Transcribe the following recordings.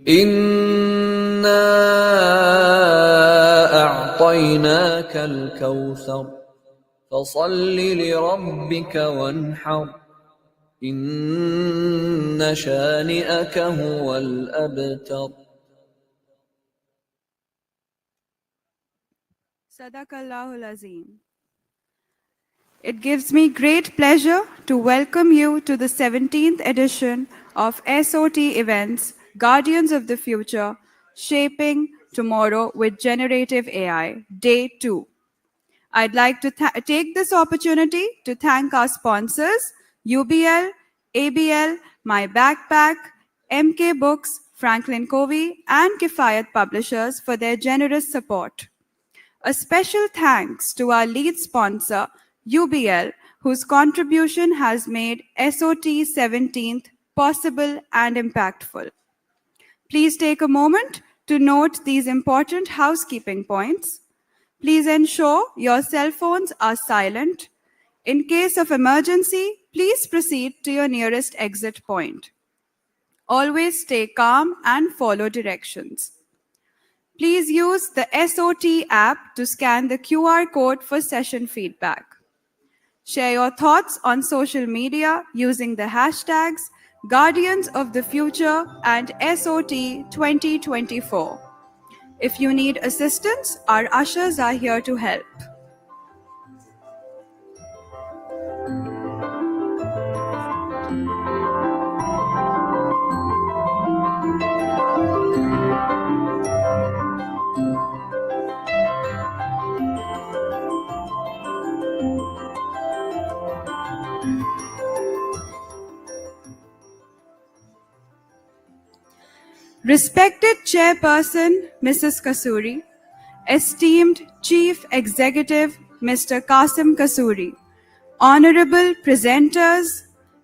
إنا أعطيناك الكوثر فصل لربك وانحر إن شانئك هو الأبتر. Sadaqallahul Azim. It gives me great pleasure to welcome you to the 17th edition of SOT events, Guardians of the Future, Shaping Tomorrow with Generative AI, Day 2. I'd like to take this opportunity to thank our sponsors, UBL, ABL, My Backpack, MK Books, Franklin Covey, and Kifayat Publishers for their generous support. A special thanks to our lead sponsor, UBL, whose contribution has made SOT 17th possible and impactful. Please take a moment to note these important housekeeping points. Please ensure your cell phones are silent. In case of emergency, please proceed to your nearest exit point. Always stay calm and follow directions. Please use the SOT app to scan the QR code for session feedback. Share your thoughts on social media using the hashtags Guardians of the Future and SOT 2024. If you need assistance, our ushers are here to help. Respected Chairperson, Mrs. Kasuri, esteemed Chief Executive, Mr. Qasim Kasuri, honorable presenters,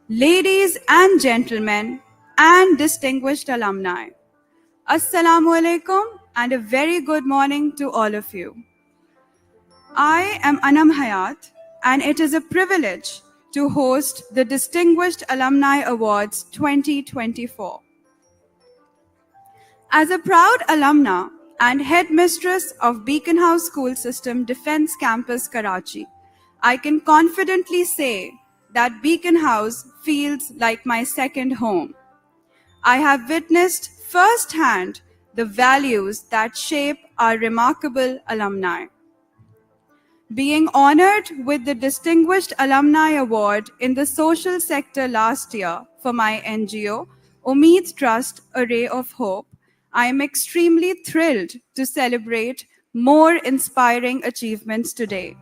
ladies and gentlemen, and distinguished alumni. Assalamu alaikum and a very good morning to all of you. I am Anam Hayat, and it is a privilege to host the Distinguished Alumni Awards 2024. As a proud alumna and headmistress of Beacon House School System Defence Campus, Karachi, I can confidently say that Beacon House feels like my second home. I have witnessed firsthand the values that shape our remarkable alumni. Being honored with the Distinguished Alumni Award in the social sector last year for my NGO, Umeed Trust, A Ray of Hope, I am extremely thrilled to celebrate more inspiring achievements today.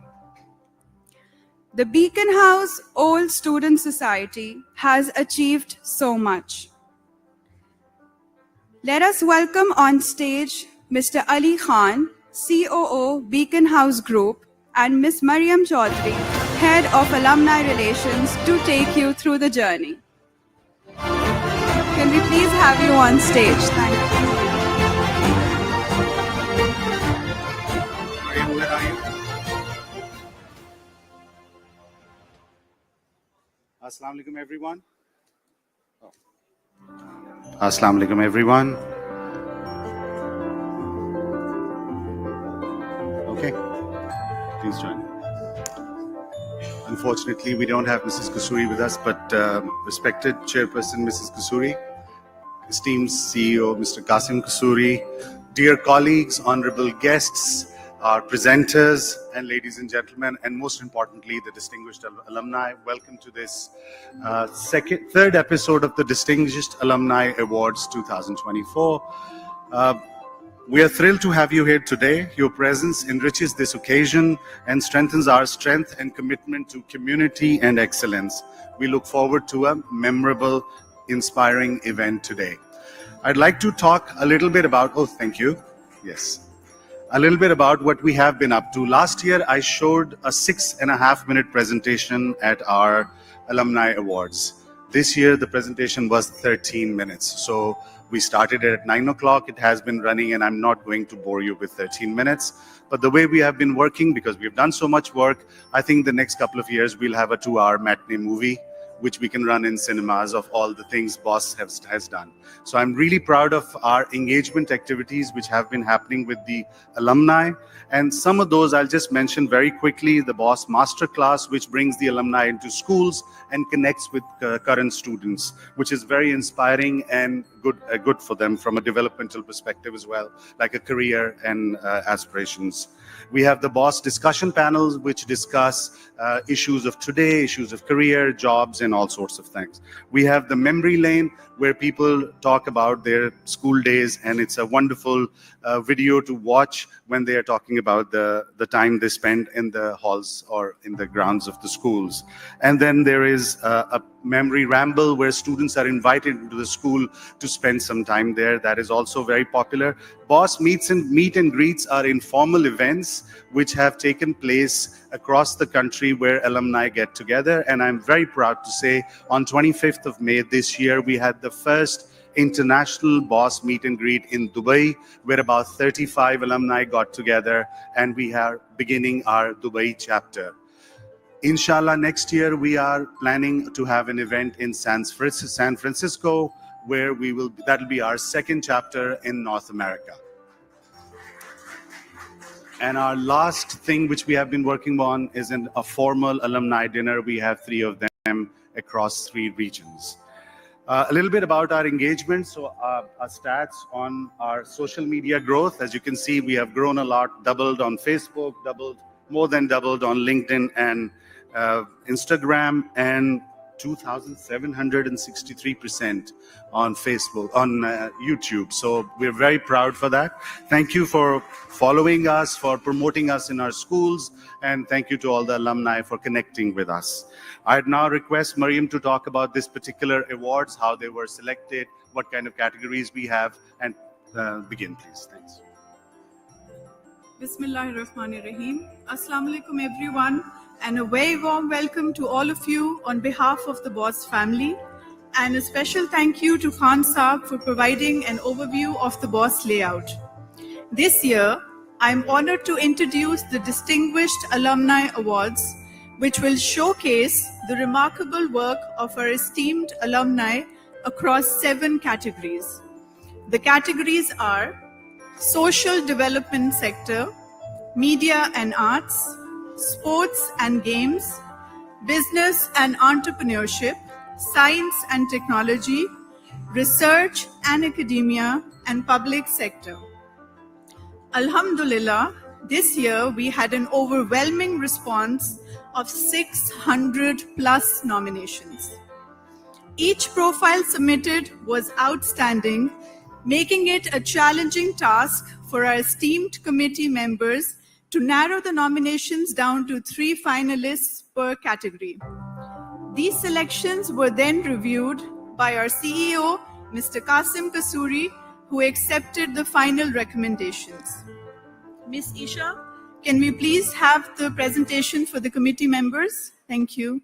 The Beacon House Old Student Society has achieved so much. Let us welcome on stage Mr. Ali Khan, COO, Beacon House Group, and Ms. Mariam Chaudhary, Head of Alumni Relations, to take you through the journey. Can we please have you on stage? Thank you. Mariam, where are you? Assalamu alaikum, everyone. Assalamu alaikum, everyone. Okay, please join. Unfortunately, we don't have Mrs. Kasuri with us, but respected Chairperson Mrs. Kasuri, esteemed CEO Mr. Qasim Kasuri, dear colleagues, honorable guests, our presenters, and ladies and gentlemen, and most importantly, the distinguished alumni, welcome to this third episode of the Distinguished Alumni Awards 2024. We are thrilled to have you here today. Your presence enriches this occasion and strengthens our strength and commitment to community and excellence. We look forward to a memorable, inspiring event today. I'd like to talk a little bit about, thank you. Yes. A little bit about what we have been up to. Last year, I showed a 6.5-minute presentation at our Alumni Awards. This year, the presentation was 13 minutes. So we started at 9 o'clock. It has been running, and I'm not going to bore you with 13 minutes. But the way we have been working, because we've done so much work, I think the next couple of years, we'll have a 2-hour matinee movie which we can run in cinemas of all the things Boss has done. So I'm really proud of our engagement activities which have been happening with the alumni. And some of those I'll just mention very quickly. The Boss Masterclass, which brings the alumni into schools and connects with current students, which is very inspiring and good for them from a developmental perspective as well, like a career and aspirations. We have the Boss discussion panels, which discuss issues of today, issues of career, jobs, and all sorts of things. We have the memory lane, where people talk about their school days, and it's a wonderful video to watch when they are talking about the time they spend in the halls or in the grounds of the schools. And then there is a memory ramble where students are invited into the school to spend some time there. That is also very popular. Boss meet and greets are informal events which have taken place across the country where alumni get together. And I'm very proud to say on 25th of May this year, we had the first international Boss meet and greet in Dubai, where about 35 alumni got together, and we are beginning our Dubai chapter. Inshallah, next year we are planning to have an event in San Francisco, where that'll be our second chapter in North America. And our last thing which we have been working on is a formal alumni dinner. We have 3 of them across 3 regions. A little bit about our engagement. So our stats on our social media growth. As you can see, we have grown a lot, doubled on Facebook, more than doubled on LinkedIn and Instagram, and 2,763% on Facebook, on YouTube. So we're very proud for that. Thank you for following us, for promoting us in our schools, and thank you to all the alumni for connecting with us. I'd now request Mariam to talk about this particular awards, how they were selected, what kind of categories we have, and begin, please. Thanks. Bismillahirrahmanirrahim. Assalamu alaikum, everyone, and a very warm welcome to all of you on behalf of the Boss family. And a special thank you to Khan Saab for providing an overview of the Boss layout. This year, I'm honored to introduce the Distinguished Alumni Awards, which will showcase the remarkable work of our esteemed alumni across 7 categories. The categories are Social Development Sector, Media and Arts, Sports and Games, Business and Entrepreneurship, Science and Technology, Research and Academia, and Public Sector. Alhamdulillah, this year we had an overwhelming response of 600 plus nominations. Each profile submitted was outstanding, making it a challenging task for our esteemed committee members to narrow the nominations down to 3 finalists per category. These selections were then reviewed by our CEO, Mr. Qasim Kasuri, who accepted the final recommendations. Ms. Isha, can we please have the presentation for the committee members? Thank you.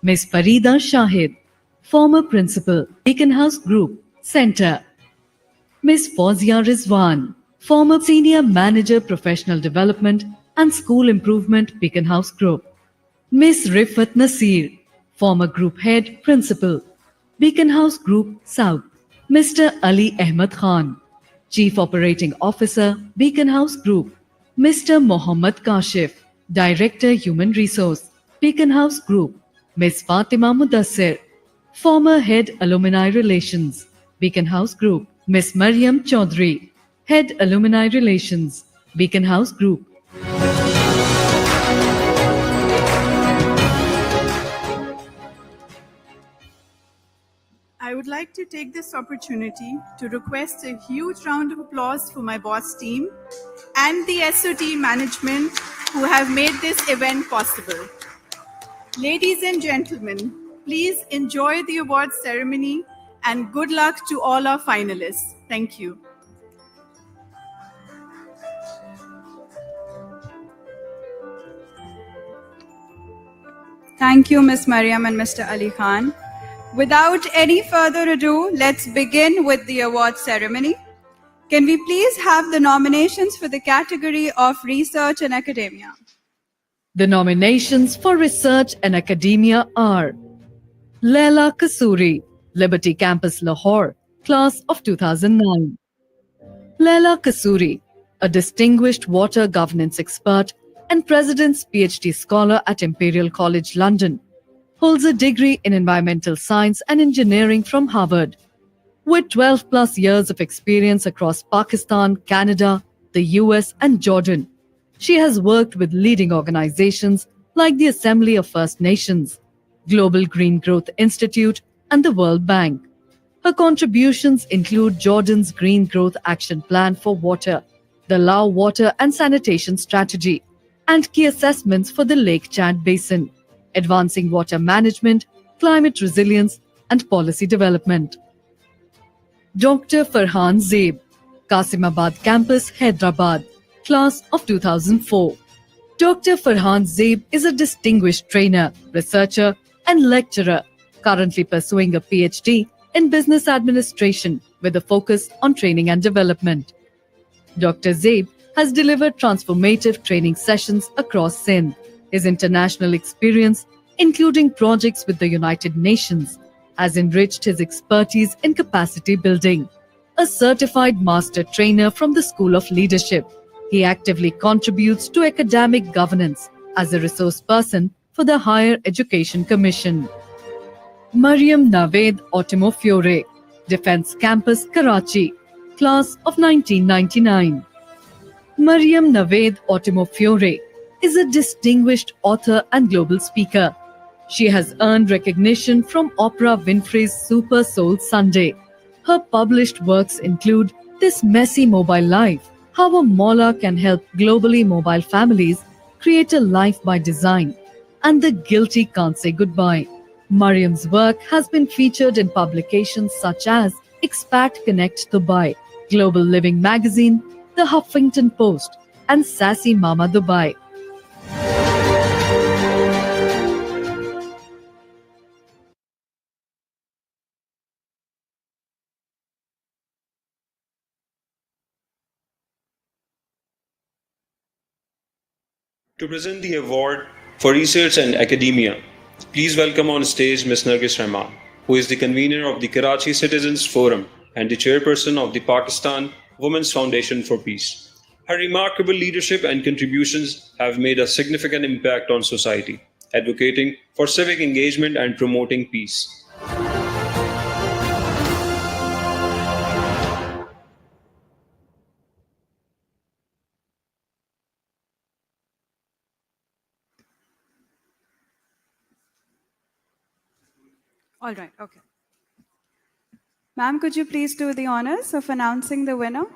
Ms. Farida Shahid, former Principal, Beacon House Group, Center. Ms. Fawzia Rizwan, former Senior Manager, Professional Development and School Improvement, Beacon House Group. Ms. Rifat Nasir, former Group Head, Principal, Beacon House Group, South. Mr. Ali Ahmed Khan, Chief Operating Officer, Beacon House Group. Mr. Mohammad Kashif, Director, Human Resource, Beacon House Group. Ms. Fatima Mudassir, former Head Alumni Relations, Beacon House Group. Ms. Maryam Chaudhry, Head Alumni Relations, Beacon House Group. I would like to take this opportunity to request a huge round of applause for my Boss team and the SOT management who have made this event possible. Ladies and gentlemen, please enjoy the awards ceremony and good luck to all our finalists. Thank you. Thank you, Ms. Mariam and Mr. Ali Khan. Without any further ado, let's begin with the award ceremony. Can we please have the nominations for the category of Research and Academia? The nominations for Research and Academia are Laila Kasuri, Liberty Campus, Lahore, class of 2009. Laila Kasuri, a distinguished water governance expert and President's PhD scholar at Imperial College London, holds a degree in environmental science and engineering from Harvard. With 12 plus years of experience across Pakistan, Canada, the US, and Jordan, she has worked with leading organizations like the Assembly of First Nations, Global Green Growth Institute, and the World Bank. Her contributions include Jordan's Green Growth Action Plan for Water, the Lao Water and Sanitation Strategy, and key assessments for the Lake Chad Basin, advancing water management, climate resilience, and policy development. Dr. Farhan Zeib, Qasimabad Campus, Hyderabad, class of 2004. Dr. Farhan Zeib is a distinguished trainer, researcher, and lecturer, currently pursuing a PhD in business administration with a focus on training and development. Dr. Zeib has delivered transformative training sessions across Sindh. His international experience, including projects with the United Nations, has enriched his expertise in capacity building. A certified master trainer from the School of Leadership, he actively contributes to academic governance as a resource person for the Higher Education Commission. Mariam Naved Ottimofiore, Defence Campus, Karachi, class of 1999. Mariam Naved Ottimofiore is a distinguished author and global speaker. She has earned recognition from Oprah Winfrey's Super Soul Sunday. Her published works include This Messy Mobile Life, How a Maulah Can Help Globally Mobile Families Create a Life by Design, and The Guilty Can't Say Goodbye. Mariam's work has been featured in publications such as Expat Connect Dubai, Global Living Magazine, The Huffington Post, and Sassy Mama Dubai. To present the award for Research and Academia, please welcome on stage Ms. Nargis Rahman, who is the convener of the Karachi Citizens Forum and the chairperson of the Pakistan Women's Foundation for Peace. Her remarkable leadership and contributions have made a significant impact on society, advocating for civic engagement and promoting peace. All right, okay. Ma'am, could you please do the honors of announcing the winner?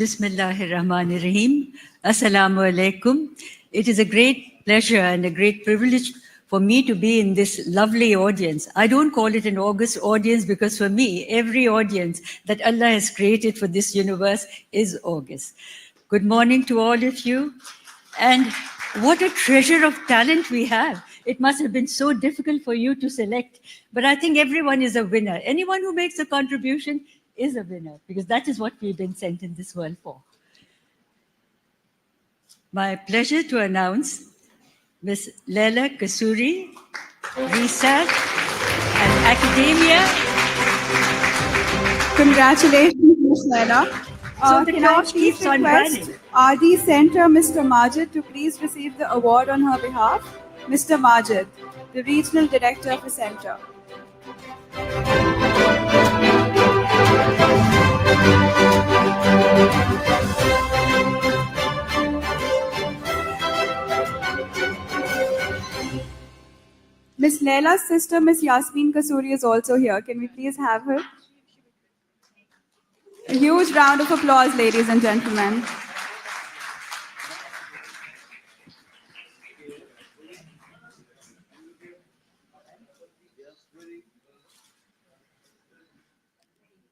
Bismillahir Rahmanir Rahim. Assalamu alaikum. It is a great pleasure and a great privilege for me to be in this lovely audience. I don't call it an august audience because for me, every audience that Allah has created for this universe is august. Good morning to all of you. And what a treasure of talent we have. It must have been so difficult for you to select, but I think everyone is a winner. Anyone who makes a contribution is a winner because that is what we've been sent in this world for. My pleasure to announce Ms. Laila Kasuri, Research and Academia. Congratulations, Ms. Laila. So the Can I torch please keeps on request burning. RD Center, Mr. Majid, to please receive the award on her behalf? Mr. Majid, the Regional Director of the Center. Ms. Laila's sister, Ms. Yasmin Kasuri, is also here. Can we please have her? A huge round of applause, ladies and gentlemen.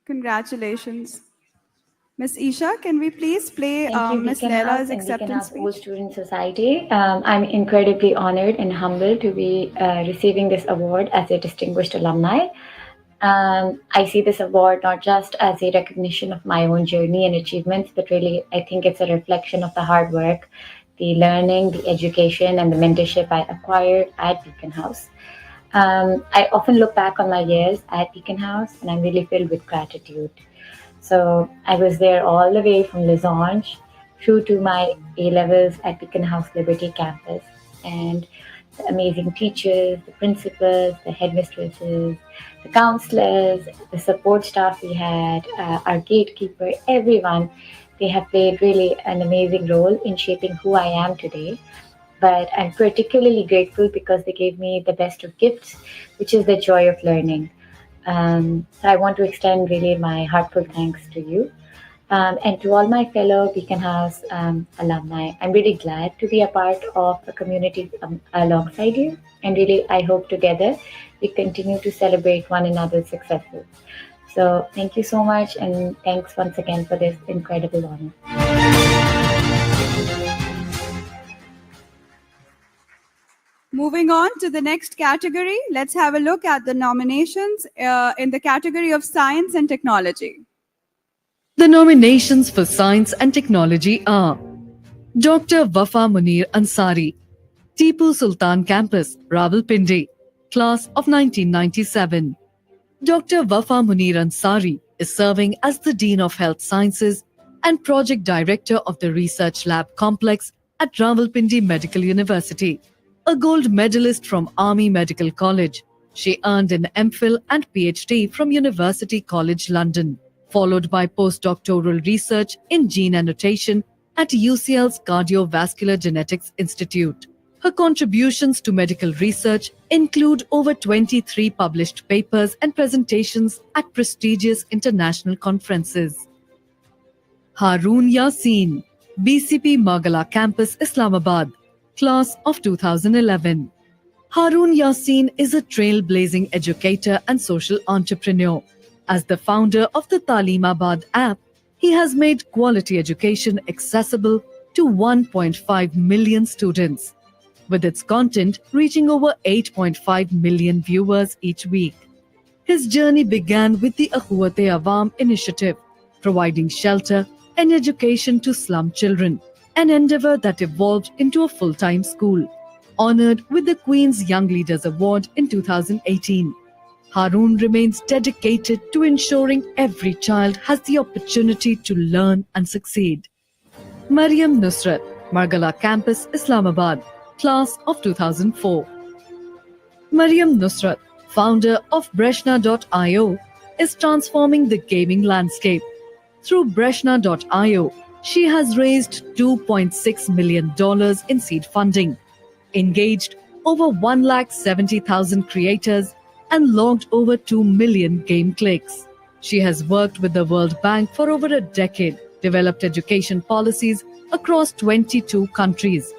Congratulations. Ms. Isha, can we please play Thank you, Ms. Beacon Leila's House and Beacon acceptance House Old speech? Student Society. I'm incredibly honored and humbled to be receiving this award as a distinguished alumni. I see this award not just as a recognition of my own journey and achievements, but really, I think it's a reflection of the hard work, the learning, the education, and the mentorship I acquired at Beacon House. I often look back on my years at Beacon House and I'm really filled with gratitude. So I was there all the way from Losange through to my A-levels at Beacon House Liberty campus. And the amazing teachers, the principals, the headmistresses, the counselors, the support staff we had, our gatekeeper, everyone, they have played really an amazing role in shaping who I am today. But I'm particularly grateful because they gave me the best of gifts, which is the joy of learning. So I want to extend really my heartfelt thanks to you and to all my fellow Beacon House alumni. I'm really glad to be a part of a community alongside you. And really, I hope together we continue to celebrate one another's successes. So thank you so much. And thanks once again for this incredible honor. Moving on to the next category, let's have a look at the nominations in the category of Science and Technology. The nominations for Science and Technology are Dr. Wafa Munir Ansari, Tipu Sultan Campus, Rawalpindi, Class of 1997. Dr. Wafa Munir Ansari is serving as the Dean of Health Sciences and Project Director of the Research Lab Complex at Rawalpindi Medical University. A gold medalist from Army Medical College, she earned an MPhil and PhD from University College London, followed by postdoctoral research in gene annotation at UCL's Cardiovascular Genetics Institute. Her contributions to medical research include over 23 published papers and presentations at prestigious international conferences. Haroon Yassin, BCP Magala Campus, Islamabad, Class of 2011. Haroon Yassin is a trailblazing educator and social entrepreneur. As the founder of the Talimabad app, he has made quality education accessible to 1.5 million students, with its content reaching over 8.5 million viewers each week. His journey began with the Akhuwat-e-Awam initiative, providing shelter and education to slum children, an endeavor that evolved into a full-time school. Honored with the Queen's Young Leaders Award in 2018, Haroon remains dedicated to ensuring every child has the opportunity to learn and succeed. Mariam Nusrat, Margala Campus, Islamabad, Class of 2004. Mariam Nusrat, founder of Breshna.io, is transforming the gaming landscape. Through Breshna.io, she has raised $2.6 million in seed funding, engaged over 170,000 creators, and logged over 2 million game clicks. She has worked with the World Bank for over a decade, developed education policies across 22 countries,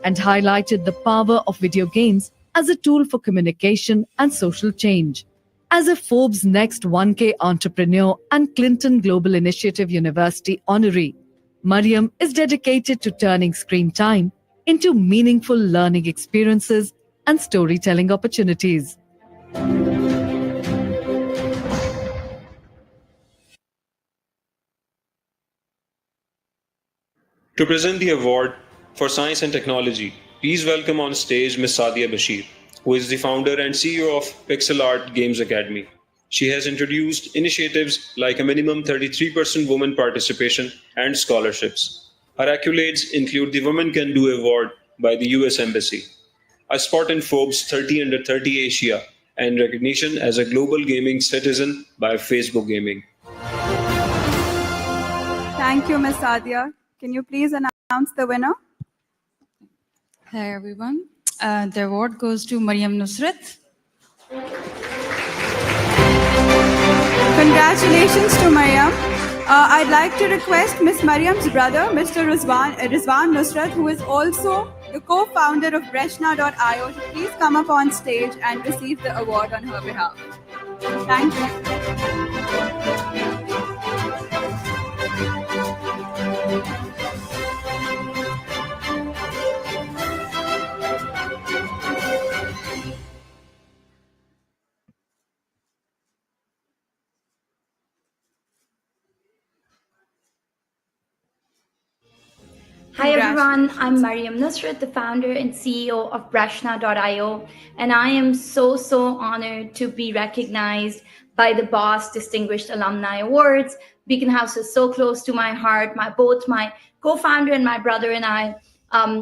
and highlighted the power of video games as a tool for communication and social change. As a Forbes Next 1K entrepreneur and Clinton Global Initiative University honoree, Mariam is dedicated to turning screen time into meaningful learning experiences and storytelling opportunities. To present the award for Science and Technology, please welcome on stage Ms. Sadia Bashir, who is the founder and CEO of Pixel Art Games Academy. She has introduced initiatives like a minimum 33% women participation and scholarships. Her accolades include the Women Can Do Award by the US Embassy, a spot in Forbes 30 Under 30 Asia, and recognition as a global gaming citizen by Facebook Gaming. Thank you, Ms. Sadia. Can you please announce the winner? Hi, everyone. The award goes to Mariam Nusrat. Congratulations to Mariam. I'd like to request Ms. Mariam's brother, Mr. Rizwan Nusrat, who is also the co-founder of Breshna.io, to please come up on stage and receive the award on her behalf. Thank you. Hi everyone, I'm Mariam Nusrat, the founder and CEO of Brashna.io, and I am so honored to be recognized by the BOSS Distinguished Alumni Awards. Beacon House is so close to my heart. Both my co-founder and my brother and I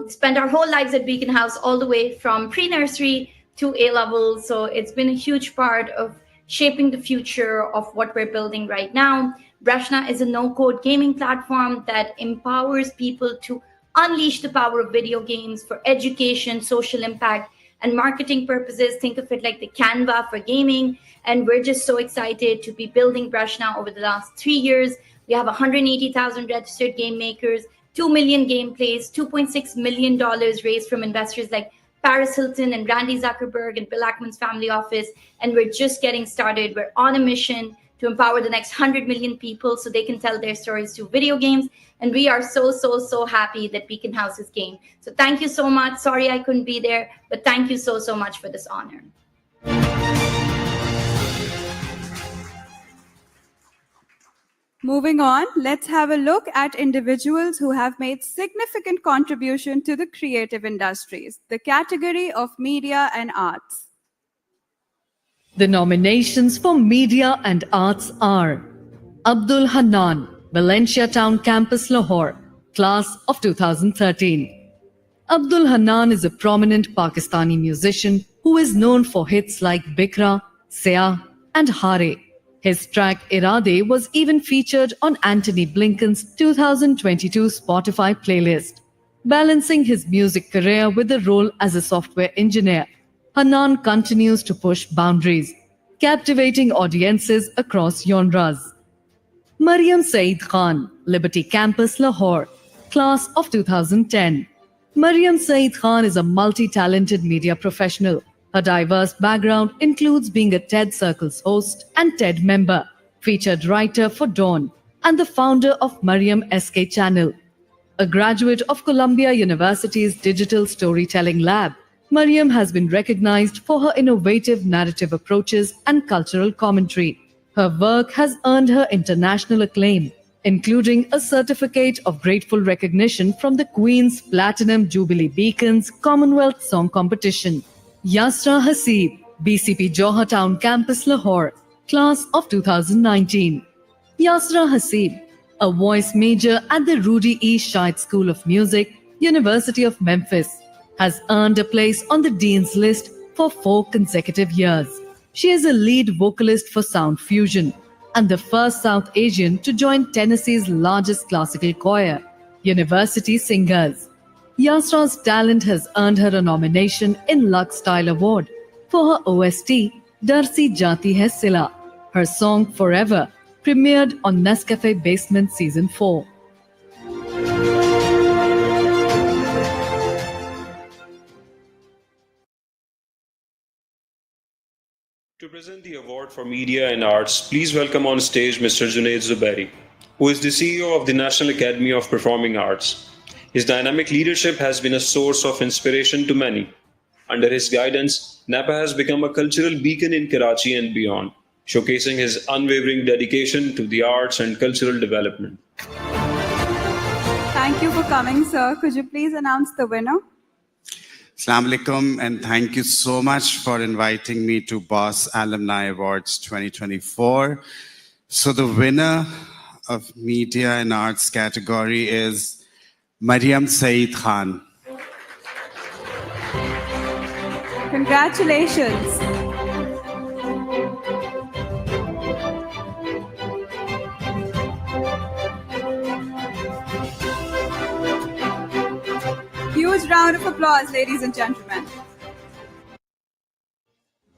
spent our whole lives at Beacon House, all the way from pre-nursery to A-level. So it's been a huge part of shaping the future of what we're building right now. Brashna is a no-code gaming platform that empowers people to unleash the power of video games for education, social impact, and marketing purposes. Think of it like the Canva for gaming. And we're just so excited to be building Brashna over the last 3 years. We have 180,000 registered game makers, 2 million gameplays, $2.6 million raised from investors like Paris Hilton and Randy Zuckerberg and Bill Ackman's family office. And we're just getting started. We're on a mission to empower the next 100 million people so they can tell their stories through video games. And we are so happy that Beacon House is game. So thank you so much. Sorry I couldn't be there, but thank you so much for this honor. Moving on, let's have a look at individuals who have made significant contribution to the creative industries, the category of media and arts. The nominations for Media and Arts are Abdul Hannan, Valencia Town Campus, Lahore, class of 2013. Abdul Hannan is a prominent Pakistani musician who is known for hits like Bikra, Seah, and Hare. His track Irade was even featured on Anthony Blinken's 2022 Spotify playlist. Balancing his music career with a role as a software engineer, Hannan continues to push boundaries, captivating audiences across genres. Mariam Saeed Khan, Liberty Campus, Lahore, class of 2010. Mariam Saeed Khan is a multi-talented media professional. Her diverse background includes being a TED Circles host and TED member, featured writer for Dawn, and the founder of Mariam SK Channel. A graduate of Columbia University's Digital Storytelling Lab, Mariam has been recognized for her innovative narrative approaches and cultural commentary. Her work has earned her international acclaim, including a certificate of grateful recognition from the Queen's Platinum Jubilee Beacons Commonwealth Song Competition. Yasra Hasib, BCP Johar Town Campus, Lahore, class of 2019. Yasra Hasib, a voice major at the Rudy E. Scheid School of Music, University of Memphis, has earned a place on the Dean's List for 4 consecutive years. She is a lead vocalist for Sound Fusion and the first South Asian to join Tennessee's largest classical choir, University Singers. Yasra's talent has earned her a nomination in Lux Style Award for her OST, Darsi Jati Hai Sila. Her song Forever premiered on Nescafe Basement Season 4. To present the award for Media and Arts, please welcome on stage Mr. Junaid Zubairi, who is the CEO of the National Academy of Performing Arts. His dynamic leadership has been a source of inspiration to many. Under his guidance, NAPA has become a cultural beacon in Karachi and beyond, showcasing his unwavering dedication to the arts and cultural development. Thank you for coming, sir. Could you please announce the winner? Assalamu alaikum, and thank you so much for inviting me to BOSS Alumni Awards 2024. So the winner of Media and Arts category is Mariam Saeed Khan. Congratulations. Huge round of applause, ladies and gentlemen.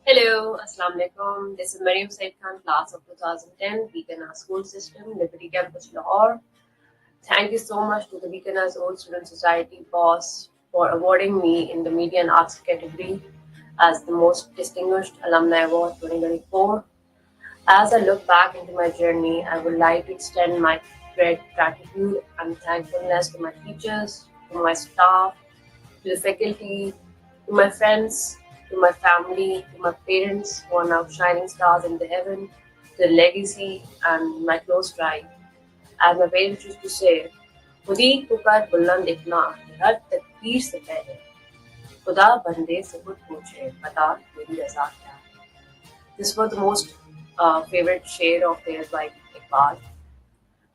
Hello, Assalamu alaikum. This is Mariam Saeed Khan, class of 2010, Beacon School System, Liberty Campus, Lahore. Thank you so much to the Beacon Old Student Society BOSS for awarding me in the Media and Arts category as the Most Distinguished Alumni Award 2024. As I look back into my journey, I would like to extend my great gratitude and thankfulness to my teachers, to my staff, to the faculty, to my friends, to my family, to my parents who are now shining stars in the heaven, to the legacy and my close tribe. As my parents used to say, खुद ही पुकार बुलंद इतना कि हर तकदीर से पहले खुदा बंदे से खुद पूछे बता मेरी रजा क्या है. This was the most favorite share of theirs by Iqbal.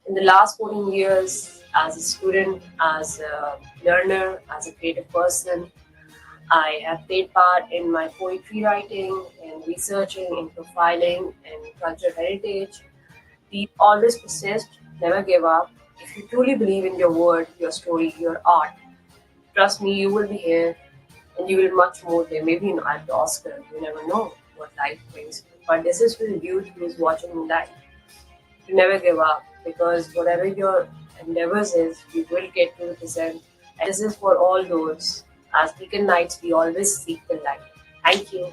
In the last 14 years, as a student, as a learner, as a creative person, I have played part in my poetry writing, in researching, in profiling, in cultural heritage. We always persist, never give up. If you truly believe in your word, your story, your art, trust me, you will be here and you will much more there. Maybe not the Oscar, you never know what life brings. But this is for the youth who is watching me live. To never give up because whatever your endeavors is, you will get to represent. And this is for all those. As Beacon Knights, we always seek the light. Thank you.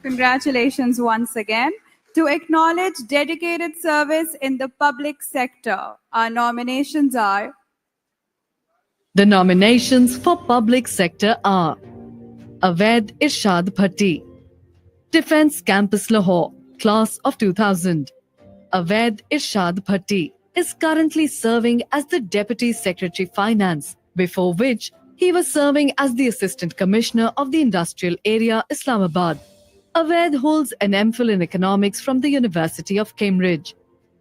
Congratulations once again. To acknowledge dedicated service in the public sector, our nominations are The nominations for public sector are Aved Irshad Bhatti, Defence Campus Lahore, Class of 2000. Aved Irshad Bhatti is currently serving as the Deputy Secretary Finance, before which he was serving as the Assistant Commissioner of the Industrial Area, Islamabad. Aved holds an MPhil in Economics from the University of Cambridge.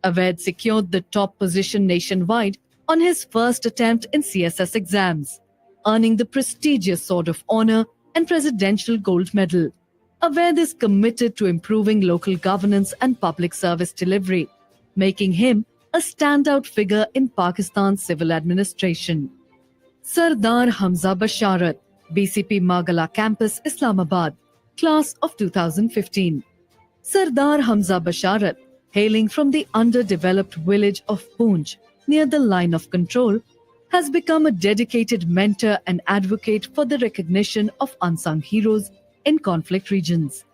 Aved secured the top position nationwide on his first attempt in CSS exams, earning the prestigious Sword of Honor and Presidential Gold Medal. Aved is committed to improving local governance and public service delivery, making him a standout figure in Pakistan's civil administration. Sardar Hamza Basharat, BCP Magala Campus, Islamabad, Class of 2015. Sardar Hamza Basharat, hailing from the underdeveloped village of Poonch, near the line of control, has become a dedicated mentor and advocate for the recognition of unsung heroes in conflict regions.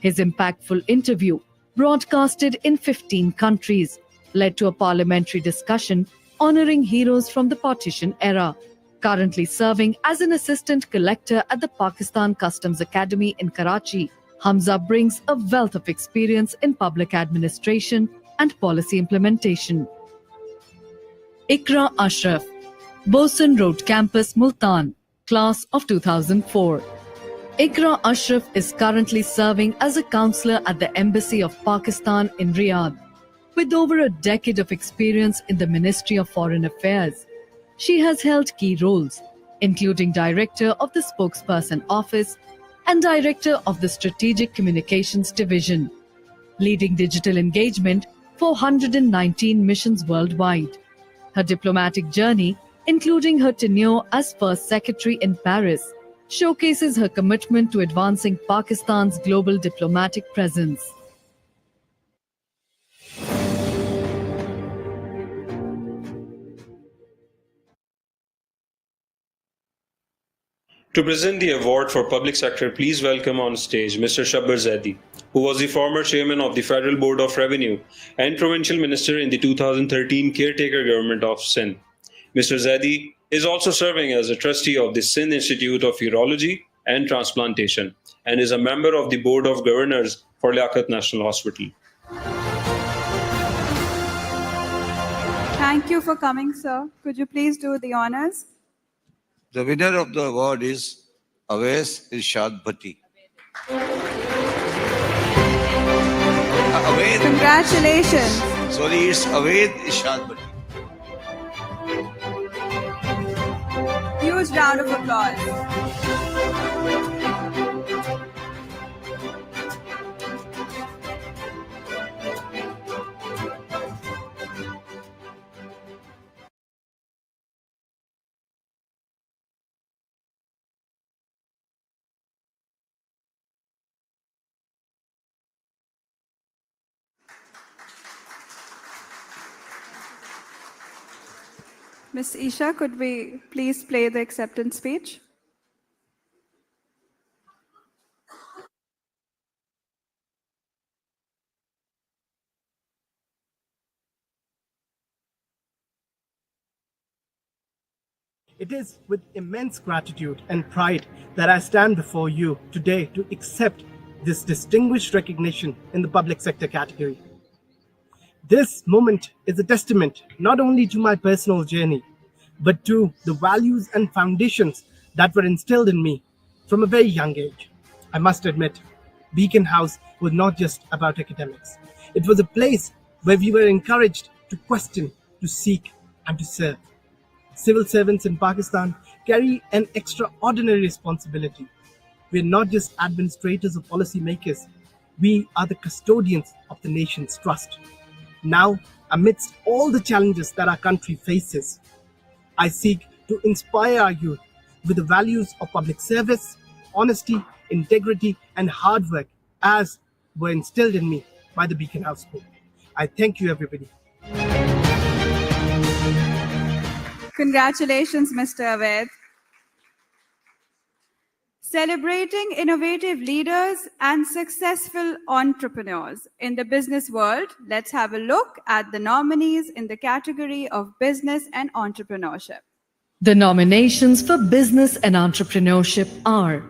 His impactful interview, broadcasted in 15 countries, led to a parliamentary discussion honoring heroes from the partition era. Currently serving as an assistant collector at the Pakistan Customs Academy in Karachi, Hamza brings a wealth of experience in public administration and policy implementation. Ikra Ashraf, Bosun Road Campus, Multan, Class of 2004. Ikra Ashraf is currently serving as a counselor at the Embassy of Pakistan in Riyadh. With over a decade of experience in the Ministry of Foreign Affairs, she has held key roles, including Director of the Spokesperson Office and Director of the Strategic Communications Division, leading digital engagement for 119 missions worldwide. Her diplomatic journey, including her tenure as First Secretary in Paris, showcases her commitment to advancing Pakistan's global diplomatic presence. To present the award for public sector, please welcome on stage Mr. Shabbar Zaidi, who was the former chairman of the Federal Board of Revenue and provincial minister in the 2013 caretaker government of Sindh. Mr. Zaidi is also serving as a trustee of the Sindh Institute of Urology and Transplantation and is a member of the Board of Governors for Liaquat National Hospital. Thank you for coming, sir. Could you please do the honors? The winner of the award is Awais Irshad Bhatti. Congratulations. Sorry, it's Awais Irshad Bhatti. Huge round of applause. Ms. Isha, could we please play the acceptance speech? It is with immense gratitude and pride that I stand before you today to accept this distinguished recognition in the public sector category. This moment is a testament not only to my personal journey, but to the values and foundations that were instilled in me from a very young age. I must admit, Beacon House was not just about academics. It was a place where we were encouraged to question, to seek, and to serve. Civil servants in Pakistan carry an extraordinary responsibility. We are not just administrators or policymakers, we are the custodians of the nation's trust. Now, amidst all the challenges that our country faces, I seek to inspire our youth with the values of public service, honesty, integrity, and hard work as were instilled in me by the Beacon House School. I thank you, everybody. Congratulations, Mr. Aved. Celebrating innovative leaders and successful entrepreneurs in the business world, let's have a look at the nominees in the category of business and entrepreneurship. The nominations for business and entrepreneurship are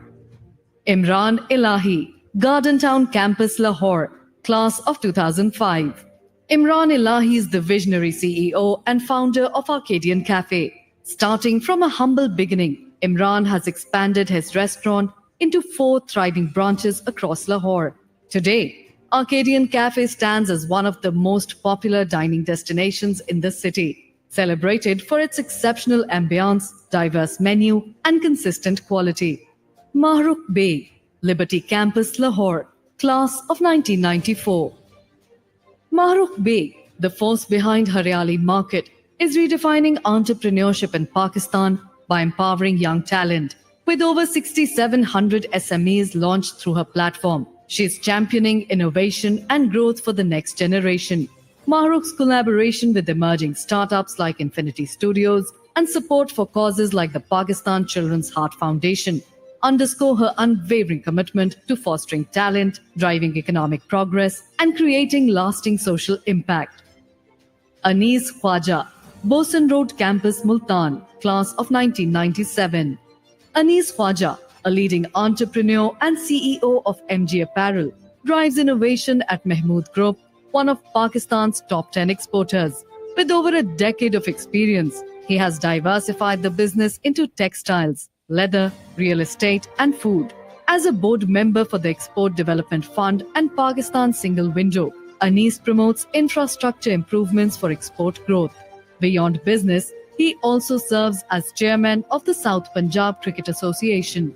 Imran Elahi, Garden Town Campus, Lahore, class of 2005. Imran Elahi is the visionary CEO and founder of Arcadian Cafe. Starting from a humble beginning, Imran has expanded his restaurant into 4 thriving branches across Lahore. Today, Arcadian Cafe stands as one of the most popular dining destinations in the city, celebrated for its exceptional ambience, diverse menu, and consistent quality. Mahrukh Beg, Liberty Campus, Lahore, class of 1994. Mahrukh Beg, the force behind Haryali Market, is redefining entrepreneurship in Pakistan by empowering young talent. With over 6,700 SMEs launched through her platform, she is championing innovation and growth for the next generation. Mahrukh's collaboration with emerging startups like Infinity Studios and support for causes like the Pakistan Children's Heart Foundation underscore her unwavering commitment to fostering talent, driving economic progress, and creating lasting social impact. Anis Khwaja, Bosan Road Campus, Multan, class of 1997. Anis Khwaja, a leading entrepreneur and CEO of MG Apparel, drives innovation at Mahmood Group, one of Pakistan's top 10 exporters. With over a decade of experience, he has diversified the business into textiles, leather, real estate, and food. As a board member for the Export Development Fund and Pakistan Single Window, Anis promotes infrastructure improvements for export growth. Beyond business, he also serves as chairman of the South Punjab Cricket Association.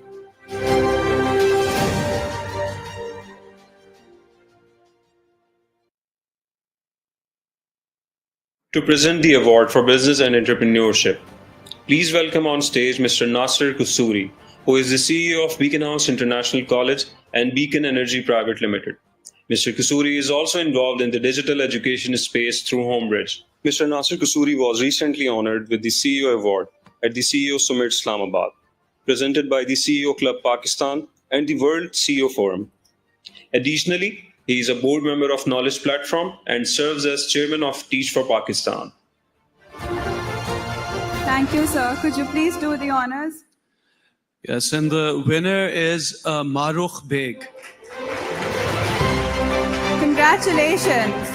To present the award for business and entrepreneurship, please welcome on stage Mr. Nasser Kusuri, who is the CEO of Beacon House International College and Beacon Energy Private Limited. Mr. Kusuri is also involved in the digital education space through Homebridge. Mr. Nasser Kusuri was recently honored with the CEO Award at the CEO Summit Islamabad, presented by the CEO Club Pakistan and the World CEO Forum. Additionally, he is a board member of Knowledge Platform and serves as chairman of Teach for Pakistan. Thank you, sir. Could you please do the honors? Yes, and the winner is Mahrukh Beg. Congratulations.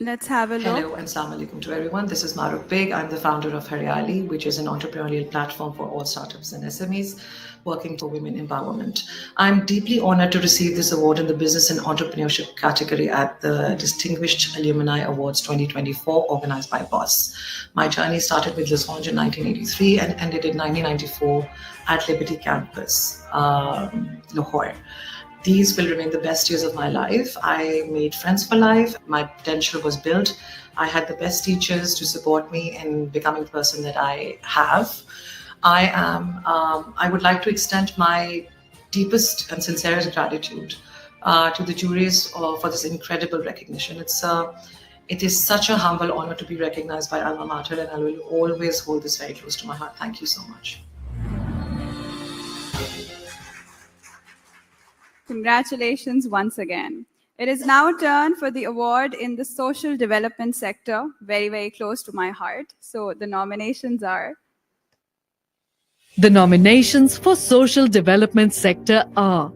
Let's have a look. Hello and Assalamu alaikum to everyone. This is Mahrukh Beg. I'm the founder of Haryali, which is an entrepreneurial platform for all startups and SMEs working for women empowerment. I'm deeply honored to receive this award in the business and entrepreneurship category at the Distinguished Alumni Awards 2024 organized by BOSS. My journey started with Lisbon in 1983 and ended in 1994 at Liberty Campus, Lahore. These will remain the best years of my life. I made friends for life. My potential was built. I had the best teachers to support me in becoming the person that I have. I would like to extend my deepest and sincerest gratitude to the juries for this incredible recognition. It is such a humble honor to be recognized by Alma Mater, and I will always hold this very close to my heart. Thank you so much. Congratulations once again. It is now turn for the award in the social development sector, very, very close to my heart. So the nominations are... The nominations for social development sector are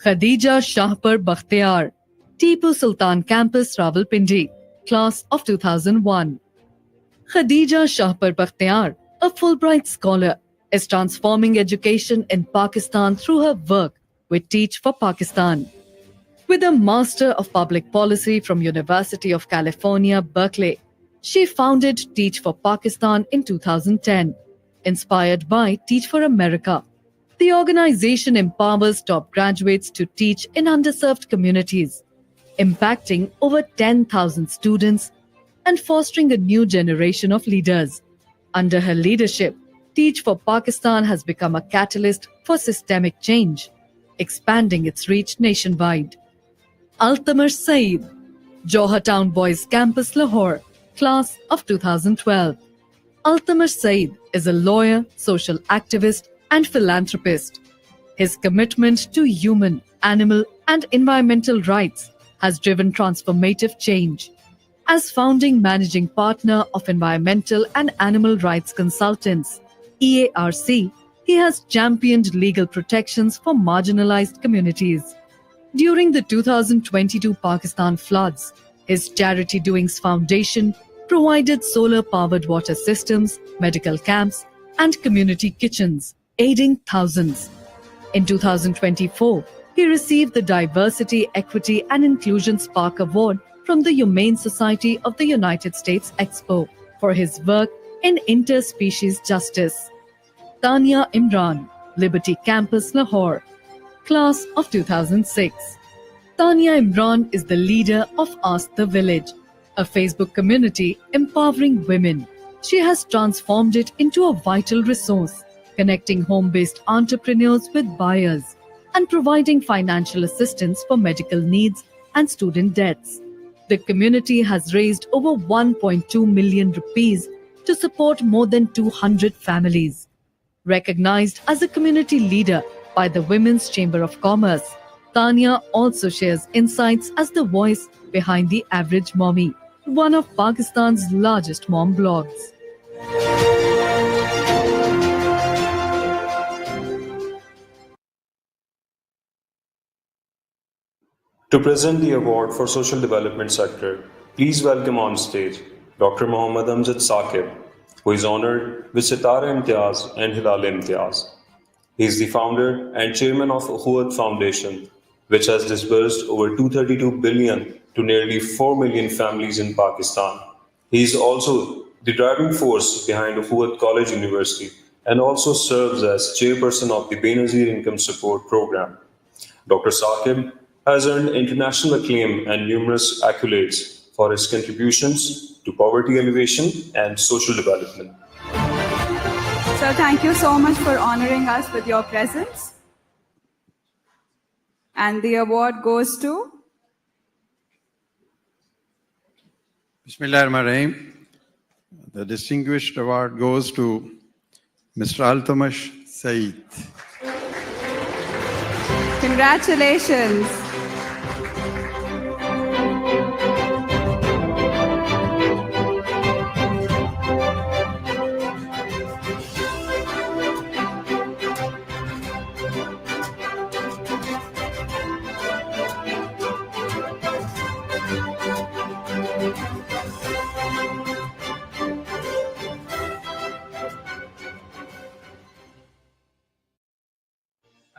Khadija Shahpar Bakhtiar, Tipu Sultan Campus, Rawalpindi, class of 2001. Khadija Shahpar Bakhtiar, a Fulbright scholar, is transforming education in Pakistan through her work with Teach for Pakistan. With a Master of Public Policy from University of California, Berkeley, she founded Teach for Pakistan in 2010, inspired by Teach for America. The organization empowers top graduates to teach in underserved communities, impacting over 10,000 students and fostering a new generation of leaders. Under her leadership, Teach for Pakistan has become a catalyst for systemic change, expanding its reach nationwide. Altamar Saeed, Johar Town Boys Campus, Lahore, class of 2012. Altamar Saeed is a lawyer, social activist, and philanthropist. His commitment to human, animal, and environmental rights has driven transformative change. As founding managing partner of Environmental and Animal Rights Consultants, EARC, he has championed legal protections for marginalized communities. During the 2022 Pakistan floods, his Charity Doings Foundation provided solar-powered water systems, medical camps, and community kitchens, aiding thousands. In 2024, he received the Diversity, Equity, and Inclusion Spark Award from the Humane Society of the United States Expo for his work in interspecies justice. Tania Imran, Liberty Campus, Lahore, class of 2006. Tania Imran is the leader of Ask the Village, a Facebook community empowering women. She has transformed it into a vital resource, connecting home-based entrepreneurs with buyers and providing financial assistance for medical needs and student debts. The community has raised over 1.2 million rupees to support more than 200 families. Recognized as a community leader by the Women's Chamber of Commerce, Tania also shares insights as the voice behind The Average Mommy, one of Pakistan's largest mom blogs. To present the award for social development sector, please welcome on stage Dr. Mohammad Amjad Saqib, who is honored with Sitara Imtiaz and Hilal Imtiaz. He is the founder and chairman of Ukhuwat Foundation, which has disbursed over 232 billion to nearly 4 million families in Pakistan. He is also the driving force behind Ukhuwat College University and also serves as chairperson of the Benazir Income Support Program. Dr. Saqib has earned international acclaim and numerous accolades for his contributions to poverty alleviation and social development. So thank you so much for honoring us with your presence. And the award goes to... Bismillahirrahmanirrahim. The distinguished award goes to Mr. Altamash Saeed. Congratulations.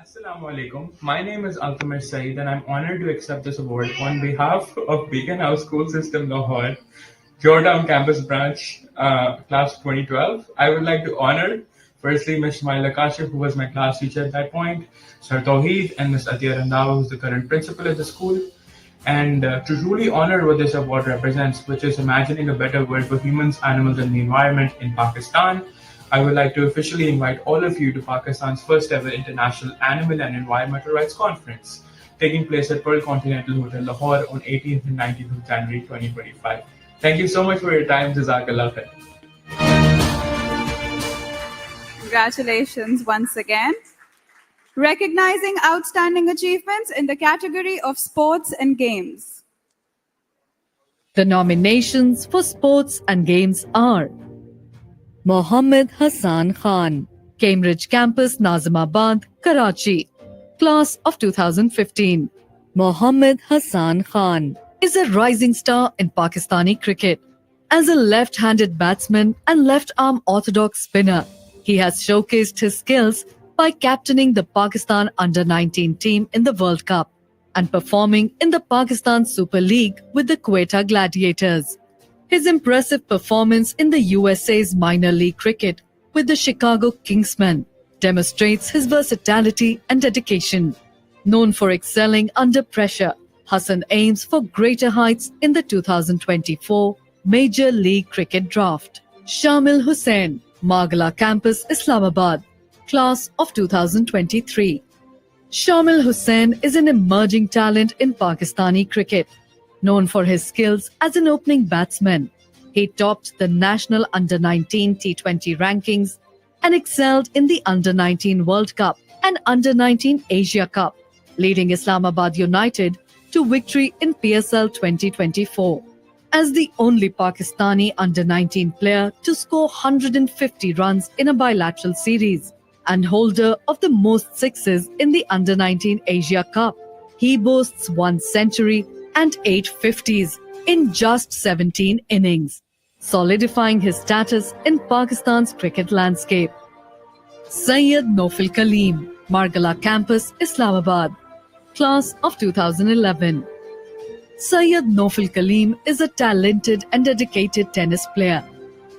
Assalamu alaikum. My name is Altamar Saeed and I'm honored to accept this award on behalf of Beacon House School System Lahore, Georgetown Campus Branch, Class 2012. I would like to honor Firstly, Ms. Smaila Kashif, who was my class teacher at that point, Sir Tawheed, and Ms. Atiya Randhawa, who's the current principal at the school. And to truly honor what this award represents, which is imagining a better world for humans, animals, and the environment in Pakistan, I would like to officially invite all of you to Pakistan's first ever International Animal and Environmental Rights Conference, taking place at Pearl Continental Hotel, Lahore on 18th and 19th of January 2025. Thank you so much for your time. Jazakallah khair. Congratulations once again. Recognizing outstanding achievements in the category of sports and games. The nominations for sports and games are Mohammad Hassan Khan, Cambridge Campus, Nazimabad, Karachi, Class of 2015. Mohammad Hassan Khan is a rising star in Pakistani cricket. As a left-handed batsman and left-arm orthodox spinner, he has showcased his skills by captaining the Pakistan Under-19 team in the World Cup and performing in the Pakistan Super League with the Quetta Gladiators. His impressive performance in the USA's minor league cricket with the Chicago Kingsmen demonstrates his versatility and dedication. Known for excelling under pressure, Hassan aims for greater heights in the 2024 Major League Cricket Draft. Shamil Hussain, Margala Campus, Islamabad, Class of 2023. Shamil Hussain is an emerging talent in Pakistani cricket. Known for his skills as an opening batsman, he topped the national Under-19 T20 rankings and excelled in the Under-19 World Cup and Under-19 Asia Cup, leading Islamabad United to victory in PSL 2024. As the only Pakistani Under-19 player to score 150 runs in a bilateral series and holder of the most sixes in the Under-19 Asia Cup, he boasts 1 century and 8 50s in just 17 innings, solidifying his status in Pakistan's cricket landscape. Sayyid Nofil Kaleem, Margala Campus, Islamabad, Class of 2011. Sayyid Nofil Kaleem is a talented and dedicated tennis player,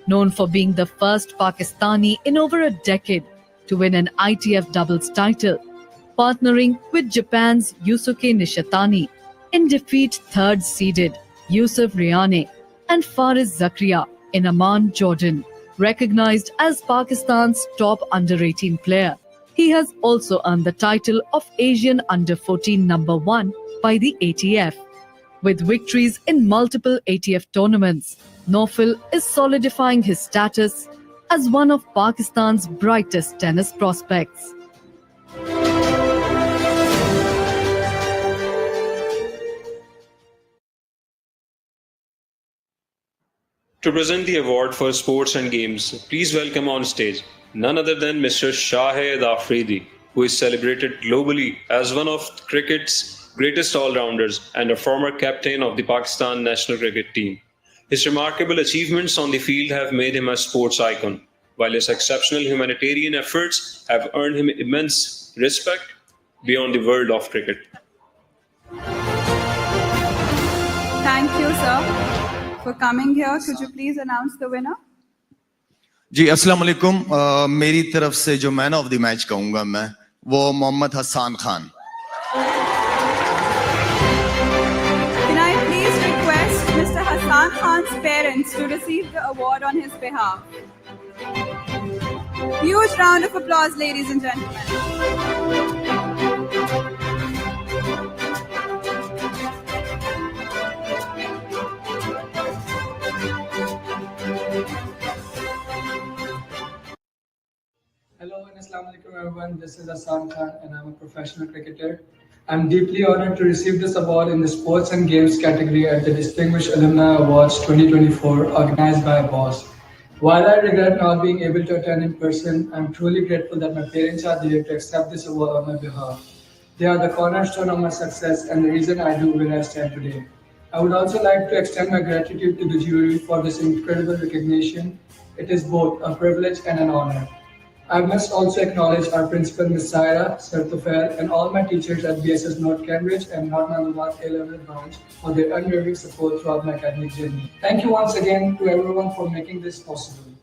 known for being the first Pakistani in over a decade to win an ITF doubles title, partnering with Japan's Yusuke Nishitani and defeat third-seeded Yusuf Rayane and Faris Zakaria in Amman, Jordan. Recognized as Pakistan's top under-18 player, he has also earned the title of Asian Under-14 number 1 by the ATF. With victories in multiple ATF tournaments, Nofil is solidifying his status as one of Pakistan's brightest tennis prospects. To present the award for sports and games, please welcome on stage none other than Mr. Shahid Afridi, who is celebrated globally as one of cricket's greatest all-rounders and a former captain of the Pakistan national cricket team. His remarkable achievements on the field have made him a sports icon, while his exceptional humanitarian efforts have earned him immense respect beyond the world of cricket. Thank you, sir, for coming here. Could you please announce the winner? जी अस्सलाम वालेकुम मेरी तरफ से जो man of the match कहूंगा मैं वो Mohammad Hasan Khan Can I please request Mr. Hassan Khan's parents to receive the award on his behalf? Huge round of applause, ladies and gentlemen. Hello and Assalamu alaikum everyone. This is Hassan Khan and I'm a professional cricketer. I'm deeply honored to receive this award in the Sports and Games category at the Distinguished Alumni Awards 2024 organized by BOSS. While I regret not being able to attend in person, I'm truly grateful that my parents are there to accept this award on my behalf. They are the cornerstone of my success and the reason I do where I stand today. I would also like to extend my gratitude to the jury for this incredible recognition. It is both a privilege and an honor. I must also acknowledge our principal, Ms. Saira, Sir Tufail, and all my teachers at BSS North Cambridge and North Nazimabad A-Level branch for their unwavering support throughout my academic journey. Thank you once again to everyone for making this possible.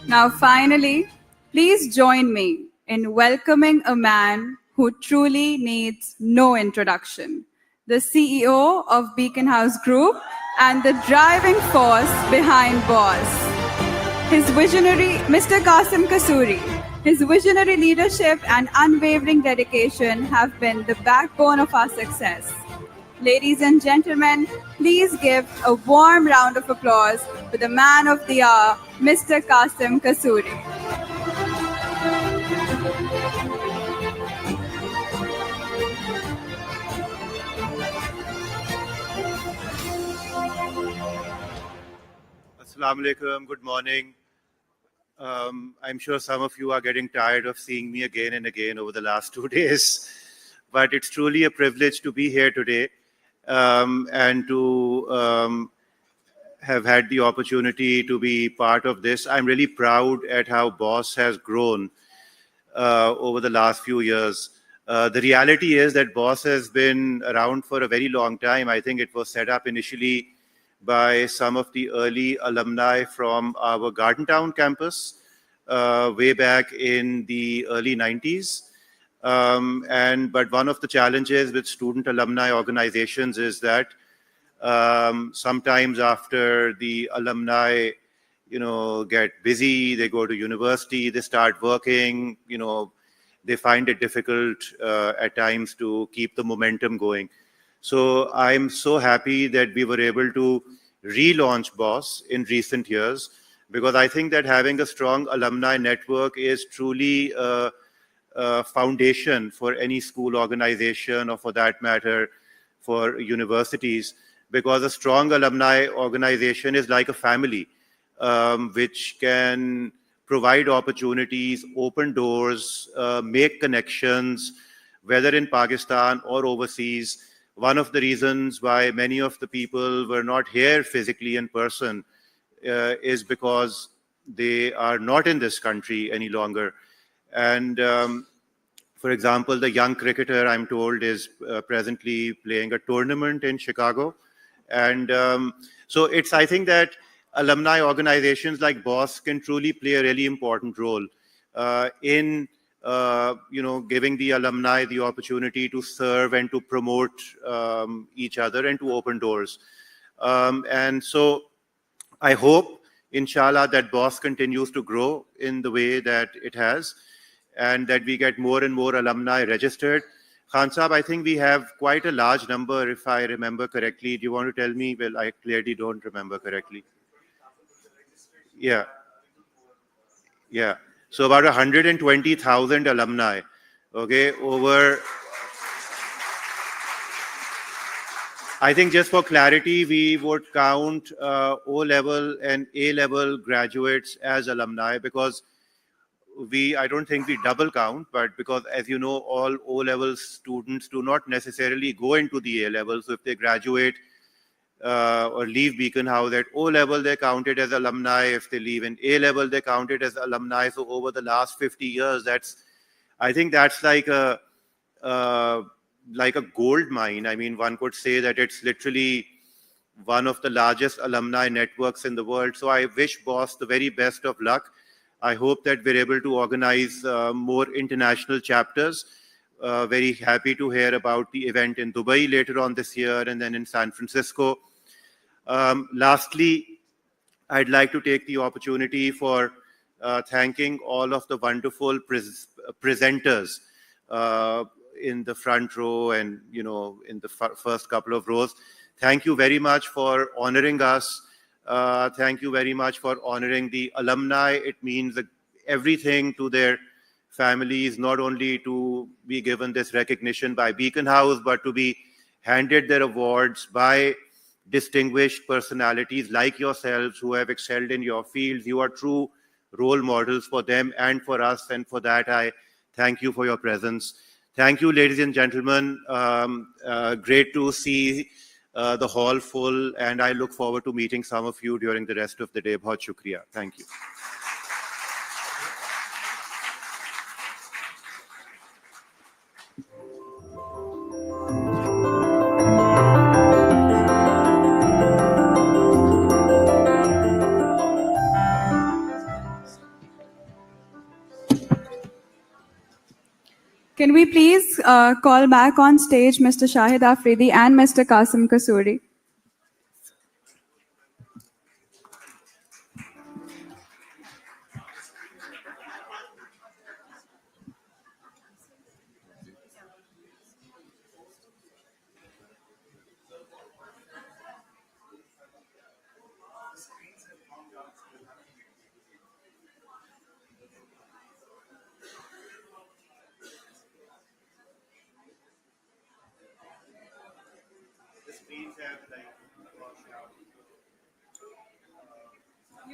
Now, finally, please join me in welcoming a man who truly needs no introduction, the CEO of Beacon House Group and the driving force behind BOSS. His visionary, Mr. Qasim Kasuri. His visionary leadership and unwavering dedication have been the backbone of our success. Ladies and gentlemen, please give a warm round of applause for the man of the hour, Mr. Qasim Kasuri. Assalamu alaikum, good morning. I'm sure some of you are getting tired of seeing me again and again over the last 2 days, but it's truly a privilege to be here today and to have had the opportunity to be part of this. I'm really proud at how BOSS has grown over the last few years. The reality is that BOSS has been around for a very long time. I think it was set up initially by some of the early alumni from our Gardentown campus way back in the early 90s. But one of the challenges with student alumni organizations is that sometimes after the alumni, get busy, they go to university, they start working, they find it difficult at times to keep the momentum going. So I'm so happy that we were able to relaunch BOSS in recent years, because I think that having a strong alumni network is truly a foundation for any school organization, or for that matter, for universities, because a strong alumni organization is like a family, which can provide opportunities, open doors, make connections, whether in Pakistan or overseas. One of the reasons why many of the people were not here physically in person is because they are not in this country any longer. And for example, the young cricketer, I'm told, is presently playing a tournament in Chicago. And so I think that alumni organizations like BOSS can truly play a really important role in giving the alumni the opportunity to serve and to promote each other and to open doors. And so I hope, inshallah, that BOSS continues to grow in the way that it has, and that we get more and more alumni registered. Khan Saab, I think we have quite a large number, if I remember correctly. Do you want to tell me? Well, I clearly don't remember correctly. Yeah. So about 120,000 alumni, okay, over. I think just for clarity, we would count O-level and A-level graduates as alumni, because I don't think we double count, but because, as you know, all O-level students do not necessarily go into the A-level. So if they graduate or leave Beacon House at O-level, they're counted as alumni. If they leave in A-level, they're counted as alumni. So over the last 50 years, I think that's like a gold mine. I mean, one could say that it's literally one of the largest alumni networks in the world. So I wish BOSS the very best of luck. I hope that we're able to organize more international chapters. Very happy to hear about the event in Dubai later on this year, and then in San Francisco. Lastly, I'd like to take the opportunity for thanking all of the wonderful presenters in the front row and in the first couple of rows. Thank you very much for honoring us. Thank you very much for honoring the alumni. It means everything to their families, not only to be given this recognition by Beacon House, but to be handed their awards by distinguished personalities like yourselves who have excelled in your fields. You are true role models for them and for us, and for that I thank you for your presence. Thank you, ladies and gentlemen. Great to see the hall full, and I look forward to meeting some of you during the rest of the day. Bahut shukriya. Thank you. we please call back on stage Mr. Shahid Afridi and Mr. Qasim Kasuri?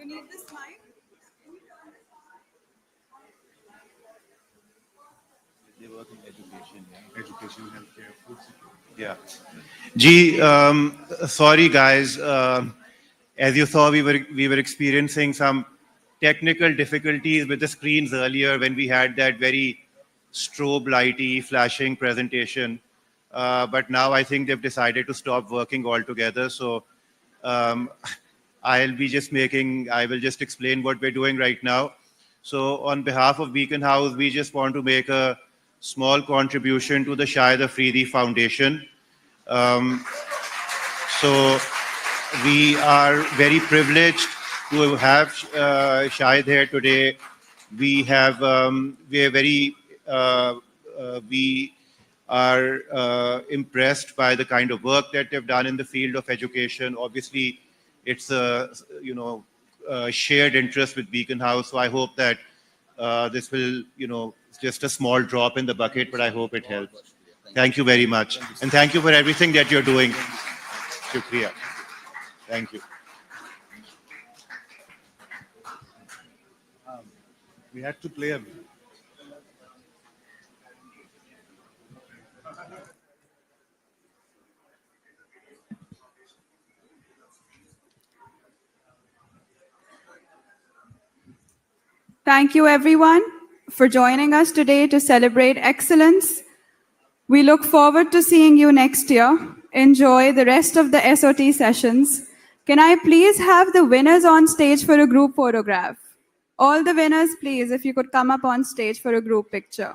You need this mic? They work in education, Education, healthcare, food security. yeah. Gee, sorry guys. As you saw, we were experiencing some technical difficulties with the screens earlier when we had that very strobe lighty flashing presentation. But now I think they've decided to stop working altogether. So um, I will just explain what we're doing right now. So on behalf of Beacon House, we just want to make a small contribution to the Shahid Afridi Foundation. So we are very privileged to have Shahid here today. We are impressed by the kind of work that they've done in the field of education. Obviously, it's a shared interest with Beacon House. So I hope that this will it's just a small drop in the bucket, but I hope it helps. Thank you very much, and thank you for everything that you're doing. Shukriya. Thank you. We had to play a Thank you, everyone, for joining us today to celebrate excellence. We look forward to seeing you next year. Enjoy the rest of the SOT sessions. Can I please have the winners on stage for a group photograph? All the winners, please, if you could come up on stage for a group picture.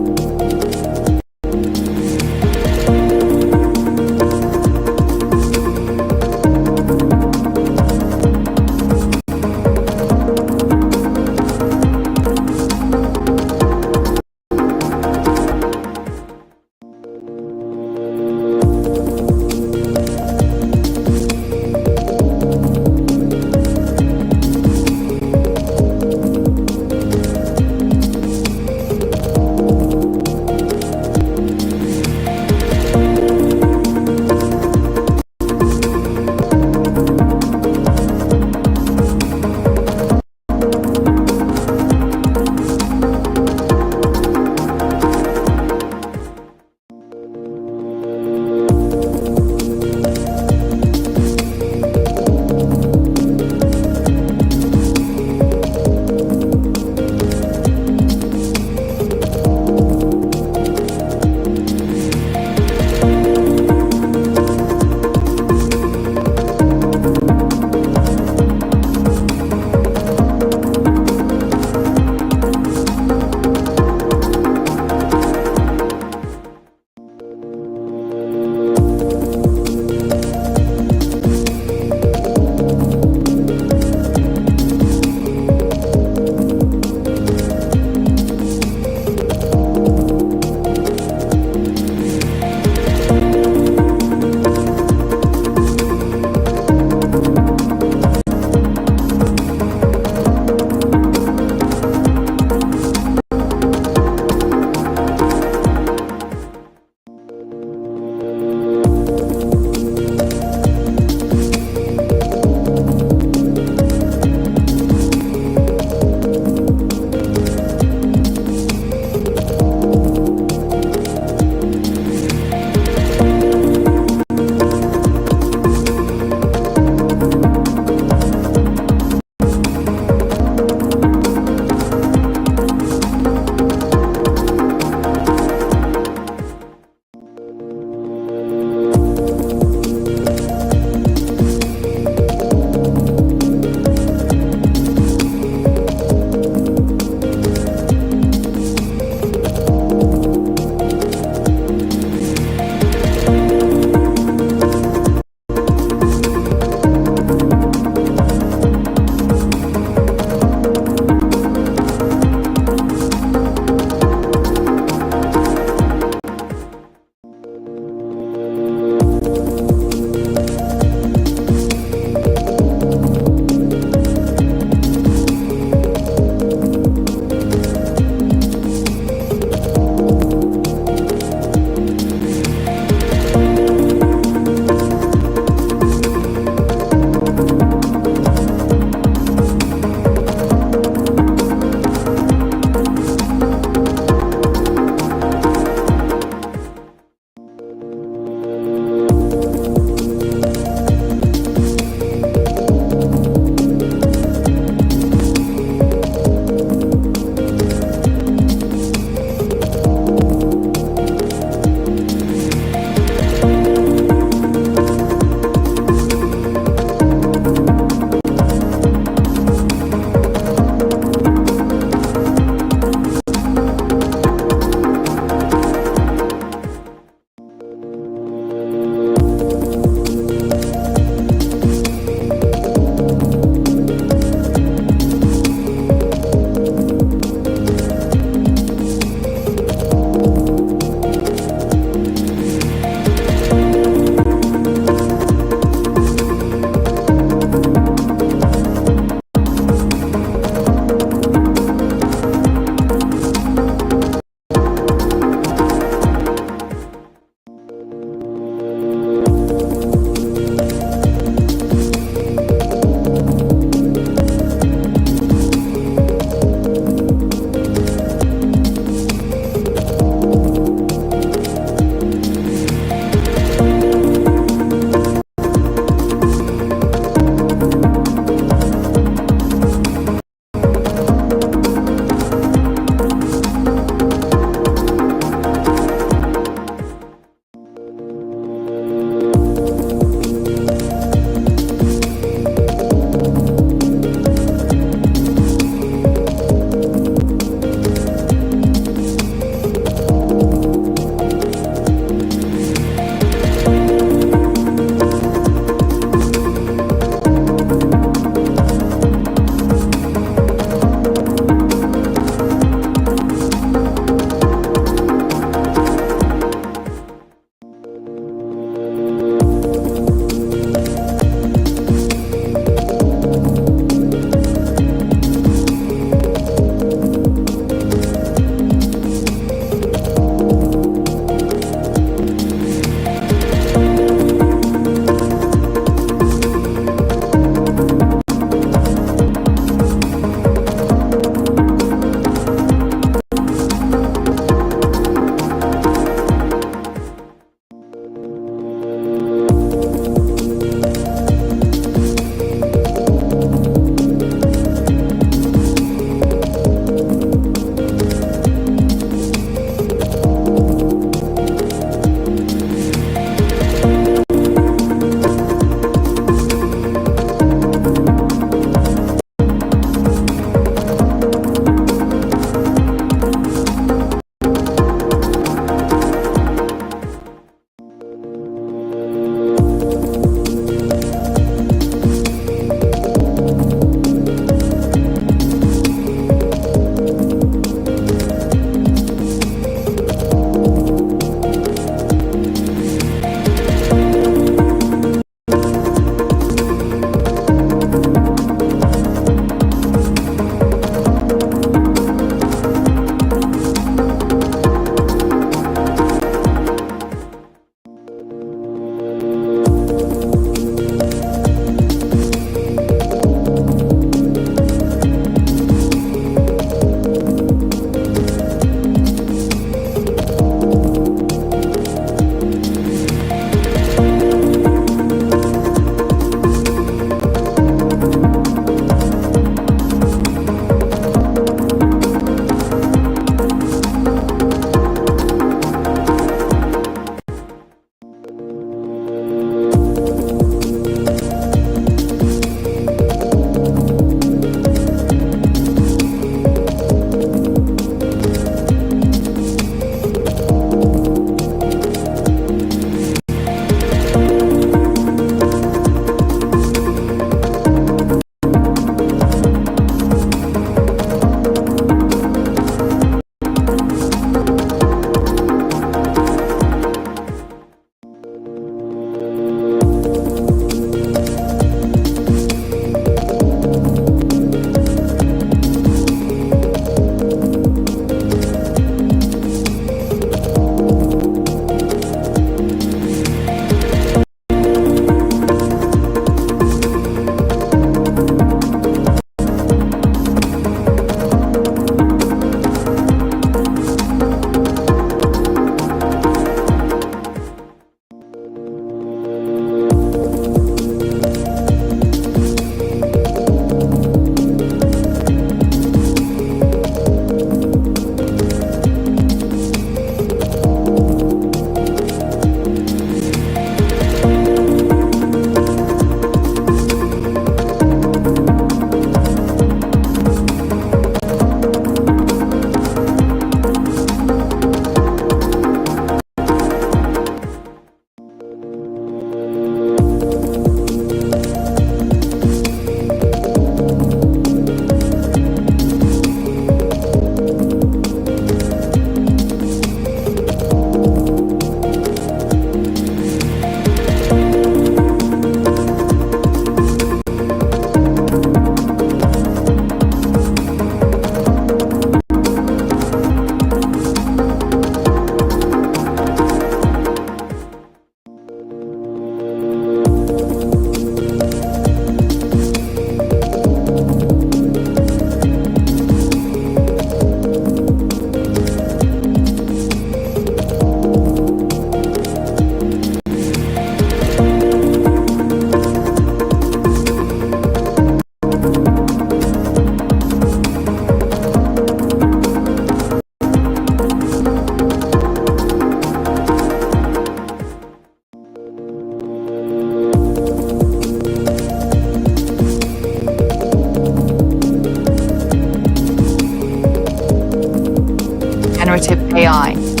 generative AI.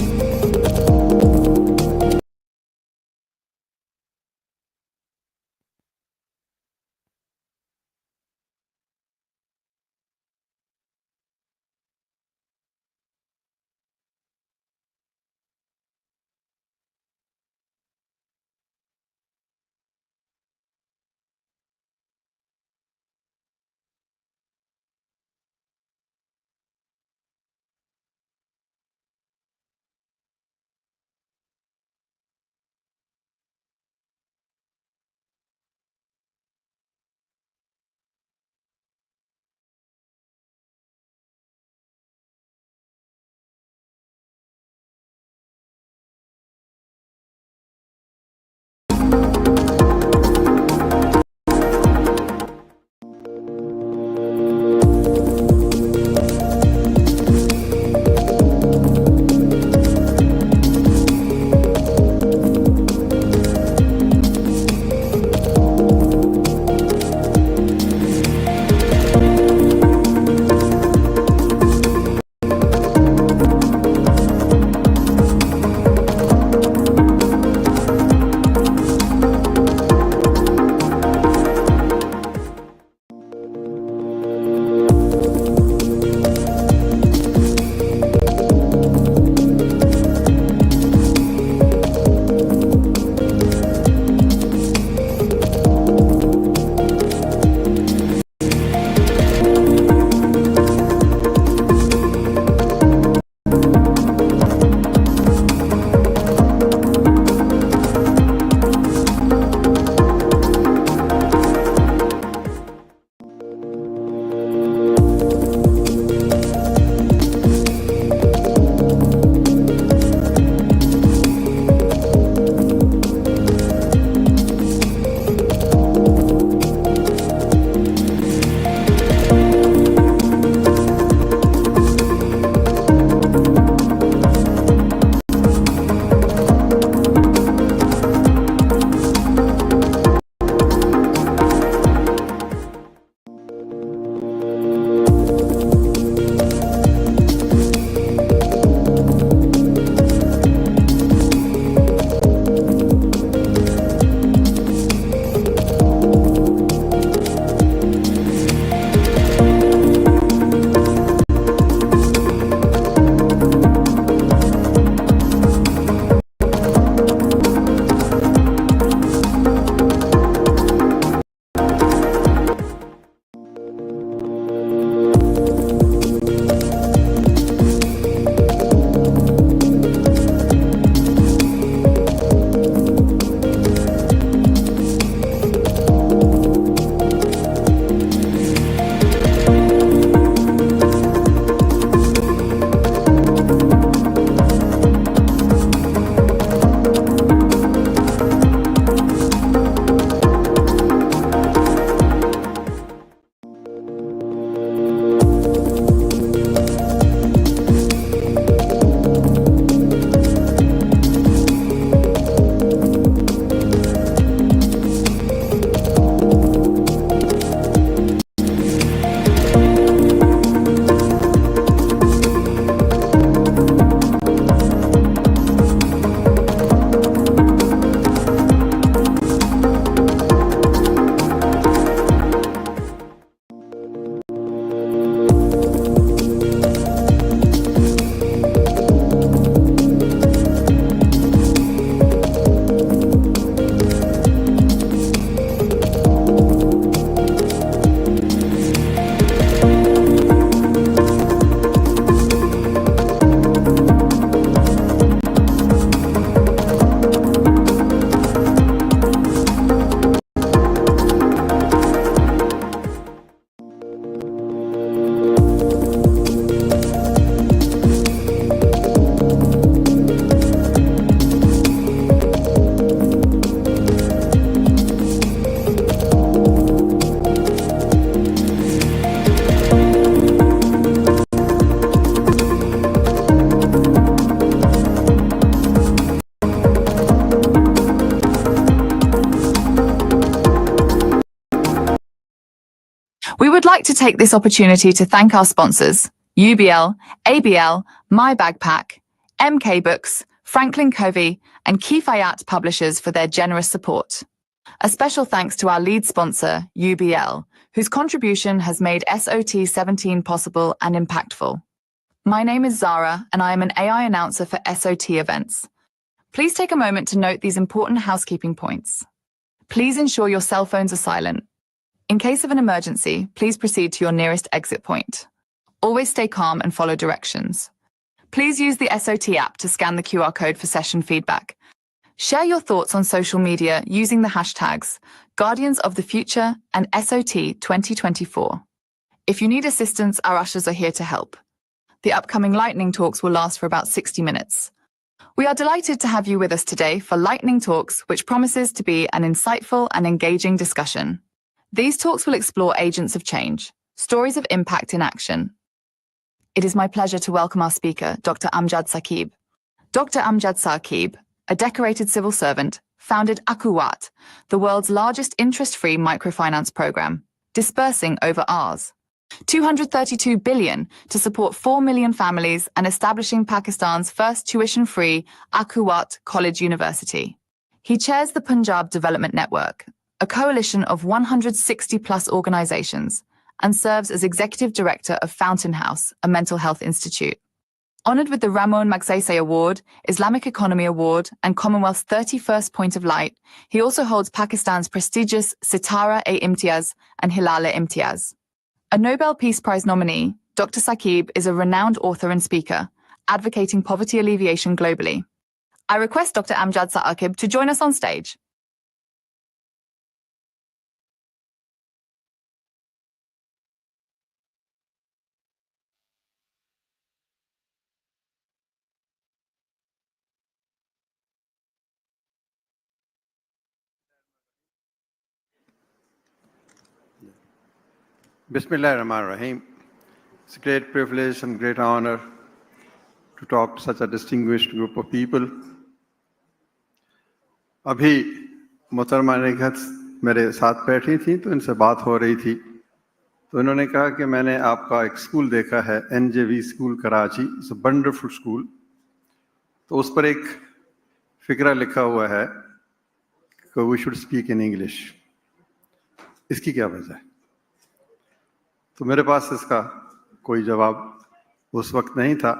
We would like to take this opportunity to thank our sponsors, UBL, ABL, My Backpack, MK Books, Franklin Covey, and Kifayat Publishers for their generous support. A special thanks to our lead sponsor, UBL, whose contribution has made SOT 17 possible and impactful. My name is Zara, and I am an AI announcer for SOT events. Please take a moment to note these important housekeeping points. Please ensure your cell phones are silent. In case of an emergency, please proceed to your nearest exit point. Always stay calm and follow directions. Please use the SOT app to scan the QR code for session feedback. Share your thoughts on social media using the hashtags Guardians of the Future and SOT 2024. If you need assistance, our ushers are here to help. The upcoming lightning talks will last for about 60 minutes. We are delighted to have you with us today for Lightning Talks, which promises to be an insightful and engaging discussion. These talks will explore agents of change, stories of impact in action. It is my pleasure to welcome our speaker, Dr. Amjad Saqib. Dr. Amjad Saqib, a decorated civil servant, founded Akuwat, the world's largest interest-free microfinance program, dispersing over Rs. 232 billion to support 4 million families and establishing Pakistan's first tuition-free Akuwat College University. He chairs the Punjab Development Network, a coalition of 160-plus organizations, and serves as executive director of Fountain House, a mental health institute. Honored with the Ramon Magsaysay Award, Islamic Economy Award, and Commonwealth's 31st Point of Light, he also holds Pakistan's prestigious Sitara-e-Imtiaz and Hilal-e-Imtiaz. A Nobel Peace Prize nominee, Dr. Saqib is a renowned author and speaker, advocating poverty alleviation globally. I request Dr. Amjad Saqib to join us on stage. Bismillah ar-Rahman ar-Rahim. It's a great privilege and great honor to talk to such a distinguished group of people. अभी मोहतरमा निगहत मेरे साथ बैठी थी तो इनसे बात हो रही थी तो इन्होंने कहा कि मैंने आपका एक स्कूल देखा है NJV school Karachi, it's a wonderful school. तो उस पर एक फिक्रा लिखा हुआ है कि we should speak in English. इसकी क्या वजह है? तो मेरे पास इसका कोई जवाब उस वक्त नहीं था,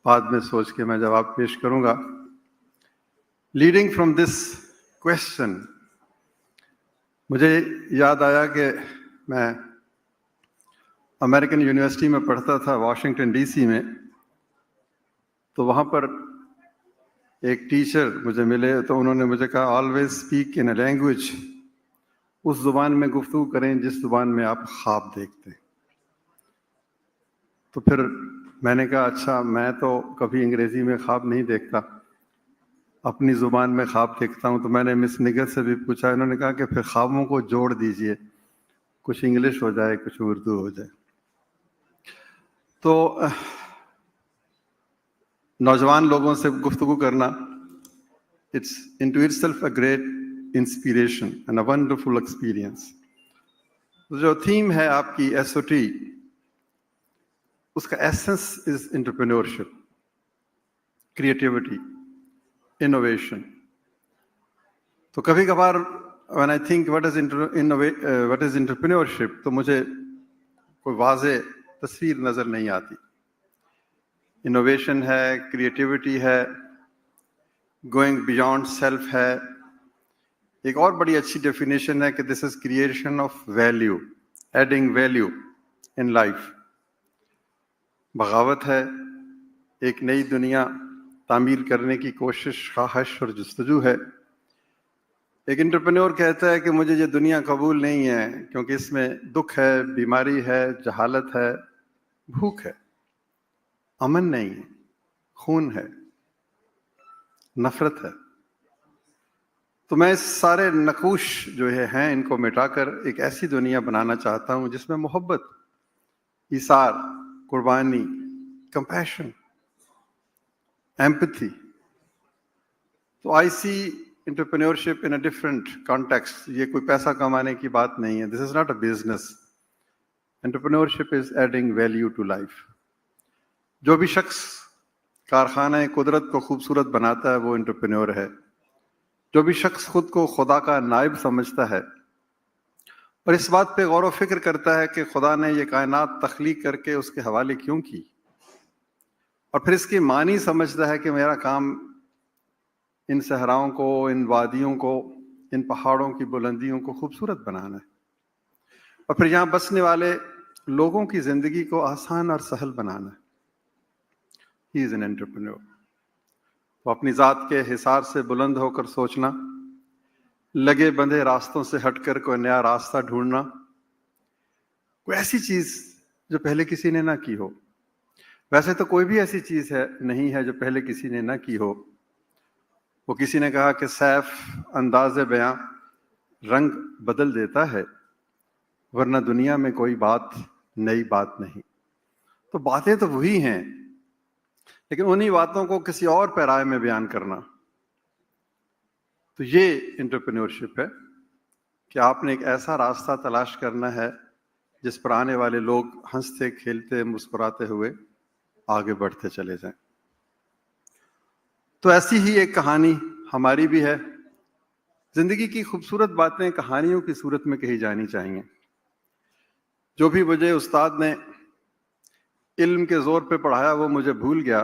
बाद में सोच के मैं जवाब पेश करूंगा। लीडिंग फ्रॉम दिस क्वेश्चन मुझे याद आया कि मैं अमेरिकन यूनिवर्सिटी में पढ़ता था वाशिंगटन DC में, तो वहाँ पर एक टीचर मुझे मिले तो उन्होंने मुझे कहा always speak in a language, उस ज़ुबान में गुफ्तगू करें जिस ज़ुबान में आप ख्वाब देखते हैं। तो फिर मैंने कहा अच्छा, मैं तो कभी अंग्रेज़ी में ख्वाब नहीं देखता, अपनी ज़ुबान में ख्वाब देखता हूँ। तो मैंने मिस निगहत से भी पूछा, इन्होंने कहा कि फिर ख्वाबों को जोड़ दीजिए, कुछ इंग्लिश हो जाए कुछ उर्दू हो जाए। तो नौजवान लोगों से गुफ्तगू करना, it's into itself a great inspiration and a wonderful experience. जो थीम है आपकी SOT, उसका essence is entrepreneurship, creativity, innovation. तो कभी कभार when I think what is entrepreneurship, तो मुझे कोई वाज़े तस्वीर नज़र नहीं आती। इनोवेशन है, क्रिएटिविटी है, गोइंग बियॉन्ड सेल्फ है। एक और बड़ी अच्छी डेफिनेशन है कि this is creation of value, adding value in life. बगावत है, एक नई दुनिया तामीर करने की कोशिश, ख्वाहिश और जस्तजू है। एक एंटरप्रेन्योर कहता है कि मुझे ये दुनिया कबूल नहीं है क्योंकि इसमें दुख है, बीमारी है, जहालत है, भूख है, अमन नहीं है, खून है, नफरत है। तो मैं इस सारे नकूश जो हैं इनको मिटाकर एक ऐसी दुनिया बनाना चाहता हूँ जिसमें मोहब्बत, इसार, कुर्बानी, कंपैशन, एम्पैथी। तो I see entrepreneurship in a different context. ये कोई पैसा कमाने की बात नहीं है, this is not a business. Entrepreneurship is adding value to life. जो भी शख्स कारखाना कुदरत को खूबसूरत बनाता है वो एंटरप्रेन्योर है। जो भी शख्स खुद को खुदा का नायब समझता है और इस बात पे गौर व फिक्र करता है कि खुदा ने ये कायनात तख्लीक करके उसके हवाले क्यों की, और फिर इसकी मानी समझता है कि मेरा काम इन सहराओं को, इन वादियों को, इन पहाड़ों की बुलंदियों को खूबसूरत बनाना है, और फिर यहाँ बसने वाले लोगों की जिंदगी को आसान और सहल बनाना है। He is an entrepreneur. तो अपनी जात के हिसार से बुलंद होकर सोचना, लगे बंधे रास्तों से हटकर कोई नया रास्ता ढूंढना, कोई ऐसी चीज जो पहले किसी ने ना की हो। वैसे तो कोई भी ऐसी चीज नहीं है जो पहले किसी ने ना की हो। वो किसी ने कहा कि सैफ अंदाज़े बयां रंग बदल देता है, वरना दुनिया में कोई बात नई बात नहीं। तो बातें तो वही हैं, लेकिन उन्हीं बातों को किसी और पैराए में बयान करना, तो ये एंटरप्रेन्योरशिप है कि आपने एक ऐसा रास्ता तलाश करना है जिस पर आने वाले लोग हंसते खेलते मुस्कुराते हुए आगे बढ़ते चले जाएं। तो ऐसी ही एक कहानी हमारी भी है। जिंदगी की खूबसूरत बातें कहानियों की सूरत में कही जानी चाहिए। जो भी मुझे उस्ताद ने इल्म के जोर पे पढ़ाया वो मुझे भूल गया,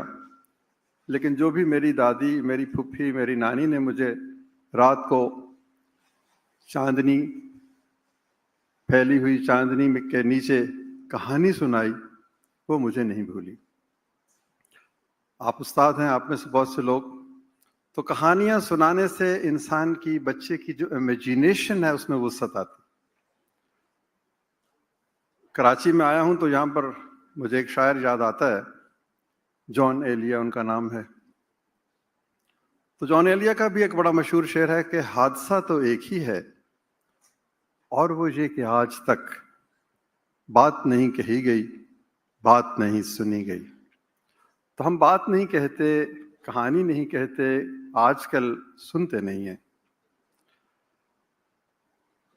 लेकिन जो भी मेरी दादी, मेरी फूफी, मेरी नानी ने मुझे रात को चांदनी, फैली हुई चांदनी के नीचे कहानी सुनाई, वो मुझे नहीं भूली। आप उस्ताद हैं, आप में से बहुत से लोग, तो कहानियां सुनाने से इंसान की, बच्चे की जो इमेजिनेशन है उसमें वुसअत आती। कराची में आया हूं तो यहाँ पर मुझे एक शायर याद आता है, जॉन एलिया उनका नाम है। तो जॉन एलिया का भी एक बड़ा मशहूर शेर है कि हादसा तो एक ही है और वो ये कि आज तक बात नहीं कही गई, बात नहीं सुनी गई। तो हम बात नहीं कहते, कहानी नहीं कहते, आजकल सुनते नहीं हैं।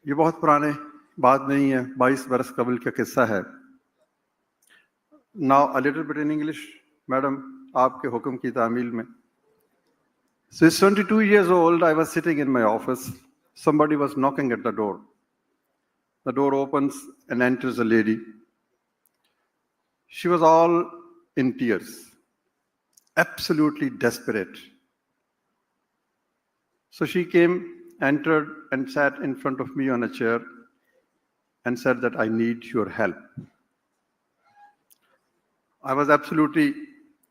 ये बहुत पुराने बात नहीं है, 22 बरस कबल का किस्सा है। Now a little bit in English, madam, आपके हुक्म की तामील में। So it's 22 years old. I was sitting in my office. Somebody was knocking at the door. The door opens and enters a lady. She was all in tears, absolutely desperate. So she came, entered, and sat in front of me on a chair and said that I need your help. I was absolutely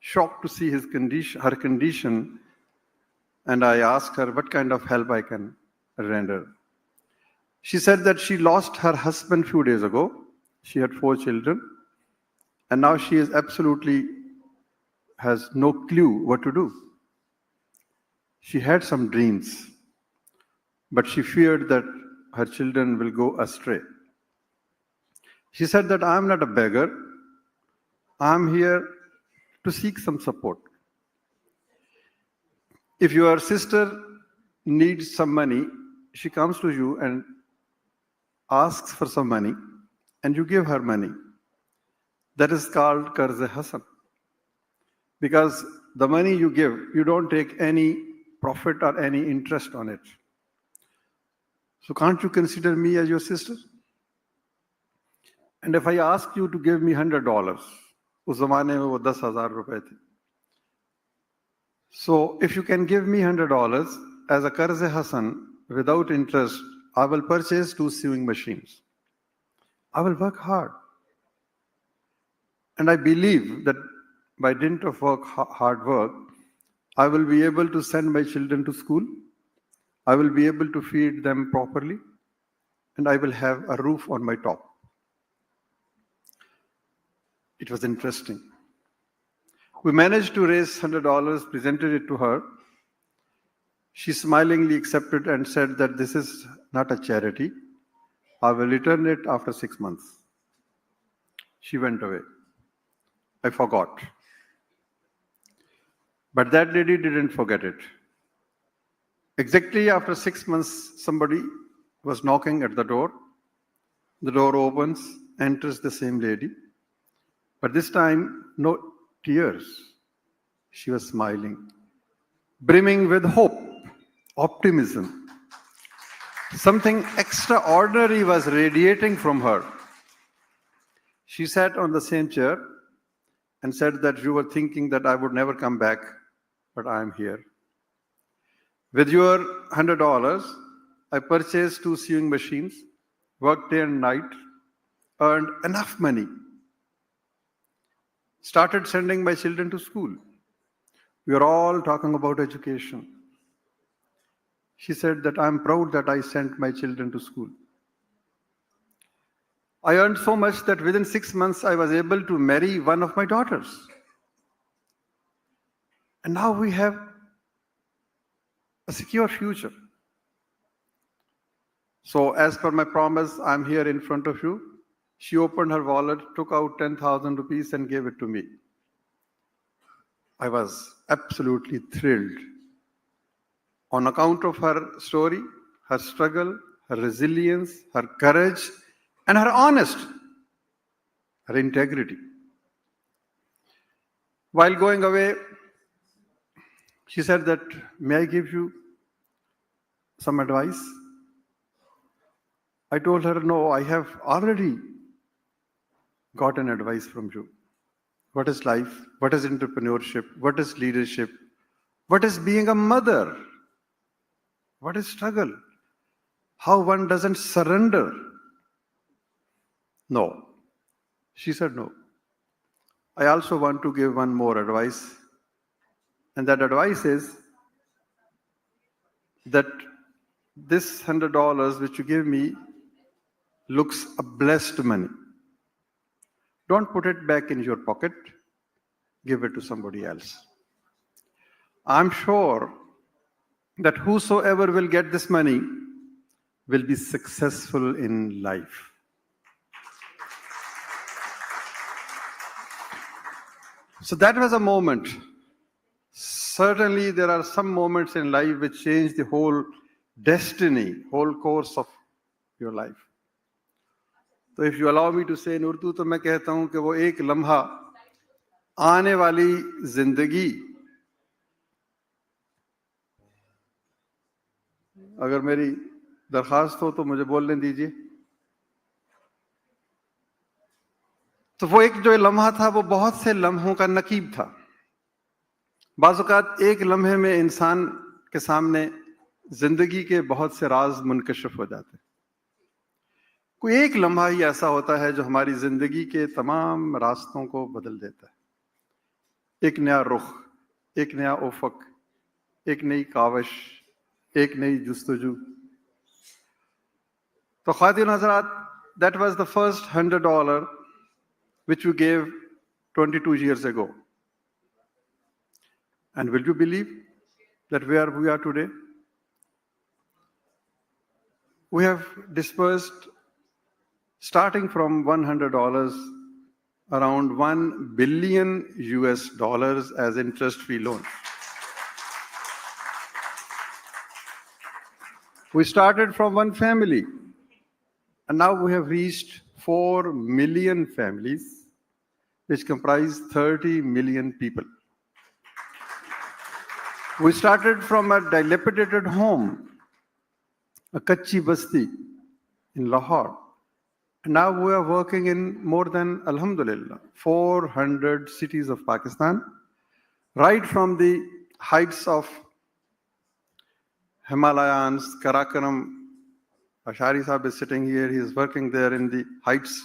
shocked to see her condition, and I asked her what kind of help I can render. She said that she lost her husband a few days ago. She had 4 children, and now she is absolutely has no clue what to do. She had some dreams, but she feared that her children will go astray. She said that I'm not a beggar. I'm here to seek some support. If your sister needs some money, she comes to you and asks for some money, and you give her money. That is called Qarz Hasan. Because the money you give, you don't take any profit or any interest on it. So can't you consider me as your sister? And if I ask you to give me $100, उस ज़माने में वो 10,000 रुपए थे. So if you can give me $100 as a Qarz Hasan without interest, I will purchase 2 sewing machines. I will work hard. And I believe that by dint of hard work, I will be able to send my children to school. I will be able to feed them properly, and I will have a roof on my top. It was interesting. We managed to raise $100, presented it to her. She smilingly accepted and said that this is not a charity. I will return it after 6 months. She went away. I forgot. But that lady didn't forget it. Exactly after 6 months, somebody was knocking at the door. The door opens, enters the same lady. But this time, no tears. She was smiling, brimming with hope, optimism. Something extraordinary was radiating from her. She sat on the same chair and said that you were thinking that I would never come back, but I am here. With your $100, I purchased 2 sewing machines, worked day and night, earned enough money, started sending my children to school. We are all talking about education. She said that I'm proud that I sent my children to school. I earned so much that within 6 months I was able to marry one of my daughters. And now we have a secure future. So as per my promise, I'm here in front of you. She opened her wallet, took out 10,000 rupees and gave it to me. I was absolutely thrilled on account of her story, her struggle, her resilience, her courage, and her honesty, her integrity. While going away, she said that, may I give you some advice? I told her, no, I have already gotten advice from you. What is life? What is entrepreneurship? What is leadership? What is being a mother? What is struggle? How one doesn't surrender? No. She said no. I also want to give one more advice. And that advice is that this $100 which you give me looks a blessed money. Don't put it back in your pocket. Give it to somebody else. I'm sure that whosoever will get this money will be successful in life. So that was a moment. Certainly there are some moments in life which change the whole destiny, whole course of your life. So if you allow me to say in Urdu, तो मैं कहता हूँ कि वो एक लम्हा आने वाली जिंदगी, अगर मेरी दरखास्त हो तो मुझे बोलने दीजिए. तो वो एक जो लम्हा था वो बहुत से लम्हों का नकीब था. बाज़ औक़ात एक लम्हे में इंसान के सामने जिंदगी के बहुत से राज मुनकशिफ हो जाते हैं. कोई एक लम्हा ही ऐसा होता है जो हमारी जिंदगी के तमाम रास्तों को बदल देता है. एक नया रुख, एक नया उफक, एक नई काविश, एक नई जुस्तजू. तो ख़वातीन हज़रात, that was the first $100 which we gave 22 years ago. And will you believe that where we are today? We have dispersed, starting from $100, around $1 billion as interest-free loans. We started from one family, and now we have reached 4 million families, which comprise 30 million people. We started from a dilapidated home, a Kachi Basti in Lahore. And now we are working in more than, alhamdulillah, 400 cities of Pakistan, right from the heights of Himalayas, Karakoram. Ashari Sahib is sitting here, he is working there in the heights.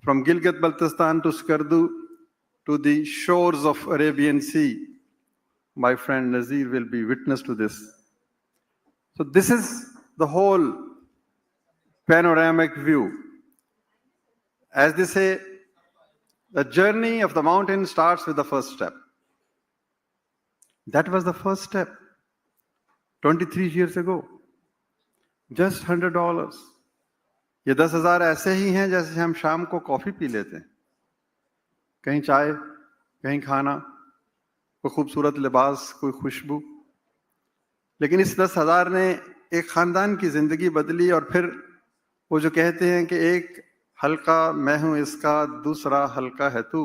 From Gilgit-Baltistan to Skardu to the shores of Arabian Sea. My friend Nazir will be witness to this. So this is the whole panoramic view. As they say, the journey of the mountain starts with the first step. That was the first step, 23 years ago. Just $100. ये 10,000 ऐसे ही हैं जैसे हम शाम को coffee P लेते हैं. कहीं चाय, कहीं खाना, कोई खूबसूरत लिबास, कोई खुशबू. लेकिन इस 10,000 ने एक खानदान की जिंदगी बदली. और फिर वो जो कहते हैं कि एक हल्का मैं हूं इसका, दूसरा हल्का है तू.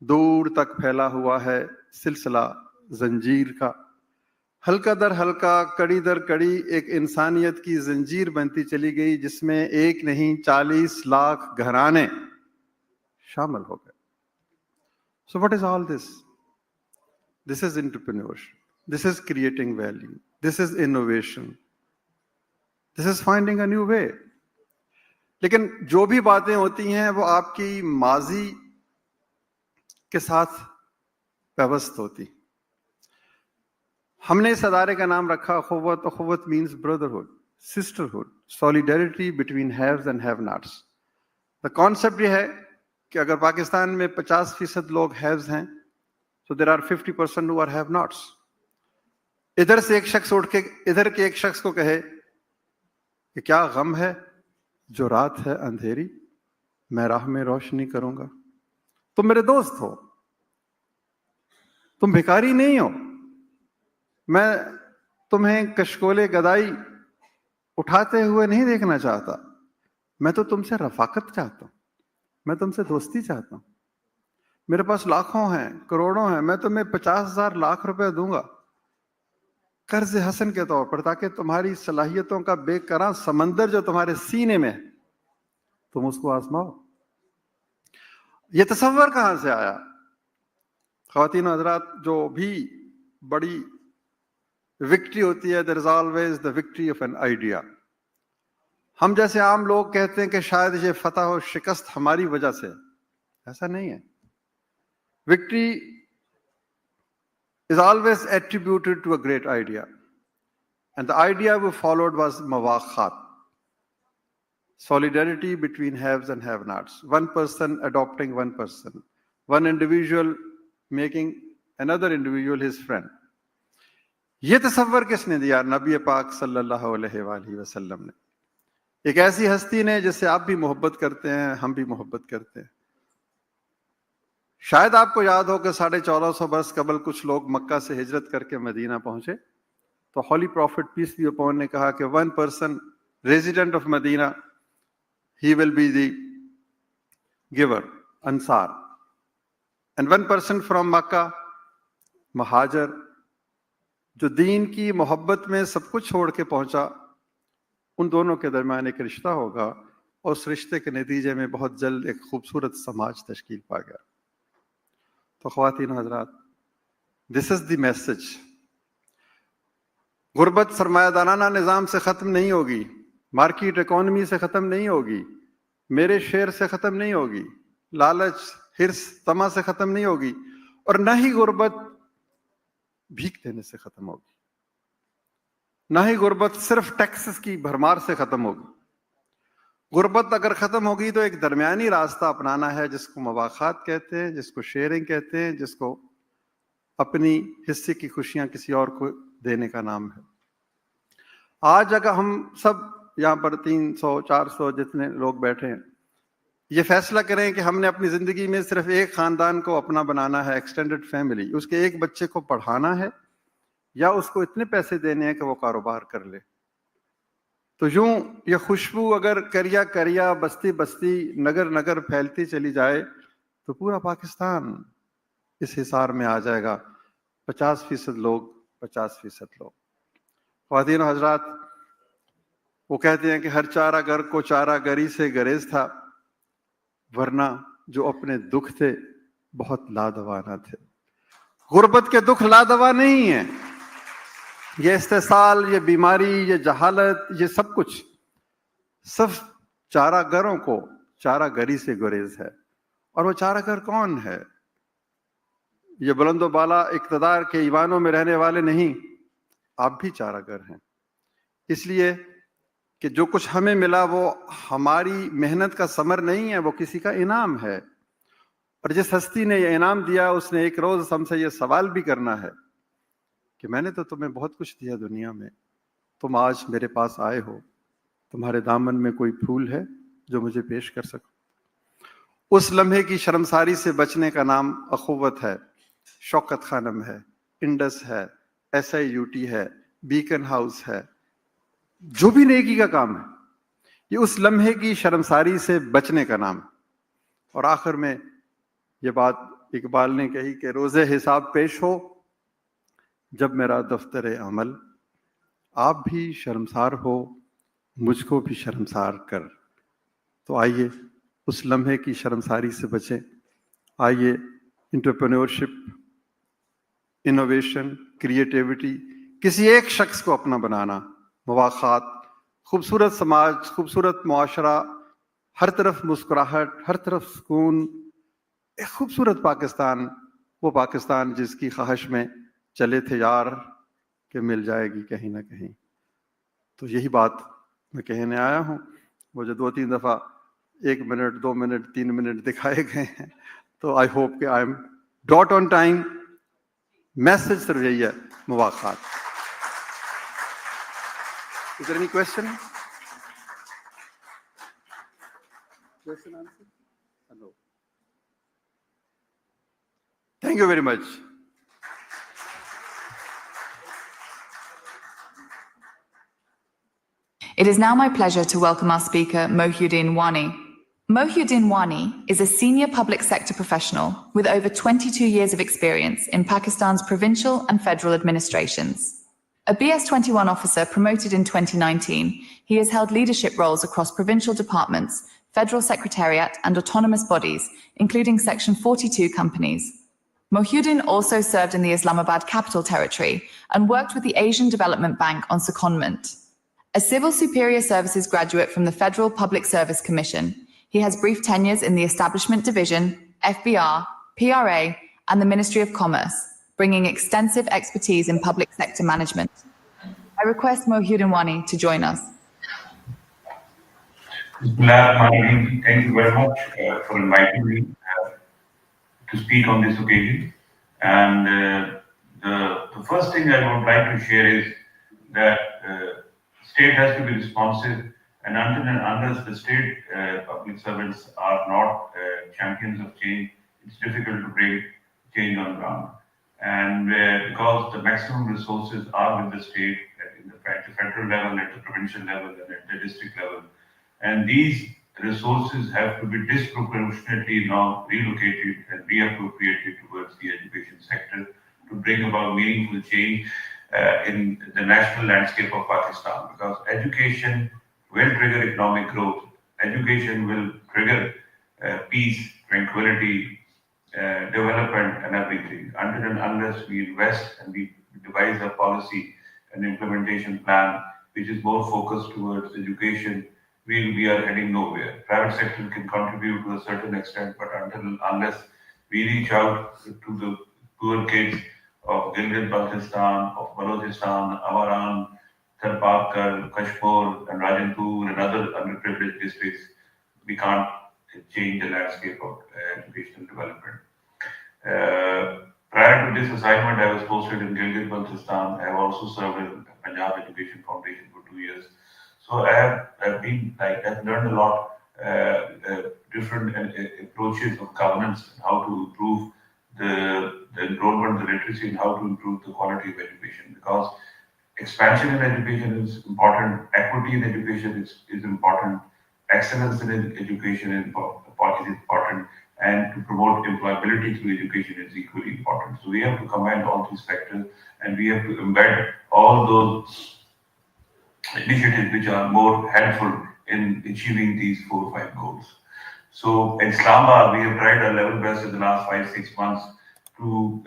दूर तक फैला हुआ है सिलसिला जंजीर का। हल्का दर हल्का, कड़ी दर कड़ी एक इंसानियत की जंजीर बनती चली गई, जिसमें एक नहीं 40 लाख घराने शामिल हो गए। So what is all this? This is entrepreneurship. This is creating value. This is innovation. This is finding a new way. लेकिन जो भी बातें होती हैं वो आपकी माजी के साथ व्यवस्थित होती। हमने इस अदारे का नाम रखा Akhuwat. Akhuwat means brotherhood, sisterhood, solidarity between haves and have nots. The concept ये है कि अगर पाकिस्तान में 50% लोग हैव्स हैं, so there are 50% who are have nots. इधर से एक शख्स उठ के इधर के एक शख्स को कहे कि क्या गम है जो रात है अंधेरी, मैं राह में रोशनी करूंगा। तुम मेरे दोस्त हो, तुम भिखारी नहीं हो। मैं तुम्हें कशकोले गदाई उठाते हुए नहीं देखना चाहता। मैं तो तुमसे रफाकत चाहता हूं, मैं तुमसे दोस्ती चाहता हूं। मेरे पास लाखों हैं, करोड़ों हैं, मैं तुम्हें 50,000 लाख रुपए दूंगा कर्ज हसन के तौर पर, ताकि तुम्हारी सलाहियतों का बेकरार समंदर जो तुम्हारे सीने में है तुम उसको आजमाओ। ये तसव्वुर कहां से आया? ख्वातीन हजरात, जो भी बड़ी विक्ट्री होती है, there is always the victory of an idea. हम जैसे आम लोग कहते हैं कि शायद ये फतह और शिकस्त हमारी वजह से, ऐसा नहीं है। Victory is always attributed to a great idea. And the idea we followed was mawakhat. Solidarity between haves and have-nots. One person adopting one person. One individual making another individual his friend. ये तसव्वुर किसने दिया? नबी पाक सल्लल्लाहु अलैहि वसल्लम ने। एक ऐसी हस्ती ने जिससे आप भी मोहब्बत करते हैं, हम भी मोहब्बत करते हैं। शायद आपको याद हो कि 1450 बरस कबल कुछ लोग मक्का से हिजरत करके मदीना पहुंचे, तो holy prophet peace be upon ने कहा कि one person resident of Medina, he will be the giver, अंसार, and one person from Mecca, महाजर, जो दीन की मोहब्बत में सब कुछ छोड़ के पहुंचा, उन दोनों के दरमियान एक रिश्ता होगा और उस रिश्ते के नतीजे में बहुत जल्द एक खूबसूरत समाज तश्कील पा गया। तो ख्वातीन हजरात, दिस इज द मैसेज। गुर्बत सरमायादाराना निज़ाम से ख़त्म नहीं होगी, मार्केट इकोनॉमी से ख़त्म नहीं होगी, मेरे शेर से ख़त्म नहीं होगी, लालच, हिर्स, तमा से ख़त्म नहीं होगी, और न ही गुर्बत भीख देने से ख़त्म होगी, न ही गुर्बत सिर्फ टैक्सेस की भरमार से ख़त्म होगी। गुर्बत अगर ख़त्म होगी तो एक दरमियानी रास्ता अपनाना है, जिसको मवाखात कहते हैं, जिसको शेयरिंग कहते हैं, जिसको अपनी हिस्से की खुशियां किसी और को देने का नाम है। आज अगर हम सब यहाँ पर 300-400 जितने लोग बैठे हैं, ये फैसला करें कि हमने अपनी ज़िंदगी में सिर्फ एक ख़ानदान को अपना बनाना है, एक्सटेंडेड फैमिली, उसके एक बच्चे को पढ़ाना है या उसको इतने पैसे देने हैं कि वो कारोबार कर ले, तो यूं ये खुशबू अगर करिया करिया, बस्ती बस्ती, नगर नगर फैलती चली जाए तो पूरा पाकिस्तान इस हिसार में आ जाएगा। 50% लोग, 50% लोग। ख्वातीन हजरात, वो कहते हैं कि हर चारा घर को चारा गरी से गरेज था, वरना जो अपने दुख थे बहुत लादवा न थे। गुर्बत के दुख लादवा नहीं है, ये इस्तेसाल, ये बीमारी, ये जहालत, ये सब कुछ सिर्फ चारागरों को चारागरी से गुरेज है। और वो चारागर कौन है? ये बुलंदो बाला इक़्तिदार के ईवानों में रहने वाले नहीं, आप भी चारागर हैं। इसलिए कि जो कुछ हमें मिला वो हमारी मेहनत का समर नहीं है, वो किसी का इनाम है। और जिस हस्ती ने ये इनाम दिया, उसने एक रोज हमसे ये सवाल भी करना है कि मैंने तो तुम्हें बहुत कुछ दिया दुनिया में, तुम आज मेरे पास आए हो, तुम्हारे दामन में कोई फूल है जो मुझे पेश कर सको? उस लम्हे की शर्मसारी से बचने का नाम अखुवत है, शौकत खानम है, इंडस है, SIUT है, बीकन हाउस है, जो भी नेकी का काम है, ये उस लम्हे की शर्मसारी से बचने का नाम है। और आखिर में ये बात इकबाल ने कही कि रोज़े हिसाब पेश हो जब मेरा दफ्तर अमल, आप भी शर्मसार हो मुझको भी शर्मसार कर। तो आइए उस लम्हे की शर्मसारी से बचें। आइए एंटरप्रेन्योरशिप, इनोवेशन, क्रिएटिविटी, किसी एक शख्स को अपना बनाना, मवाक़ात, खूबसूरत समाज, खूबसूरत मुआशरा, हर तरफ मुस्कुराहट, हर तरफ सुकून, एक खूबसूरत पाकिस्तान, वो पाकिस्तान जिसकी ख्वाहिश में चले थे यार कि मिल जाएगी कहीं ना कहीं। तो यही बात मैं कहने आया हूँ। मुझे 2-3 दफ़ा 1 मिनट, 2 मिनट, 3 मिनट दिखाए गए हैं, तो आई होप कि I am dot on time. Message सिर्फ यही है, मुवाक़ात। Is there any question? Question answer? No. Thank you very much. It is now my pleasure to welcome our speaker, Mohiuddin Wani. Mohiuddin Wani is a senior public sector professional with over 22 years of experience in Pakistan's provincial and federal administrations. A BS21 officer promoted in 2019, he has held leadership roles across provincial departments, federal secretariat and autonomous bodies, including Section 42 companies. Mohiuddin also served in the Islamabad Capital Territory and worked with the Asian Development Bank on secondment. A Civil Superior Services graduate from the Federal Public Service Commission, he has brief tenures in the Establishment Division, FBR, PRA, and the Ministry of Commerce, bringing extensive expertise in public sector management. I request Mohiuddin Wani to join us. Thank you very much for inviting me to speak on this occasion. And the first thing I would like to share is that state has to be responsive, and until and unless the state public servants are not champions of change, it's difficult to bring change on ground. And because the maximum resources are with the state at the federal level, at the provincial level, and at the district level, and these resources have to be disproportionately now relocated and reappropriated towards the education sector to bring about meaningful change in the national landscape of Pakistan. Because education will trigger economic growth, education will trigger peace, tranquility, development, and everything. Until and unless we invest and we devise a policy and implementation plan which is more focused towards education, we are heading nowhere. Private sector can contribute to a certain extent, but until and unless we reach out to the poor kids of Gilgit-Baltistan, of Balochistan, Amaran, Tharparkar, Kashmir, and Rajanpur, and other underprivileged districts, we can't change the landscape of educational development. Prior to this assignment, I was posted in Gilgit-Baltistan. I have also served in Punjab Education Foundation for 2 years. So I've learned a lot, different approaches of governance, and how to improve the enrollment, the literacy, and how to improve the quality of education. Because expansion in education is important, equity in education is important, excellence in education is important, and to promote employability through education is equally important. So we have to combine all these factors, and we have to embed all those initiatives which are more helpful in achieving these 4 or 5 goals. So in Islamabad, we have tried our level best in the last 5-6 months to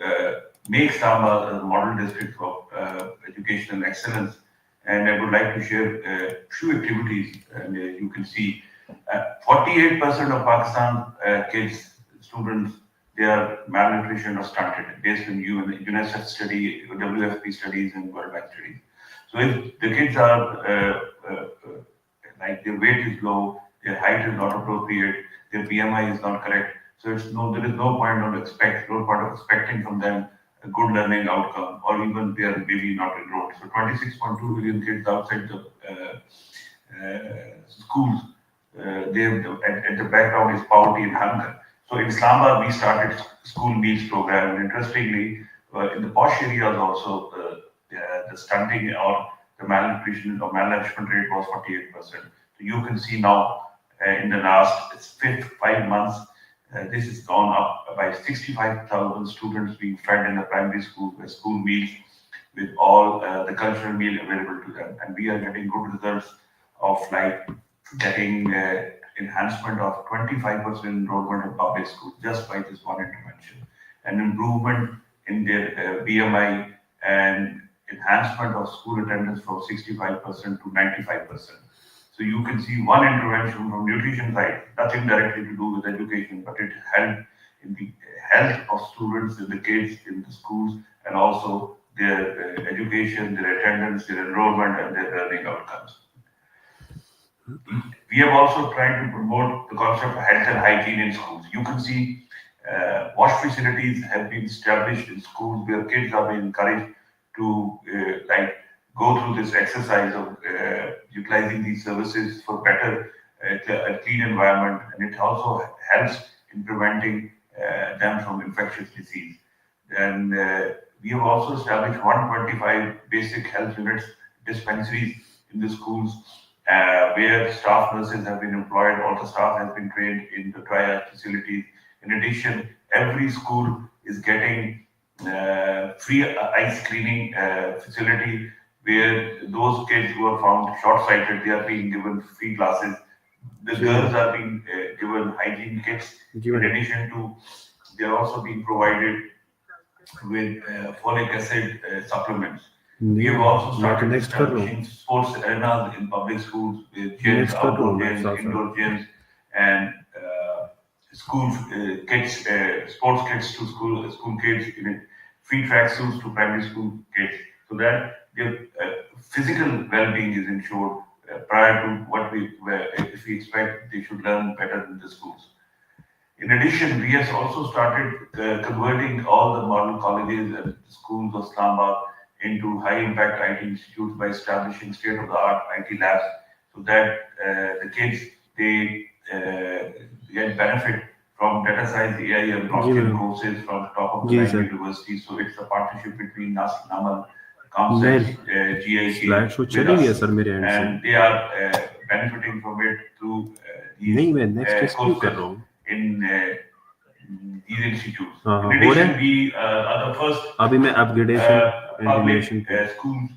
make Islamabad a model district of educational excellence. And I would like to share a few activities. And you can see 48% of Pakistan kids, students, they are malnutrition or stunted based on UNICEF study, WFP studies, and World Bank studies. So if the kids are like their weight is low, their height is not appropriate, their BMI is not correct, so there is no point of expecting from them a good learning outcome, or even they are maybe not enrolled. So 26.2 million kids outside the schools, at the background is poverty and hunger. So in Islamabad, we started school meals program, and interestingly, in the posh areas also, the stunting or the malnutrition or malnourishment rate was 48%. So you can see now in the last 5 months, This has gone up by 65,000 students being fed in the primary school, school meals, with all the cultural meal available to them. And we are getting good results of like getting enhancement of 25% enrollment in public schools just by this one intervention. An improvement in their BMI and enhancement of school attendance from 65% to 95%. So you can see one intervention from nutrition side, nothing directly to do with education, but it helped in the health of students, in the kids, in the schools, and also their education, their attendance, their enrollment, and their learning outcomes. We have also tried to promote the concept of health and hygiene in schools. You can see wash facilities have been established in schools where kids are being encouraged to like go through this exercise of utilizing these services for better a clean environment, and it also helps in preventing them from infectious disease. And we have also established 125 basic health units, dispensaries in the schools, where staff nurses have been employed, all the staff has been trained in the triage facilities. In addition, every school is getting free eye screening facility, where those kids who are found short-sighted, they are being given free glasses. The girls are being given hygiene kits. In addition to, they are also being provided with folic acid supplements. We have also started establishing sports arenas in public schools with gyms, outdoor gyms, indoor gyms, and school kits, sports kits to school kids, free tracksuits to primary school kids, so that their physical well-being is ensured prior to what if we expect they should learn better in the schools. In addition, we have also started converting all the model colleges and schools of Islamabad into high-impact IT institutes by establishing state-of-the-art IT labs, so that the kids, they get benefit from data science, AI, and blockchain courses from the top of the line universities. So it's a partnership between us, Namal, Comsec, GIK, and they are benefiting from it through these courses in these institutes. In addition, we are the first public schools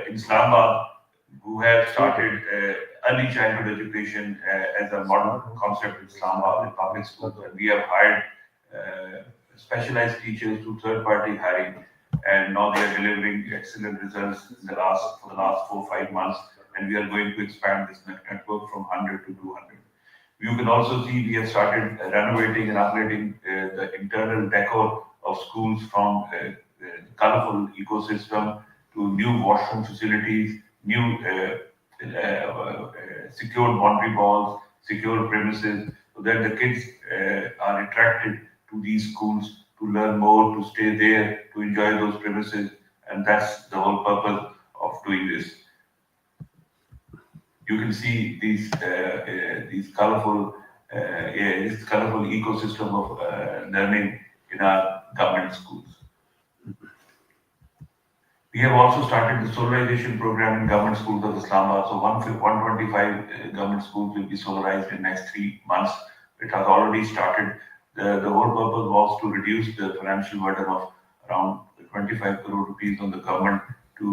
in Islamabad who have started early childhood education as a model concept in Islamabad in public schools. And we have hired specialized teachers through third-party hiring, and now they are delivering excellent results for the last 4-5 months. And we are going to expand this network from 100 to 200. You can also see we have started renovating and upgrading the internal decor of schools, from colorful ecosystem to new washroom facilities, new secured boundary walls, secure premises, so that the kids are attracted to these schools to learn more, to stay there, to enjoy those premises, and that's the whole purpose of doing this. You can see these colorful this colorful ecosystem of learning in our government schools. We have also started the solarization program in government schools of Islamabad. So 125 government schools will be solarized in next 3 months. It has already started. The whole purpose was to reduce the financial burden of around 25 crore rupees on the government so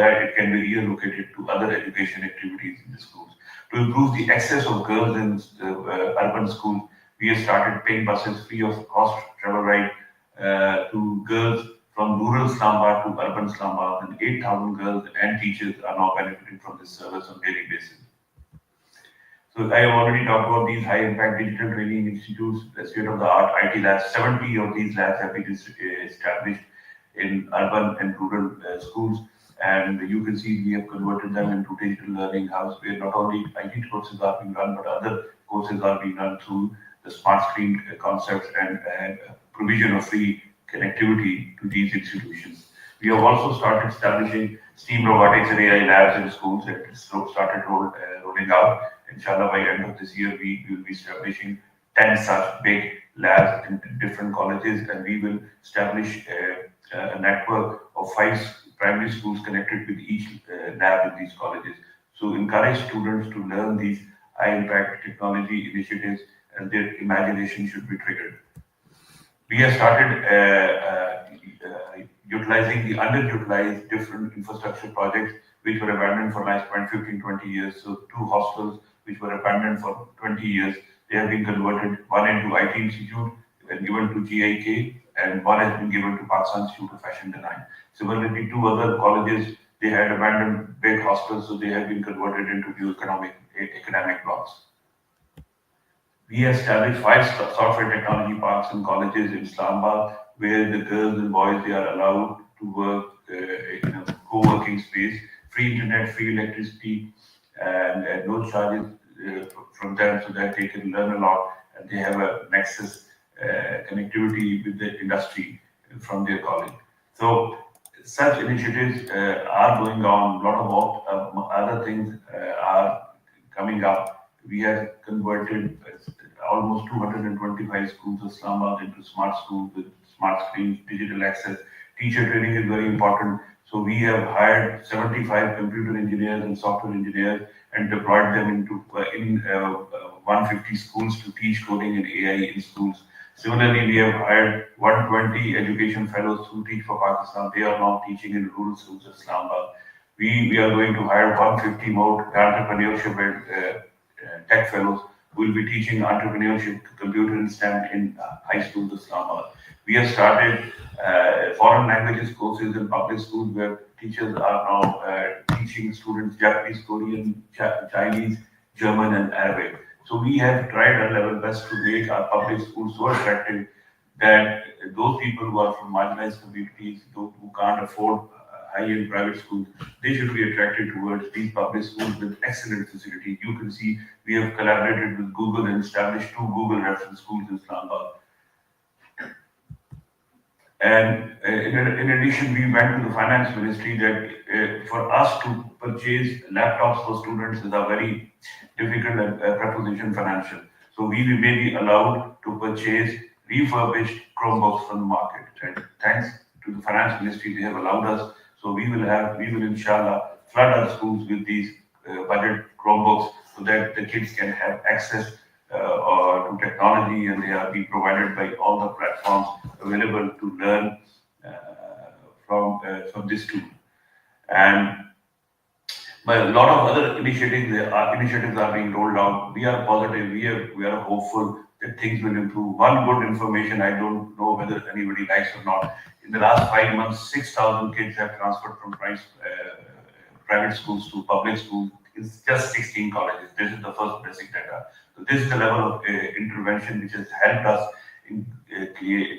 that it can be reallocated to other education activities in the schools. To improve the access of girls in urban schools, we have started paying buses free of cost travel ride to girls from rural Islamabad to urban Islamabad, and 8,000 girls and teachers are now benefiting from this service on a daily basis. So I have already talked about these high-impact digital training institutes, the state-of-the-art IT labs. 70 of these labs have been established in urban and rural schools, and you can see we have converted them into digital learning hubs, where not only IT courses are being run, but other courses are being run through the smart screen concepts and provision of free connectivity to these institutions. We have also started establishing STEAM robotics and AI labs in schools, and it started rolling out. Inshallah, by end of this year, we will be establishing 10 such big labs in different colleges, and we will establish a network of 5 primary schools connected with each lab in these colleges. So encourage students to learn these high impact technology initiatives, and their imagination should be triggered. We have started utilizing the underutilized different infrastructure projects which were abandoned for last 15-20 years. So 2 hostels which were abandoned for 20 years, they have been converted, one into IT Institute and given to GIK, and one has been given to Pakistan Institute of Fashion Design. Similarly, 2 other colleges, they had abandoned big hostels, so they have been converted into new academic blocks. We established 5 software technology parks and colleges in Islamabad, where the girls and boys, they are allowed to work in a co-working space, free internet, free electricity, and no charges from them, so that they can learn a lot and they have a nexus connectivity with the industry from their college. So such initiatives are going on. A lot of other things are coming up. We have converted almost 225 schools of Islamabad into smart schools with smart screens, digital access. Teacher training is very important. So we have hired 75 computer engineers and software engineers and deployed them into 150 schools to teach coding and AI in schools. Similarly, we have hired 120 education fellows who teach for Pakistan. They are now teaching in rural schools of Islamabad. We are going to hire 150 more entrepreneurship and tech fellows who will be teaching entrepreneurship, computer and STEM in high schools of Islamabad. We have started foreign languages courses in public schools where teachers are now teaching students Japanese, Korean, Chinese, German and Arabic. So we have tried our level best to make our public schools so attractive that those people who are from marginalized communities, those who can't afford high-end private schools, they should be attracted towards these public schools with excellent facilities. You can see we have collaborated with Google and established 2 Google reference schools in Islamabad. And in addition, we went to the finance ministry that for us to purchase laptops for students is a very difficult proposition financial. So we may be allowed to purchase refurbished Chromebooks from the market. And thanks to the finance ministry, they have allowed us. So we will inshallah flood our schools with these budget Chromebooks so that the kids can have access to technology, and they are being provided by all the platforms available to learn from this tool. And by a lot of other initiatives are being rolled out. We are positive. We are hopeful that things will improve. One good information, I don't know whether anybody likes or not. In the last 5 months, 6,000 kids have transferred from private schools to public schools. It's just 16 colleges. This is the first basic data. So this is the level of intervention which has helped us in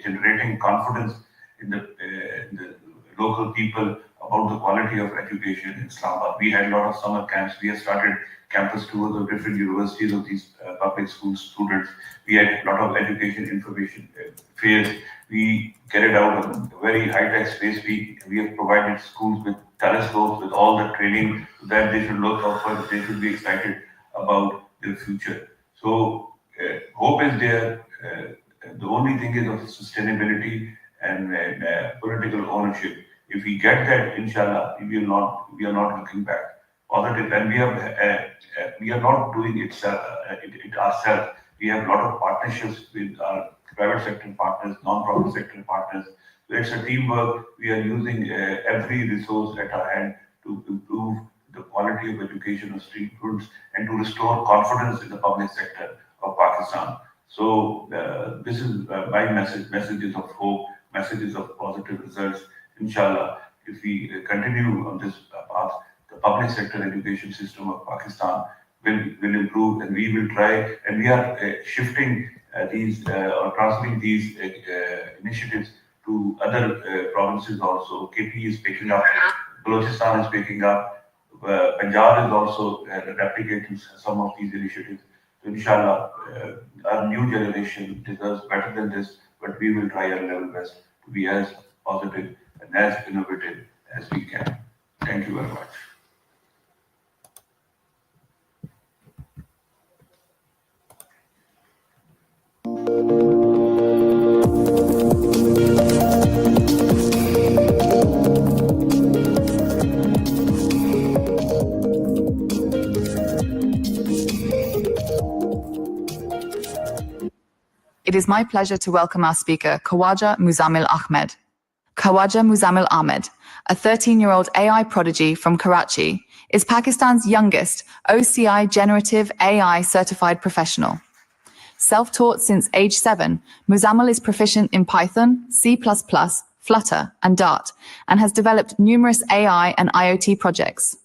generating confidence in the local people about the quality of education in Islamabad. We had a lot of summer camps. We have started campus tours of different universities of these public school students. We had a lot of education information fairs. We carried out a very high-tech space week. We have provided schools with telescopes, with all the training so that they should look upward, they should be excited about their future. So hope is there. The only thing is of sustainability and political ownership. If we get that, inshallah, we are not looking back. Positive, and we are not doing it ourselves. We have a lot of partnerships with our private sector partners, non-profit sector partners. So it's a teamwork. We are using every resource at our hand to improve the quality of education of students and to restore confidence in the public sector of Pakistan. So this is my messages of hope, messages of positive results. Inshallah, if we continue on this path, the public sector education system of Pakistan will improve, and we will try, and we are shifting or transferring these initiatives to other provinces also. KP is picking up, Balochistan is picking up, Punjab is also replicating some of these initiatives. So inshallah, our new generation deserves better than this, but we will try our level best to be as positive and as innovative as we can. Thank you very much. it is my pleasure to welcome our speaker, Khawaja Muzammil Ahmed. Khawaja Muzammil Ahmed, a 13-year-old AI prodigy from Karachi, is Pakistan's youngest OCI Generative AI certified professional. Self-taught since age 7, Muzammil is proficient in Python, C++, Flutter, and Dart, and has developed numerous AI and IoT projects.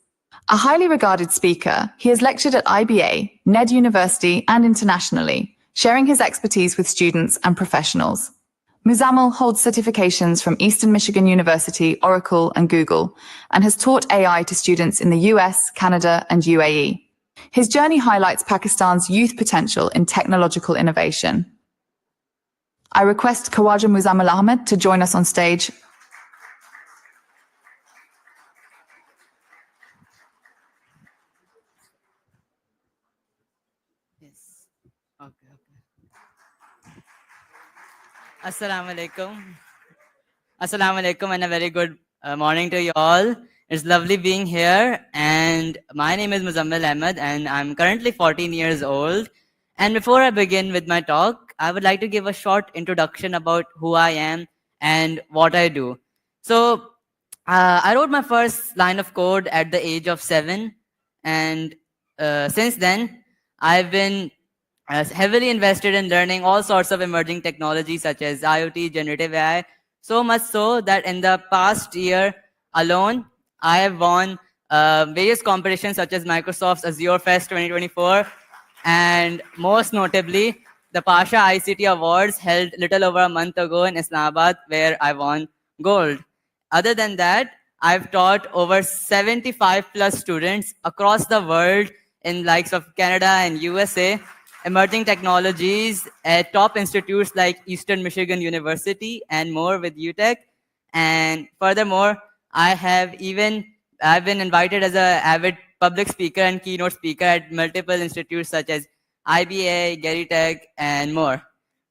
A highly regarded speaker, he has lectured at IBA, NED University, and internationally, sharing his expertise with students and professionals. Muzammil holds certifications from Eastern Michigan University, Oracle, and Google, and has taught AI to students in the US, Canada, and UAE. His journey highlights Pakistan's youth potential in technological innovation. I request Khawaja Muzammil Ahmed to join us on stage. Assalamu alaikum. Assalamu alaikum and a very good morning to you all. It's lovely being here, and my name is Muzammil Ahmed and I'm currently 14 years old. And before I begin with my talk, I would like to give a short introduction about who I am and what I do. So I wrote my first line of code at the age of 7, and since then I've been heavily invested in learning all sorts of emerging technologies such as IoT, generative AI, so much so that in the past year alone, I have won various competitions such as Microsoft's Azure Fest 2024, and most notably, the Pasha ICT Awards held little over a month ago in Islamabad, where I won gold. Other than that, I've taught over 75 plus students across the world in likes of Canada and USA, emerging technologies at top institutes like Eastern Michigan University and more with UTech. And furthermore, I've been invited as an avid public speaker and keynote speaker at multiple institutes such as IBA, Generative, and more.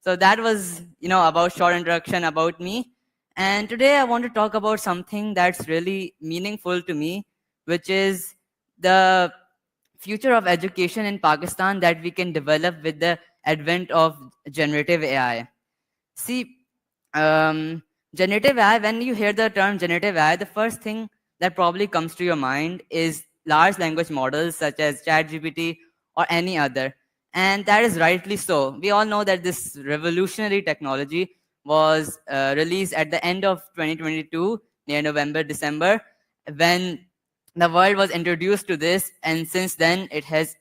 So that was, about short introduction about me. And today I want to talk about something that's really meaningful to me, which is the future of education in Pakistan that we can develop with the advent of generative AI. See, generative AI, when you hear the term generative AI, the first thing that probably comes to your mind is large language models such as ChatGPT or any other. And that is rightly so. We all know that this revolutionary technology was released at the end of 2022, near November, December, when the world was introduced to this, and since then it has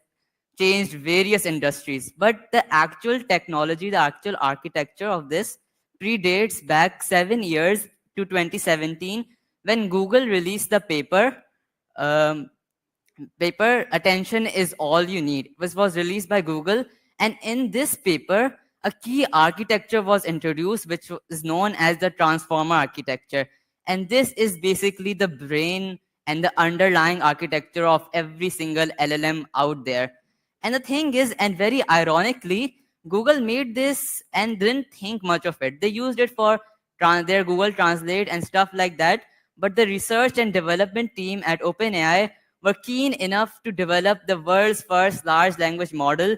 changed various industries. But the actual technology, the actual architecture of this predates back 7 years to 2017, when Google released the paper Attention is All You Need. This was released by Google, and in this paper, a key architecture was introduced, which is known as the transformer architecture. And this is basically the brain and the underlying architecture of every single LLM out there. And the thing is, and very ironically, Google made this and didn't think much of it. They used it for their Google Translate and stuff like that. But the research and development team at OpenAI were keen enough to develop the world's first large language model,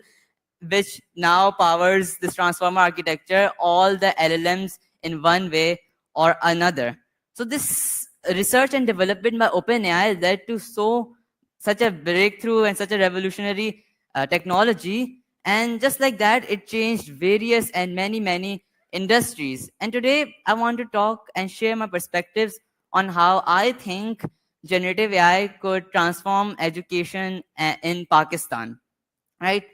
which now powers this transformer architecture, all the LLMs in one way or another. So this research and development by OpenAI led to such a breakthrough and such a revolutionary technology. And just like that, it changed various and many industries. And today, I want to talk and share my perspectives on how I think generative AI could transform education in Pakistan, right?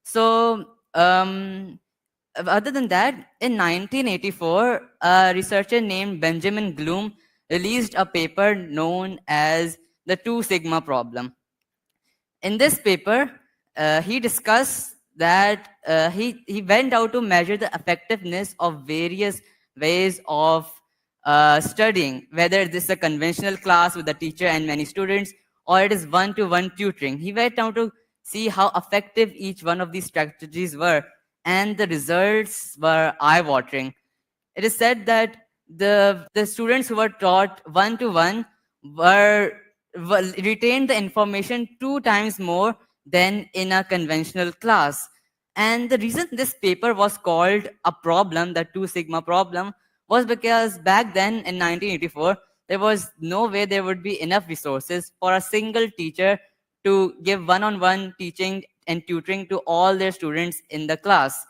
So, other than that, in 1984, a researcher named Benjamin Bloom released a paper known as the 2 Sigma problem. In this paper, he discussed that he went out to measure the effectiveness of various ways of studying, whether this is a conventional class with a teacher and many students, or it is one-to-one tutoring. He went out to see how effective each one of these strategies were, and the results were eye-watering. It is said that the students who were taught one-to-one retained the information 2 times more than in a conventional class. And the reason this paper was called a problem, the 2 sigma problem, was because back then in 1984, there was no way there would be enough resources for a single teacher to give one-on-one teaching and tutoring to all their students in the class.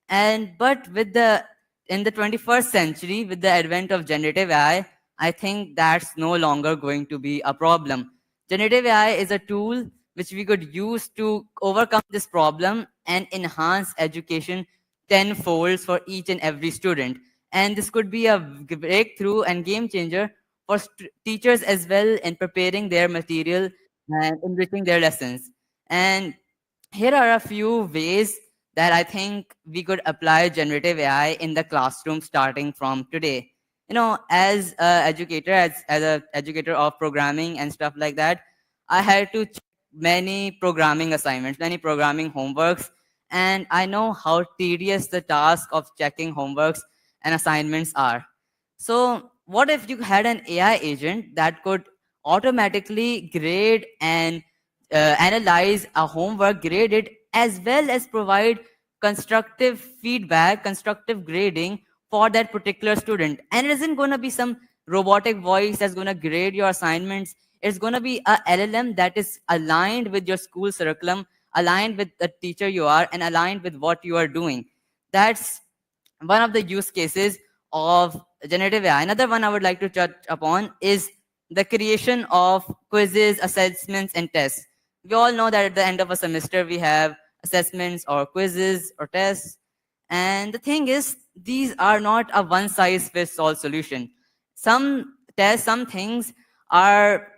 But in the 21st century, with the advent of generative AI, I think that's no longer going to be a problem. Generative AI is a tool which we could use to overcome this problem and enhance education tenfold for each and every student. And this could be a breakthrough and game changer for teachers as well in preparing their material and enriching their lessons. And here are a few ways that I think we could apply generative AI in the classroom starting from today. As an educator, as an educator of programming and stuff like that, I had to check many programming assignments, many programming homeworks, and I know how tedious the task of checking homeworks and assignments are. So what if you had an AI agent that could automatically grade and analyze a homework, grade it, as well as provide constructive feedback, constructive grading for that particular student? And it isn't going to be some robotic voice that's going to grade your assignments. It's going to be a LLM that is aligned with your school curriculum, aligned with the teacher you are, and aligned with what you are doing. That's one of the use cases of generative AI. Another one I would like to touch upon is the creation of quizzes, assessments, and tests. We all know that at the end of a semester, we have assessments or quizzes or tests. And the thing is, these are not a one-size-fits-all solution. Some tests, some things are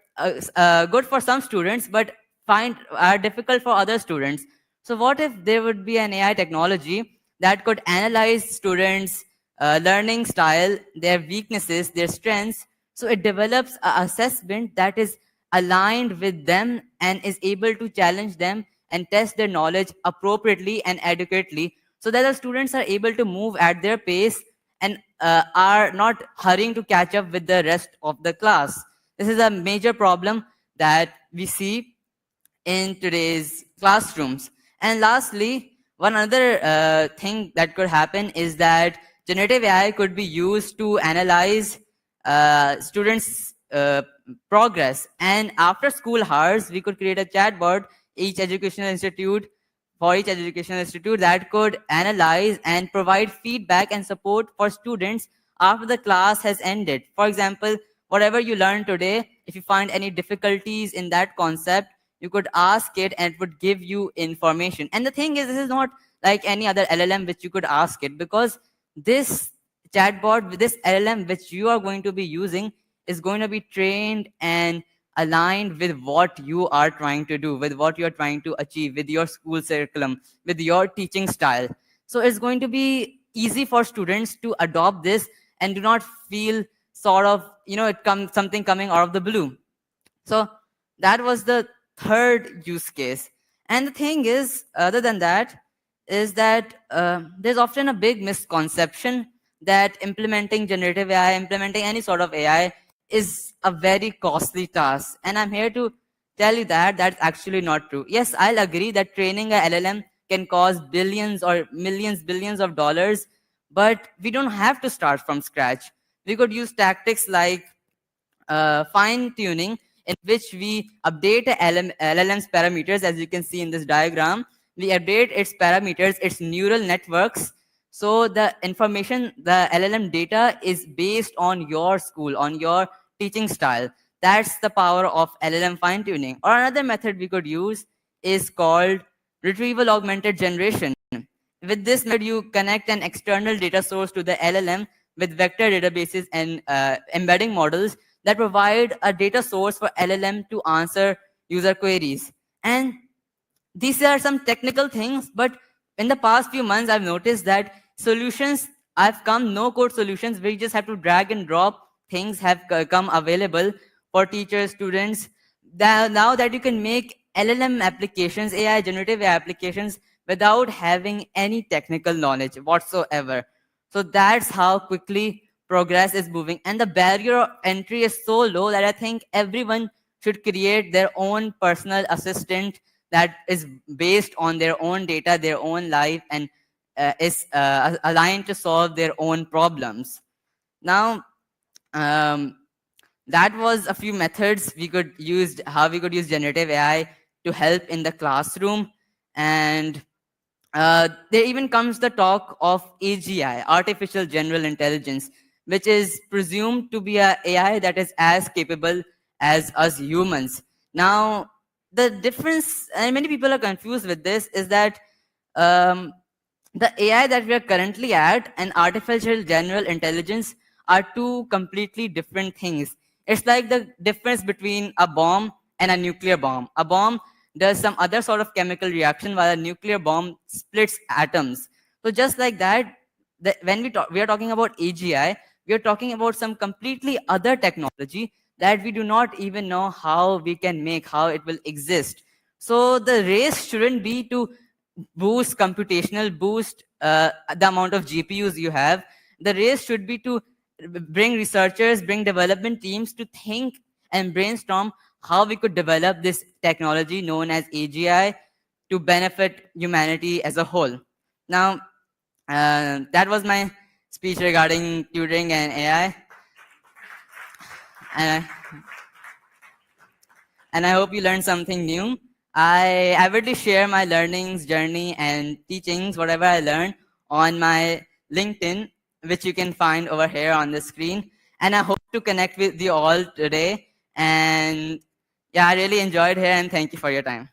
good for some students, but are difficult for other students. So what if there would be an AI technology that could analyze students' learning style, their weaknesses, their strengths, so it develops an assessment that is aligned with them and is able to challenge them and test their knowledge appropriately and adequately, so that the students are able to move at their pace and are not hurrying to catch up with the rest of the class. This is a major problem that we see in today's classrooms. And lastly, one other thing that could happen is that generative AI could be used to analyze students' progress. And after school hours, we could create a chatbot for each educational institute that could analyze and provide feedback and support for students after the class has ended. For example, whatever you learned today, if you find any difficulties in that concept, you could ask it and it would give you information. And the thing is, this is not like any other LLM which you could ask it, because this chatbot, this LLM which you are going to be using, is going to be trained and aligned with what you are trying to do, with what you're trying to achieve, with your school curriculum, with your teaching style. So it's going to be easy for students to adopt this and do not feel sort of, something coming out of the blue. So that was the third use case. And the thing is, other than that, is that there's often a big misconception that implementing generative AI, implementing any sort of AI, is a very costly task. And I'm here to tell you that that's actually not true. Yes, I'll agree that training a LLM can cost billions or billions of dollars, but we don't have to start from scratch. We could use tactics like fine-tuning, in which we update a LLM's parameters. As you can see in this diagram, we update its parameters, its neural networks, so the information, the LLM data, is based on your school, on your teaching style. That's the power of LLM fine-tuning. Or another method we could use is called retrieval augmented generation. With this method, you connect an external data source to the LLM with vector databases and embedding models that provide a data source for LLM to answer user queries. And these are some technical things, but in the past few months, I've noticed that solutions have come, no-code solutions, where you just have to drag and drop things have come available for teachers, students. Now that you can make LLM applications, AI generative AI applications, without having any technical knowledge whatsoever. So that's how quickly progress is moving. And the barrier of entry is so low that I think everyone should create their own personal assistant that is based on their own data, their own life, and is aligned to solve their own problems. Now, that was a few methods we could use, how we could use generative AI to help in the classroom. And there even comes the talk of AGI, artificial general intelligence, which is presumed to be an AI that is as capable as us humans. Now, the difference, and many people are confused with this, is that the AI that we are currently at and artificial general intelligence are two completely different things. It's like the difference between a bomb and a nuclear bomb. A bomb does some other sort of chemical reaction, while a nuclear bomb splits atoms. So just like that, when we are talking about AGI, we are talking about some completely other technology that we do not even know how we can make, how it will exist. So the race shouldn't be to boost the amount of GPUs you have. The race should be to bring researchers, bring development teams to think and brainstorm how we could develop this technology known as AGI to benefit humanity as a whole. Now, that was my speech regarding tutoring and AI. And I hope you learned something new. I avidly share my learnings, journey, and teachings, whatever I learned, on my LinkedIn, which you can find over here on the screen. And I hope to connect with you all today. And yeah, I really enjoyed here, and thank you for your time.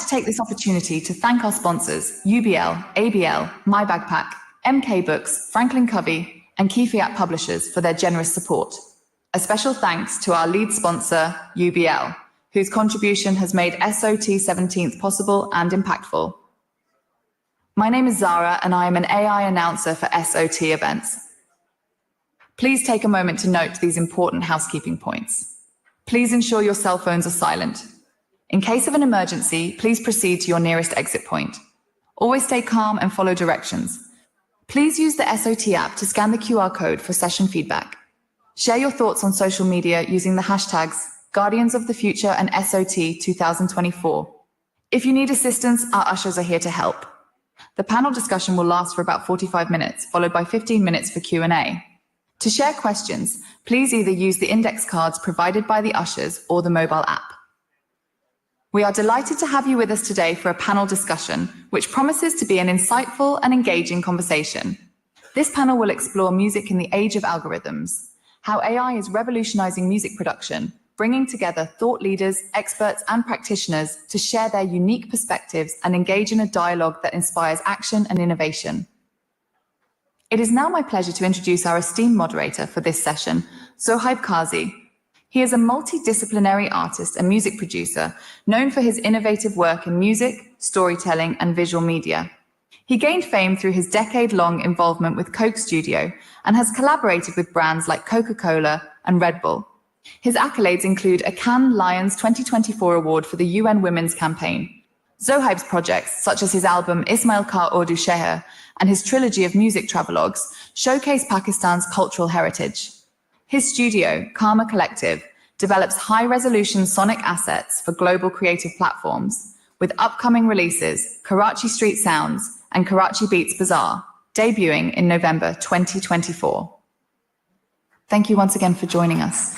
to take this opportunity to thank our sponsors, UBL, ABL, My Backpack, MK Books, Franklin Covey, and Keyfiat Publishers for their generous support. A special thanks to our lead sponsor, UBL, whose contribution has made SOT 17th possible and impactful. My name is Zara, and I am an AI announcer for SOT events. Please take a moment to note these important housekeeping points. Please ensure your cell phones are silent. In case of an emergency, please proceed to your nearest exit point. Always stay calm and follow directions. Please use the SOT app to scan the QR code for session feedback. Share your thoughts on social media using the hashtags Guardians of the Future and SOT 2024. If you need assistance, our ushers are here to help. The panel discussion will last for about 45 minutes, followed by 15 minutes for Q&A. To share questions, please either use the index cards provided by the ushers or the mobile app. We are delighted to have you with us today for a panel discussion, which promises to be an insightful and engaging conversation. This panel will explore music in the age of algorithms, how AI is revolutionizing music production, bringing together thought leaders, experts, and practitioners to share their unique perspectives and engage in a dialogue that inspires action and innovation. It is now my pleasure to introduce our esteemed moderator for this session, Zohaib Kazi. He is a multidisciplinary artist and music producer known for his innovative work in music, storytelling, and visual media. He gained fame through his decade-long involvement with Coke Studio and has collaborated with brands like Coca-Cola and Red Bull. His accolades include a Cannes Lions 2024 award for the UN Women's Campaign. Zohaib's projects, such as his album Ismail Ka Urdu Sheher and his trilogy of music travelogues, showcase Pakistan's cultural heritage. His studio, Karma Collective, develops high-resolution sonic assets for global creative platforms, with upcoming releases Karachi Street Sounds and Karachi Beats Bazaar, debuting in November 2024. Thank you once again for joining us.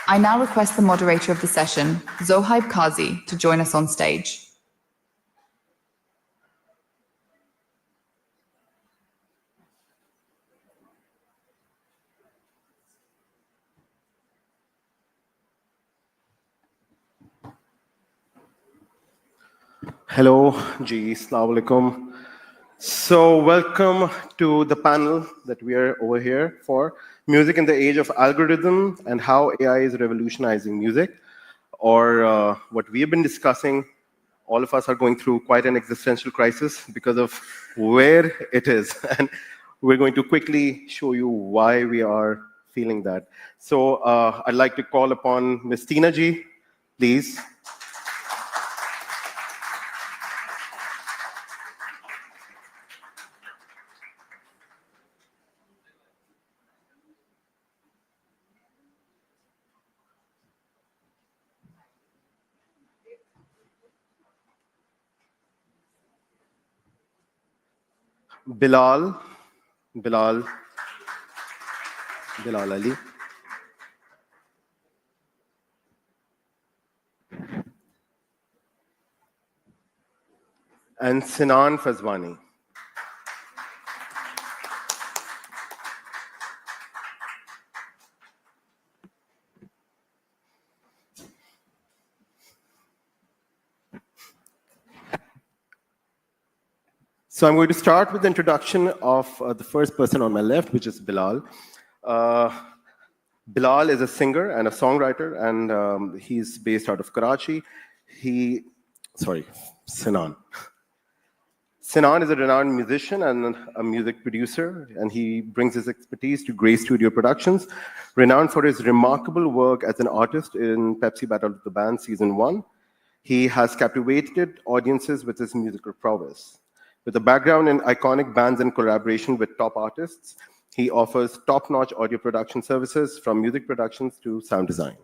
I now request the moderator of the session, Zohaib Kazi, to join us on stage. Hello, Ji, Assalamu alaikum. So welcome to the panel that we are over here for, Music in the Age of Algorithm and How AI is Revolutionizing Music, or what we have been discussing. All of us are going through quite an existential crisis because of where it is. And we're going to quickly show you why we are feeling that. So I'd like to call upon Ms. Tina Ji, please. Bilal Ali. And Sinan Fazwani. So I'm going to start with the introduction of the first person on my left, which is Bilal. Bilal is a singer and a songwriter, and he's based out of Karachi. Sinan. Sinan is a renowned musician and a music producer, and he brings his expertise to Grey Studio Productions, renowned for his remarkable work as an artist in Pepsi Battle of the Bands Season 1. He has captivated audiences with his musical prowess. With a background in iconic bands and collaboration with top artists, he offers top-notch audio production services from music productions to sound design.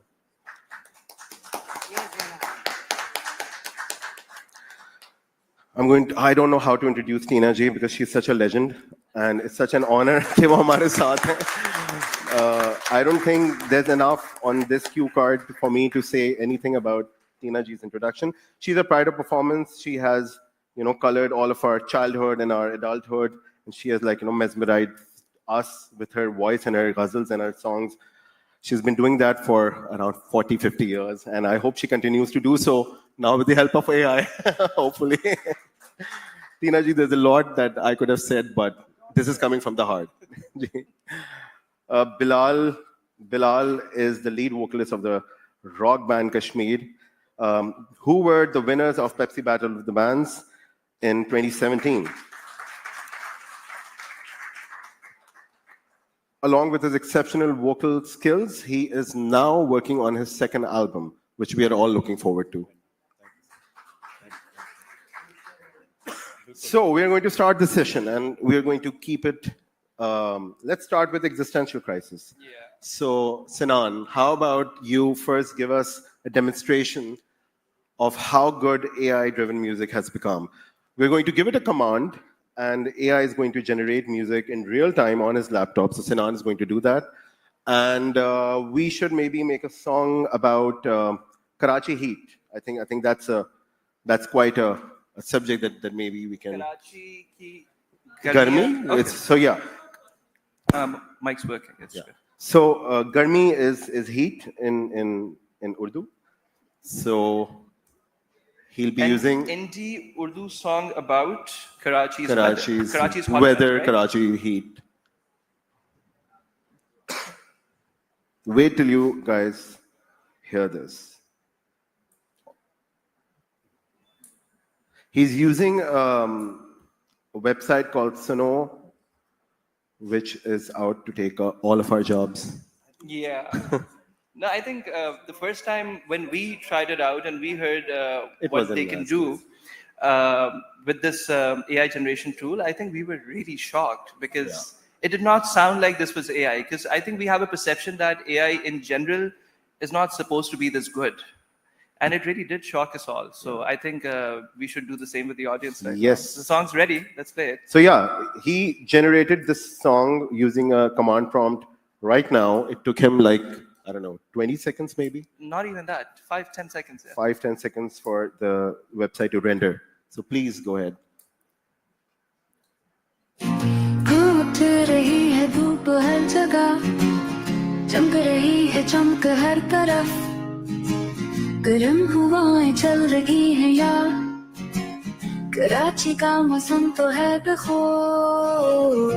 I don't know how to introduce Tina Ji because she's such a legend, and it's such an honor कि वो हमारे साथ है. I don't think there's enough on this cue card for me to say anything about Tina Ji's introduction. She's a pride of performance. She has colored all of our childhood and our adulthood, and she has mesmerized us with her voice and her ghazals and her songs. She's been doing that for around 40, 50 years, and I hope she continues to do so now with the help of AI, hopefully. Tina ji, there's a lot that I could have said, but this is coming from the heart. Bilal is the lead vocalist of the rock band Kashmir, who were the winners of Pepsi Battle of the Bands in 2017. Along with his exceptional vocal skills, he is now working on his second album, which we are all looking forward to. So we are going to start the session, and we are going to keep it. Let's start with existential crisis. Yeah. So Sinan, how about you first give us a demonstration of how good AI-driven music has become? We're going to give it a command, and AI is going to generate music in real time on his laptop. So Sinan is going to do that. And we should maybe make a song about Karachi heat. I think that's quite a subject that maybe we can. Karachi ki Garmi? Okay. So yeah. Mic's working. It's good. So Garmi is heat in Urdu. So he'll be using indie Urdu song about Karachi's Karachi's weather. Karachi's weather, right? Karachi heat. Wait till you guys hear this. He's using a website called Suno, which is out to take all of our jobs. Yeah. No, I think the first time when we tried it out and we heard what they can do with this AI generation tool, I think we were really shocked because it did not sound like this was AI. Because I think we have a perception that AI in general is not supposed to be this good. And it really did shock us all. So I think we should do the same with the audience right Yes. now. The song's ready. Let's play it. So yeah, he generated this song using a command prompt. Right now, it took him like, I don't know, 20 seconds maybe? Not even that. 5-10 seconds. Yeah. 5-10 seconds for the website to render. So please go ahead. उठ रही है धूप हर जगह, चमक रही है चमक हर तरफ, गर्म हवाएं चल रही हैं यार, कराची का मौसम तो है बेखौफ।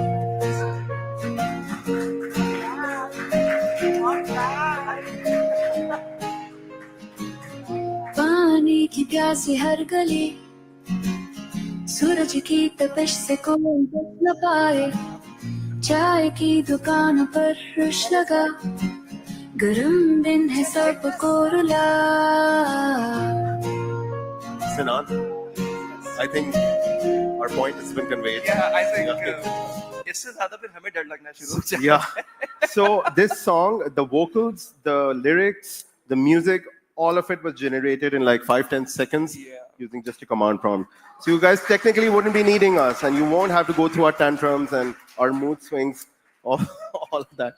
पानी की प्यासी हर गली, सूरज की तपिश से कोई बच न पाए, चाय की दुकानों पर रश लगा, गरम दिन है सबको रुला। Sinan, I think our point has been conveyed. Yeah, I think इससे ज़्यादा फिर हमें डर लगना शुरू हो जाएगा. Yeah. So this song, the vocals, the lyrics, the music, all of it was generated in like 5-10 seconds using just a command prompt. So you guys technically wouldn't be needing us, and you won't have to go through our tantrums and our mood swings, all of that.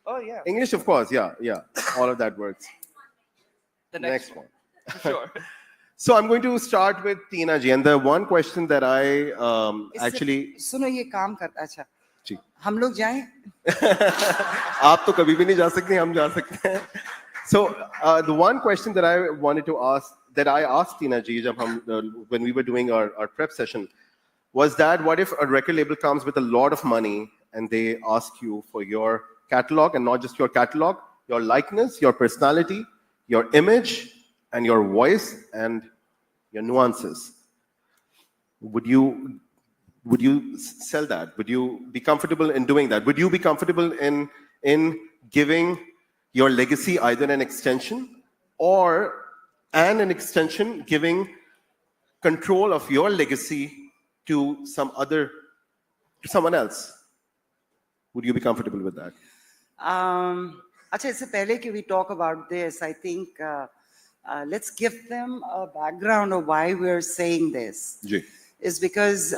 Oh yeah. English, of course, yeah, all of that works. The next one. Sure. So I'm going to start with Tina ji, and the one question that I actually. सुनो ये काम करता अच्छा जी. हम लोग जाएं आप तो कभी भी नहीं जा सकते, हम जा सकते हैं. So the one question that I wanted to ask, that I asked Tina ji when we were doing our prep session, was that what if a record label comes with a lot of money and they ask you for your catalog, and not just your catalog, your likeness, your personality, your image, and your voice and your nuances? Would you sell that? Would you be comfortable in doing that? Would you be comfortable in giving your legacy either an extension and an extension giving control of your legacy to someone else? Would you be comfortable with that? अच्छा इससे पहले कि we talk about this, I think let's give them a background of why we're saying this. Ji. Is because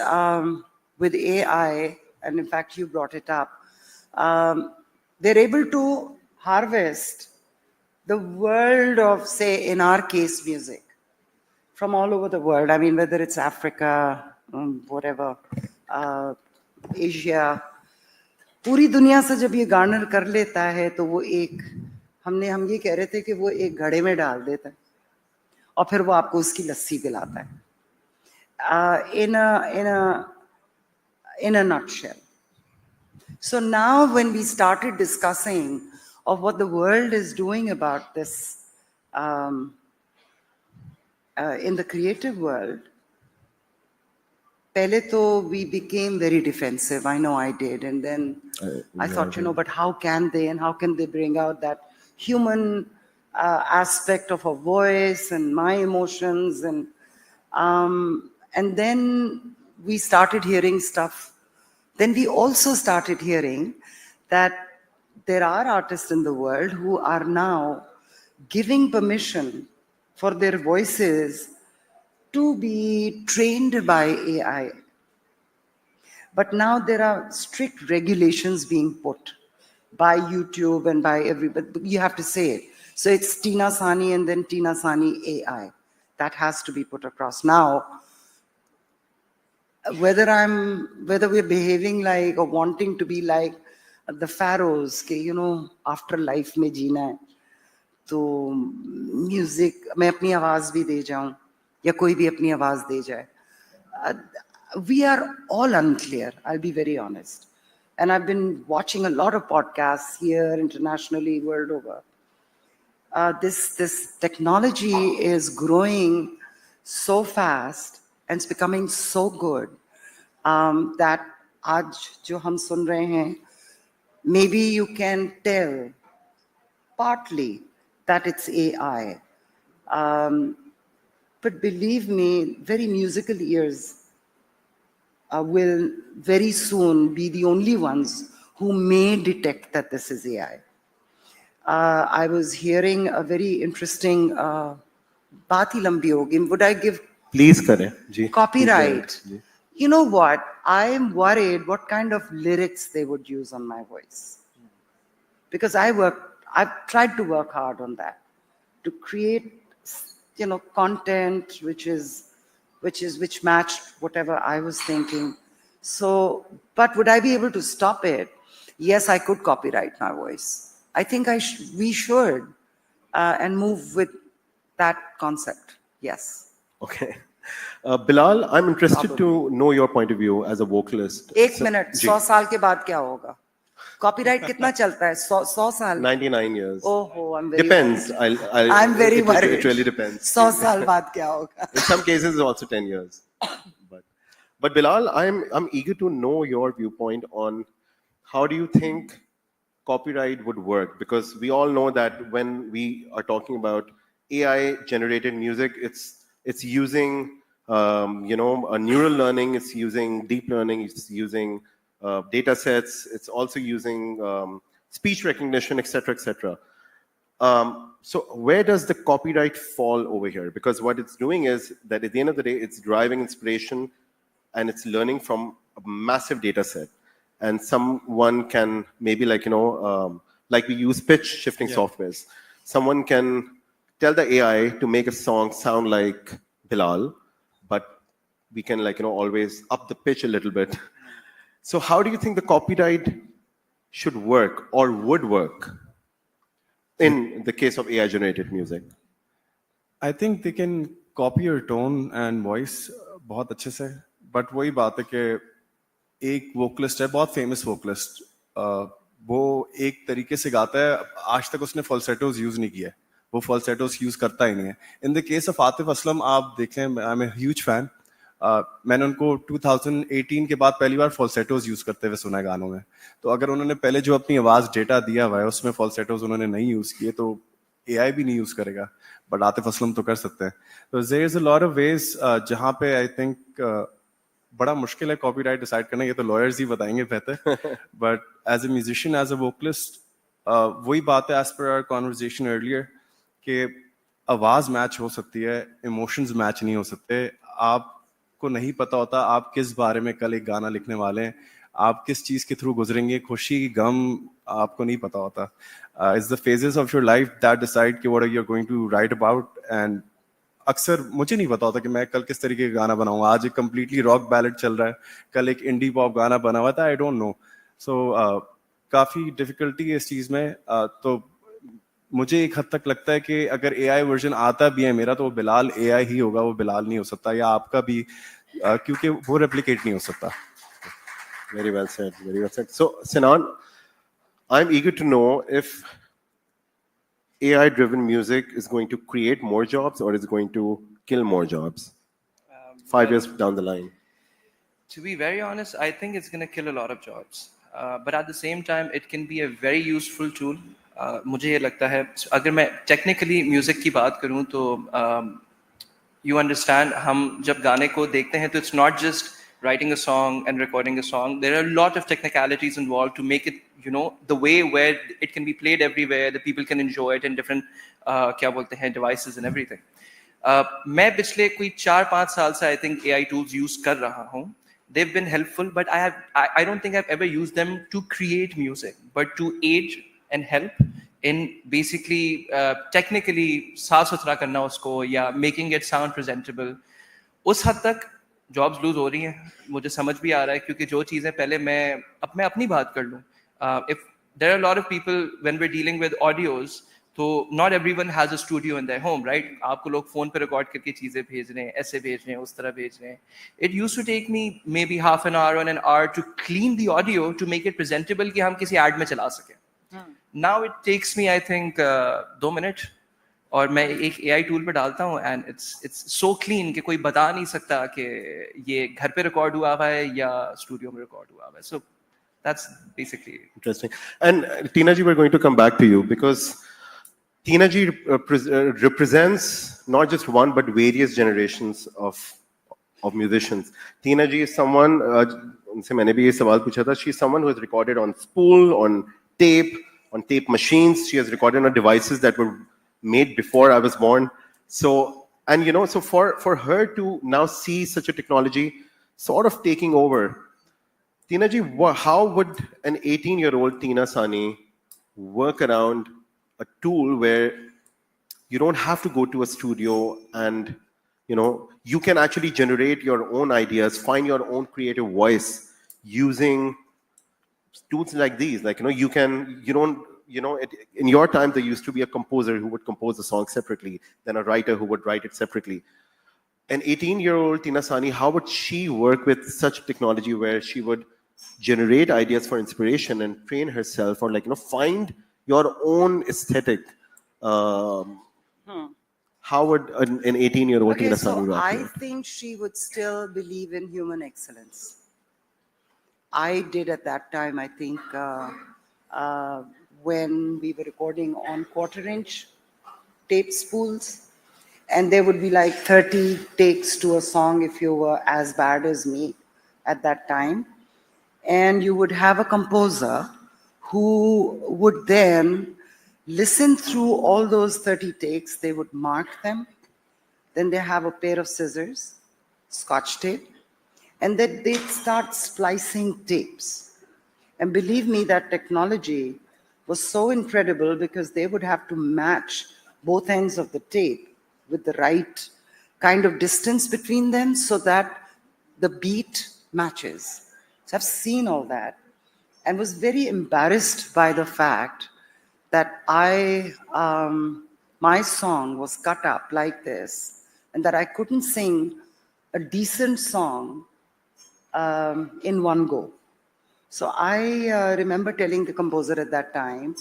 with AI, and in fact you brought it up, they're able to harvest the world of, say, in our case, music from all over the world. I mean, whether it's Africa, whatever, Asia, पूरी दुनिया से जब ये Garner कर लेता है तो वो हम ये कह रहे थे कि वो एक घड़े में डाल देता है और फिर वो आपको उसकी लस्सी पिलाता है. In a nutshell. So now when we started discussing of what the world is doing about this in the creative world, pehle to we became very defensive. I know I did. And then I thought, but how can they, and how can they bring out that human aspect of a voice and my emotions, and then we started hearing stuff. Then we also started hearing that there are artists in the world who are now giving permission for their voices to be trained by AI. But now there are strict regulations being put by YouTube and by everybody. You have to say it. So it's Tina Sani and then Tina Sani AI. That has to be put across. Now, whether we're behaving like or wanting to be like the pharaohs, after life mein jeena hai, to music, main apni awaaz bhi de jaun, ya koi bhi apni awaaz de jaye. We are all unclear, I'll be very honest. And I've been watching a lot of podcasts here, internationally, world over. This technology is growing so fast and it's becoming so good that aaj jo hum sun rahe hain, maybe you can tell partly that it's AI. But believe me, very musical ears will very soon be the only ones who may detect that this is AI. I was hearing a very interesting baat hi lambi hogi. Would I give Please kare. Ji. copyright? Ji. You know what? I am worried what kind of lyrics they would use on my voice. Because I've tried to work hard on that, to create, content which matched whatever I was thinking. So, but would I be able to stop it? Yes, I could copyright my voice. I think we should and move with that concept. Yes. Okay. Bilal, I'm interested to know your point of view as a vocalist. एक minute, 100 साल के बाद क्या होगा? Copyright कितना चलता है? 100 साल? 99 years. Oh, I'm very Depends. worried. I'm very worried. It really depends. 100 साल बाद क्या होगा? In some cases, it's also 10 years. But Bilal, I'm eager to know your viewpoint on how do you think copyright would work? Because we all know that when we are talking about AI-generated music, it's using a neural learning, it's using deep learning, it's using data sets, it's also using speech recognition, etc., etc. So where does the copyright fall over here? Because what it's doing is that at the end of the day, it's driving inspiration and it's learning from a massive data set. And someone can maybe like we use pitch shifting softwares. Someone can tell the AI to make a song sound like Bilal, but we can always up the pitch a little bit. So how do you think the copyright should work or would work in the case of AI generated music? I think they can copy your tone and voice बहुत अच्छे से, but वही बात है कि एक vocalist है, बहुत फेमस वोकलिस्ट, वो एक तरीके से गाता है, आज तक उसने फॉल्सेटोज यूज नहीं किया है, वो फॉल्सेटोज यूज करता ही नहीं है. In the case of Atif Aslam आप देखें, I am a huge fan. मैंने उनको 2018 के बाद पहली बार फॉल्सेटोज यूज करते हुए सुना है गानों में. तो अगर उन्होंने पहले जो अपनी आवाज डेटा दिया हुआ है उसमें फॉल्सेटोज उन्होंने नहीं यूज किए तो AI भी नहीं यूज करेगा, बट आतिफ असलम तो कर सकते हैं. तो there is a lot of ways जहां पे आई थिंक बड़ा मुश्किल है कॉपीराइट डिसाइड करना, ये तो लॉयर्स ही बताएंगे बेहतर. But as a musician, as a vocalist, वही बात है as per hour conversation earlier कि आवाज मैच हो सकती है, इमोशंस मैच नहीं हो सकते. आपको नहीं पता होता आप किस बारे में कल एक गाना लिखने वाले हैं, आप किस चीज के थ्रू गुजरेंगे, खुशी गम आपको नहीं पता होता. It's the phases of your life that decide कि what you are going to write about. And अक्सर मुझे नहीं पता होता कि मैं कल किस तरीके का गाना बनाऊंगा. आज एक कंप्लीटली रॉक बैलेड चल रहा है, कल एक इंडी पॉप गाना बना हुआ था, आई डोंट नो. सो काफी डिफिकल्टी है इस चीज में. तो मुझे एक हद तक लगता है कि अगर AI वर्जन आता भी है मेरा तो वो बिलाल AI ही होगा, वो बिलाल नहीं हो सकता, या आपका भी, क्योंकि वो रेप्लिकेट नहीं हो सकता. Very well said. Very well said. So, Sinan, I'm eager to know if AI-driven music is going to create more jobs or is going to kill more jobs 5 years down the line. To be very honest, I think it's going to kill a lot of jobs. But at the same time, it can be a very useful tool. मुझे ये लगता है, अगर मैं technically music की बात करूँ तो you understand, हम जब गाने को देखते हैं तो it's not just writing a song and recording a song. There are a lot of technicalities involved to make it, you know, the way where it can be played everywhere, the people can enjoy it in different क्या बोलते हैं devices and everything. मैं पिछले कोई 4-5 साल से I think AI tools use कर रहा हूँ. They've been helpful, but I don't think I've ever used them to create music, but to aid and help in basically technically साफ सुथरा करना उसको या making it sound presentable. उस हद तक jobs lose हो रही हैं, मुझे समझ भी आ रहा है, क्योंकि जो चीज़ें पहले मैं अपनी बात कर लूँ, if there are a lot of people when we're dealing with audios, तो not everyone has a studio in their home, right? आपको लोग फोन पे रिकॉर्ड करके चीजें भेज रहे हैं, ऐसे भेज रहे हैं, उस तरह भेज रहे हैं. It used to take me maybe half an hour or an hour to clean the audio to make it presentable कि हम किसी ad में चला सकें. Now it takes me, I think, 2 minutes, और मैं एक AI tool पे डालता हूँ and it's so clean कि कोई बता नहीं सकता कि ये घर पे रिकॉर्ड हुआ है या स्टूडियो में रिकॉर्ड हुआ है. So that's basically it. Interesting. And Tina ji, we're going to come back to you because Tina ji represents not just one but various generations of musicians. Tina ji is someone, उनसे मैंने भी ये सवाल पूछा था, she's someone who has recorded on spool, on tape machines. She has recorded on devices that were made before I was born. So, and you know, so for her to now see such a technology sort of taking over, Tina ji, how would an 18-year-old Tina Sani work around a tool where you don't have to go to a studio and, you know, you can actually generate your own ideas, find your own creative voice using tools like these? Like, in your time, there used to be a composer who would compose a song separately, then a writer who would write it separately. An 18-year-old Tina Sani, how would she work with such technology where she would generate ideas for inspiration and train herself, or find your own aesthetic? How would an 18-year-old Tina Sani rock? I think she would still believe in human excellence. I did at that time, I think, when we were recording on quarter-inch tape spools, and there would be like 30 takes to a song if you were as bad as me at that time. And you would have a composer who would then listen through all those 30 takes. They would mark them. Then they have a pair of scissors, scotch tape, and then they'd start splicing tapes. And believe me, that technology was so incredible because they would have to match both ends of the tape with the right kind of distance between them so that the beat matches. So I've seen all that and was very embarrassed by the fact that my song was cut up like this and that I couldn't sing a decent song in one go. So I remember telling the composer at that time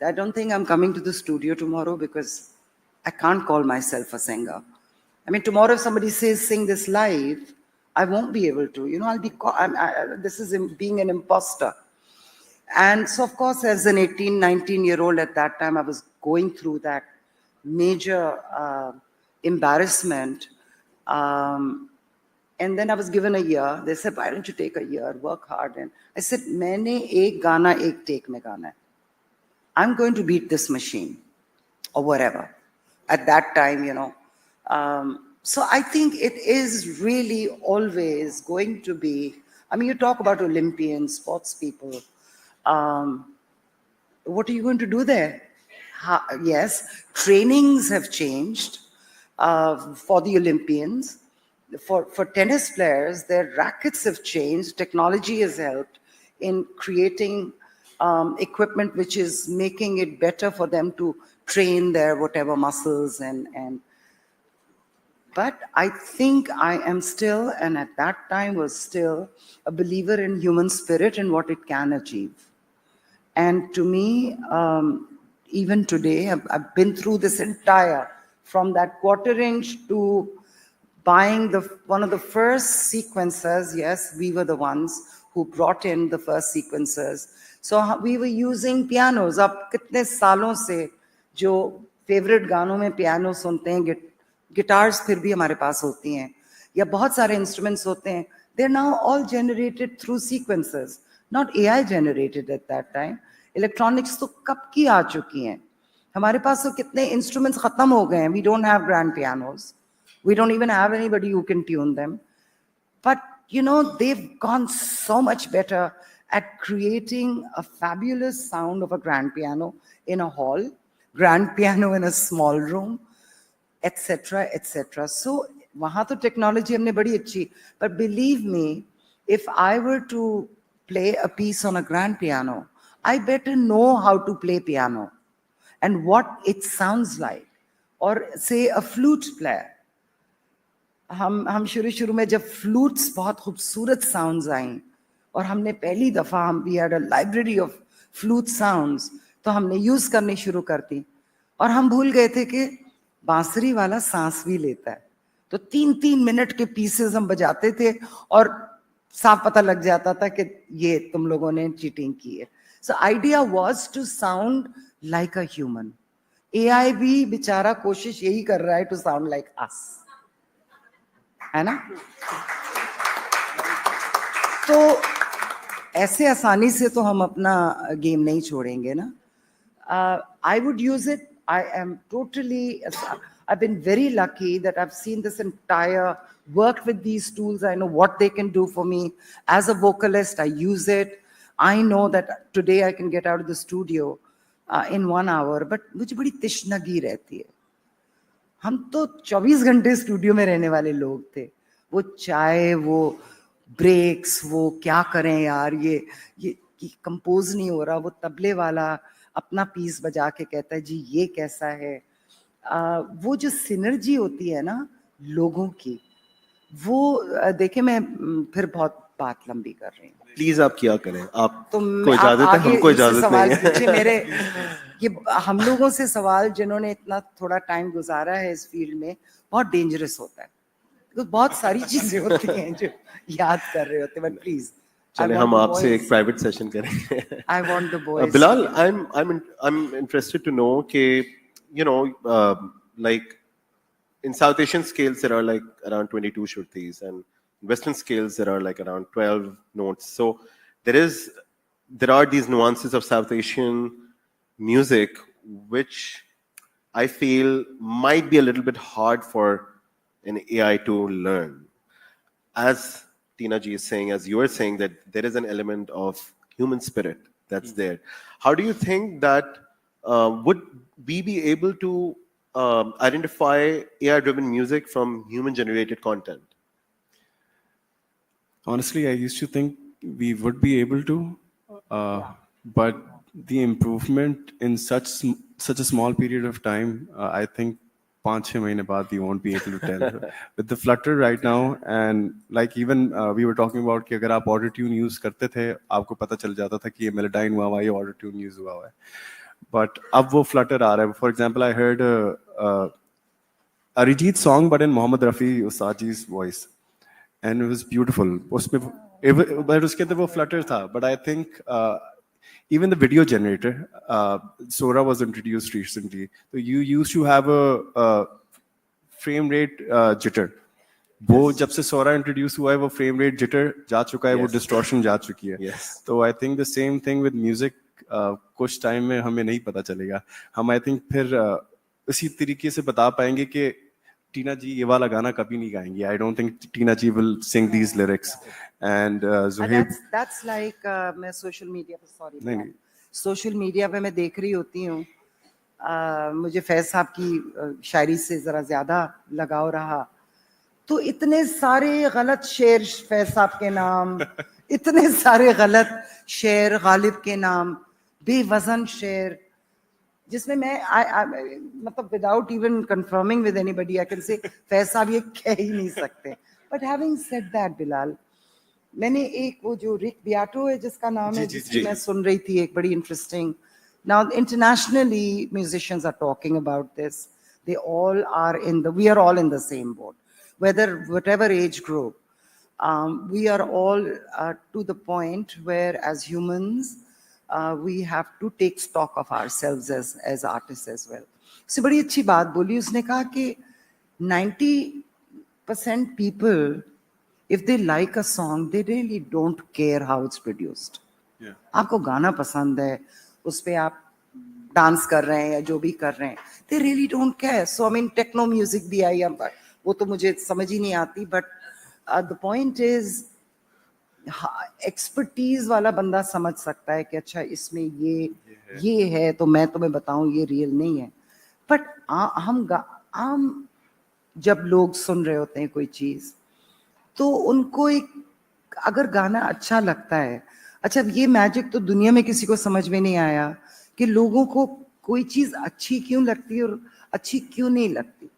that I don't think I'm coming to the studio tomorrow because I can't call myself a singer. I mean, tomorrow if somebody says sing this live, I won't be able to. You know, this is being an imposter. And so, of course, as an 18, 19-year-old at that time, I was going through that major embarrassment. And then I was given a year. They said, why don't you take a year, work hard? And I said, maine ek gana ek take mein gana hai. I'm going to beat this machine or whatever. At that time, you know. So I think it is really always going to be, I mean, you talk about Olympians, sports people. What are you going to do there? Yes, trainings have changed for the Olympians. For tennis players, their rackets have changed. Technology has helped in creating equipment which is making it better for them to train their whatever muscles and but I think I am still, and at that time was still, a believer in human spirit and what it can achieve. And to me, even today, I've been through this entire, from that quarter-inch to buying one of the first sequencers. Yes, we were the ones who brought in the first sequencers. So we were using pianos. अब कितने सालों से जो favorite गानों में piano सुनते हैं, guitars फिर भी हमारे पास होती हैं, या बहुत सारे इंस्ट्रूमेंट्स होते हैं. They're now all generated through sequencers, not AI generated at that time. Electronics तो कब की आ चुकी हैं. हमारे पास तो कितने इंस्ट्रूमेंट्स खत्म हो गए हैं. We don't have grand pianos. We don't even have anybody who can tune them. But you know, they've gone so much better at creating a fabulous sound of a grand piano in a hall, grand piano in a small room, etc., etc. So वहाँ तो technology हमने बड़ी अच्छी. But believe me, if I were to play a piece on a grand piano, I better know how to play piano and what it sounds like. Or say a flute player. हम शुरू में जब flutes बहुत खूबसूरत sounds आई और हमने पहली दफा we had a library of flute sounds, तो हमने use करनी शुरू कर दी और हम भूल गए थे कि बांसुरी वाला सांस भी लेता है. तो 3-3 मिनट के pieces हम बजाते थे और साफ पता लग जाता था कि ये तुम लोगों ने चीटिंग की है. So idea was to sound like a human. AI भी बेचारा कोशिश यही कर रहा है to sound like us, है ना? तो ऐसे आसानी से तो हम अपना गेम नहीं छोड़ेंगे ना. I would use it. I am totally, I've been very lucky that I've seen this entire, worked with these tools. I know what they can do for me. As a vocalist, I use it. I know that today I can get out of the studio in 1 hour, but मुझे बड़ी तिश्नगी रहती है. हम तो 24 घंटे studio में रहने वाले लोग थे. वो चाय, वो ब्रेक्स, वो क्या करें यार, ये कंपोज नहीं हो रहा. वो तबले वाला अपना पीस बजा के कहता है जी ये कैसा है. वो जो सिनर्जी होती है ना लोगों की, वो देखिए मैं फिर बहुत बात लंबी कर रही हूँ. प्लीज आप क्या करें, आप तो को इजाजत है, हमको इजाजत नहीं है. मेरे ये हम लोगों से सवाल जिन्होंने इतना थोड़ा टाइम गुजारा है इस फील्ड में, बहुत डेंजरस होता है. तो बहुत सारी चीजें होती हैं जो याद कर रहे होते हैं. बट प्लीज चले हम आपसे एक प्राइवेट सेशन करेंगे. I want the boys. Bilal, I'm interested to know कि you know like in South Asian scales there are like around 22 shrutis, and Western scales there are like around 12 notes. So there are these nuances of South Asian music which I feel might be a little bit hard for an AI to learn. As Tina ji is saying, as you are saying, that there is an element of human spirit that's there. How do you think that would we be able to identify AI-driven music from human-generated content? Honestly, I used to think we would be able to, but the improvement in such a small period of time, I think 5-6 महीने बाद you won't be able to tell. With the Flutter right now, and like even we were talking about कि अगर आप auto tune use करते थे, आपको पता चल जाता था कि ये melodyne हुआ है, ये auto tune use हुआ है. But अब वो Flutter आ रहा है. For example, I heard a Arijit song, but in Mohammed Rafi Usaji's voice, and it was beautiful. उसमें but उसके अंदर वो Flutter था. But I think even the video generator, Sora was introduced recently. So you used to have a frame rate jitter. वो जब से Sora introduced हुआ है, वो frame rate jitter जा चुका है, वो distortion जा चुकी है. Yes. So I think the same thing with music. कुछ टाइम में हमें नहीं पता चलेगा. हम I think फिर उसी तरीके से बता पाएंगे कि टीना जी ये वाला गाना कभी नहीं गाएंगी. I don't think Tina ji will sing these lyrics. And Zuhaib, that's like मैं social media पे social media पे मैं देख रही होती हूँ. मुझे फैज साहब की शायरी से जरा ज्यादा लगाव रहा, तो इतने सारे गलत शेर फैज साहब के नाम, इतने सारे गलत शेर गालिब के नाम. बेवजन शेर, जिसमें मैं मतलब without even confirming with anybody, I can say Faiz साहब ये कह ही नहीं सकते. But having said that, Bilal, मैंने एक वो जो रिक बियाटो है जिसका नाम है, जिसकी मैं सुन रही थी, एक बड़ी interesting. Now internationally musicians are talking about this. They all are we are all in the same boat, whatever age group. We are all to the point where as humans, we have to take stock of ourselves as artists as well. So बड़ी अच्छी बात बोली उसने, कहा कि 90% people, if they like a song, they really don't care how it's produced. Yeah. आपको गाना पसंद है, उस पे आप डांस कर रहे हैं या जो भी कर रहे हैं, they really don't care. So I mean techno music भी आई, वो तो मुझे समझ ही नहीं आती, but the point is expertise वाला बंदा समझ सकता है कि अच्छा इसमें ये है तो मैं तुम्हें बताऊं ये रियल नहीं है. बट हम जब लोग सुन रहे होते हैं कोई चीज, तो उनको एक अगर गाना अच्छा लगता है, अच्छा ये मैजिक तो दुनिया में किसी को समझ में नहीं आया कि लोगों को कोई चीज अच्छी क्यों लगती है और अच्छी क्यों नहीं लगती.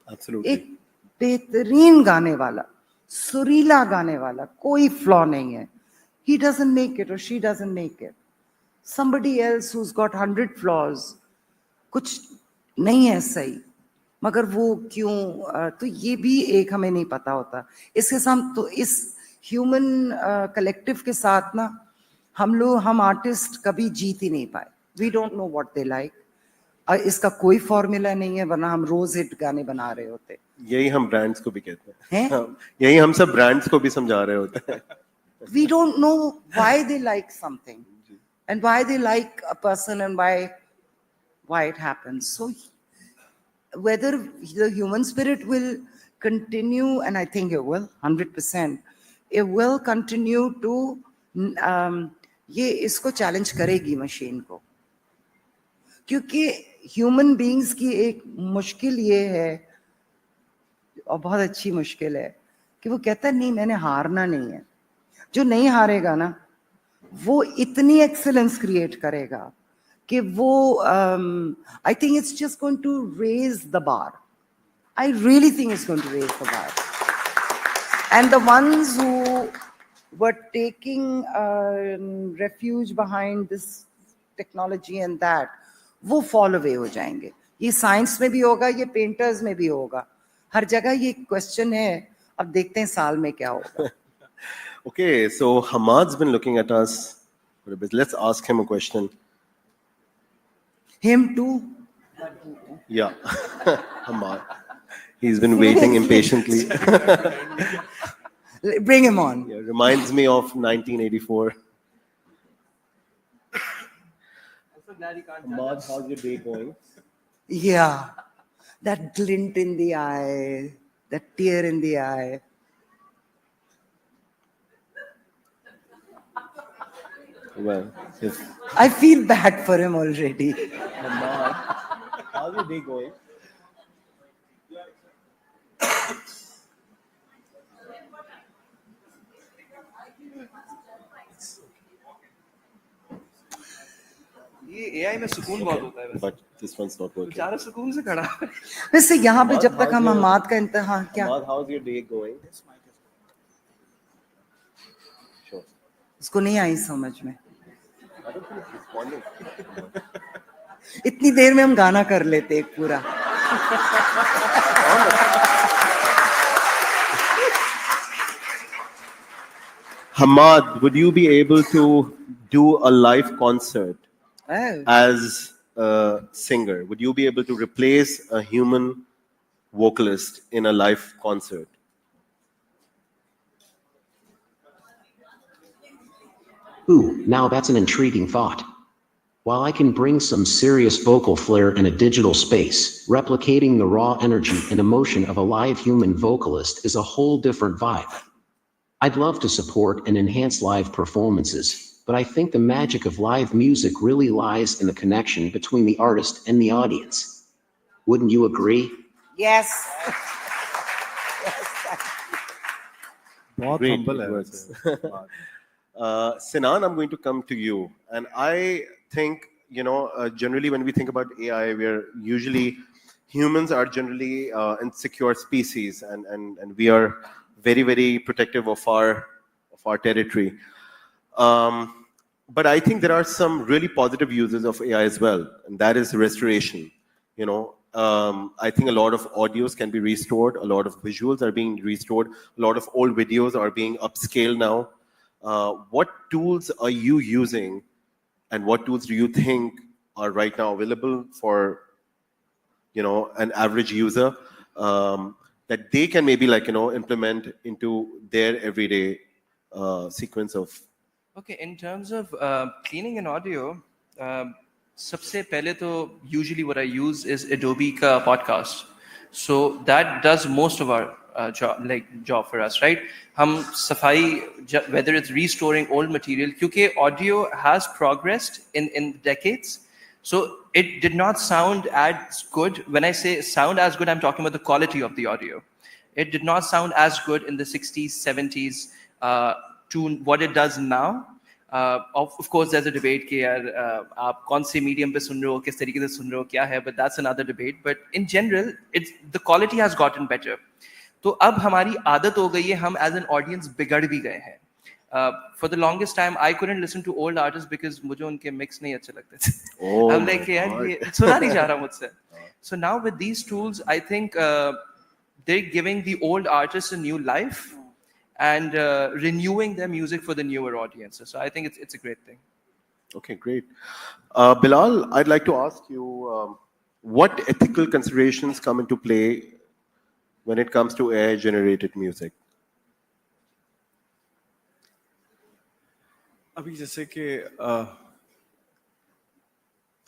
एक बेहतरीन गाने वाला, सुरीला गाने वाला, कोई फ्लॉ नहीं है. He doesn't make it or she doesn't make it. Somebody else who's got 100 flaws, कुछ नहीं है सही, मगर वो क्यों, तो ये भी एक हमें नहीं पता होता. इसके साथ तो इस ह्यूमन कलेक्टिव के साथ ना हम आर्टिस्ट कभी जीत ही नहीं पाए. We don't know what they like. इसका कोई फॉर्मूला नहीं है, वरना हम रोज हिट गाने बना रहे होते. यही हम ब्रांड्स को भी कहते हैं, यही हम सब ब्रांड्स को भी समझा रहे होते हैं. We don't know why they like something and why they like a person and why it happens. So whether the human spirit will continue, and I think it will, 100%, it will continue to ये इसको challenge करेगी machine को, क्योंकि human beings की एक मुश्किल ये है, और बहुत अच्छी मुश्किल है, कि वो कहता है नहीं मैंने हारना नहीं है. जो नहीं हारेगा ना, वो इतनी एक्सेलेंस क्रिएट करेगा कि वो I think it's just going to raise the bar. I really think it's going to raise the bar. And the ones who were taking refuge behind this technology and that, वो fall away हो जाएंगे. ये science में भी होगा, ये painters में भी होगा, हर जगह ये क्वेश्चन है. अब देखते हैं साल में क्या होगा. Okay, so Hamad's been looking at us for a bit. Let's ask him a question. Him too? Yeah, Hamad. He's been waiting impatiently. Bring him on. Yeah, reminds me of 1984. Hamad, how's your day going? Yeah, that glint in the eye, that tear in the eye. Well, yes. I feel bad for him already. How's your day going? ये AI में सुकून बहुत होता है. But this one's not working. बेचारा सुकून से खड़ा. वैसे यहाँ पे जब तक हम हमाद का इंतहा क्या? How's your day going? Sure. उसको नहीं आई समझ में. इतनी देर में हम गाना कर लेते एक पूरा. Hamad, would you be able to do a live concert as a singer? Would you be able to replace a human vocalist in a live concert? Ooh, now that's an intriguing thought. While I can bring some serious vocal flair in a digital space, replicating the raw energy and emotion of a live human vocalist is a whole different vibe. I'd love to support and enhance live performances, but I think the magic of live music really lies in the connection between the artist and the audience. Wouldn't you agree? Yes. Great humble words. Sinan, I'm going to come to you. And I think generally when we think about AI, humans are generally insecure species, and we are very, very protective of our territory. But I think there are some really positive uses of AI as well, and that is restoration. I think a lot of audios can be restored, a lot of visuals are being restored, a lot of old videos are being upscaled now. What tools are you using, and what tools do you think are right now available for an average user, that they can maybe implement into their everyday sequence of? Okay, in terms of cleaning an audio, सबसे पहले तो usually what I use is Adobe का podcast. So that does most of our job for us, right? हम सफाई, whether it's restoring old material, क्योंकि audio has progressed in decades. So it did not sound as good. When I say sound as good, I'm talking about the quality of the audio. It did not sound as good in the 60s, 70s to what it does now. Of course, there's a debate कि यार आप कौन से medium पे सुन रहे हो, किस तरीके से सुन रहे हो, क्या है, but that's another debate. But in general, the quality has gotten better. तो अब हमारी आदत हो गई है, हम as an audience बिगड़ भी गए हैं. For the longest time, I couldn't listen to old artists because मुझे उनके mix नहीं अच्छे लगते थे. I'm like यार ये सुना नहीं जा रहा मुझसे. So now with these tools, I think they're giving the old artists a new life and renewing their music for the newer audiences. So I think it's a great thing. Okay, great. Bilal, I'd like to ask you, what ethical considerations come into play when it comes to AI-generated music? अभी जैसे कि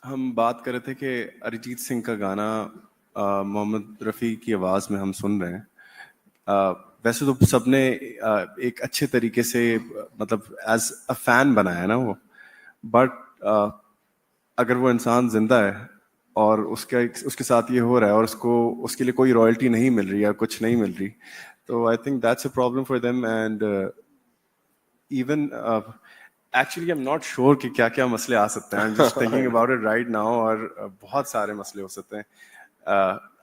हम बात कर रहे थे कि अरिजीत सिंह का गाना मोहम्मद रफ़ी की आवाज़ में हम सुन रहे हैं. वैसे तो सबने एक अच्छे तरीके से मतलब एज अ फैन बनाया ना वो, बट अगर वो इंसान जिंदा है और उसके साथ ये हो रहा है और उसके लिए कोई रॉयल्टी नहीं मिल रही या कुछ नहीं मिल रही, तो I think that's a problem for them. And even actually I am not sure कि क्या क्या मसले आ सकते हैं. I am just thinking about it right now, और बहुत सारे मसले हो सकते हैं.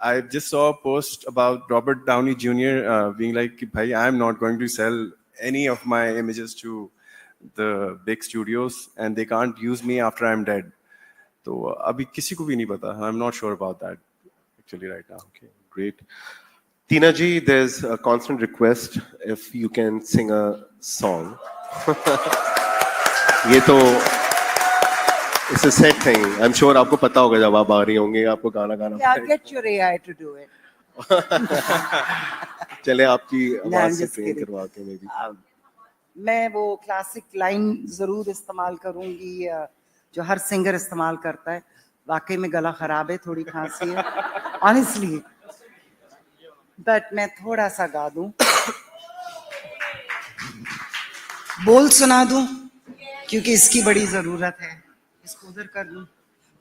I just saw a post about Robert Downey Jr. Being like, "Bhai, I am not going to sell any of my images to the big studios, and they can't use me after I'm dead." So, abhi kisi ko bhi nahi pata. I'm not sure about that actually right now. Okay, great. Tina ji, there's a constant request if you can sing a song. ये तो it's a set thing. I'm sure आपको पता होगा जब आप आ रही होंगे आपको गाना गाना. Yeah, get your AI to do it. चले आपकी आवाज से ट्रेन करवा के maybe. मैं वो क्लासिक लाइन जरूर इस्तेमाल करूंगी जो हर सिंगर इस्तेमाल करता है. वाकई में गला खराब है, थोड़ी खांसी है, honestly. But मैं थोड़ा सा गा दूं, बोल सुना दूं, क्योंकि इसकी बड़ी जरूरत है. इसको उधर कर दूं,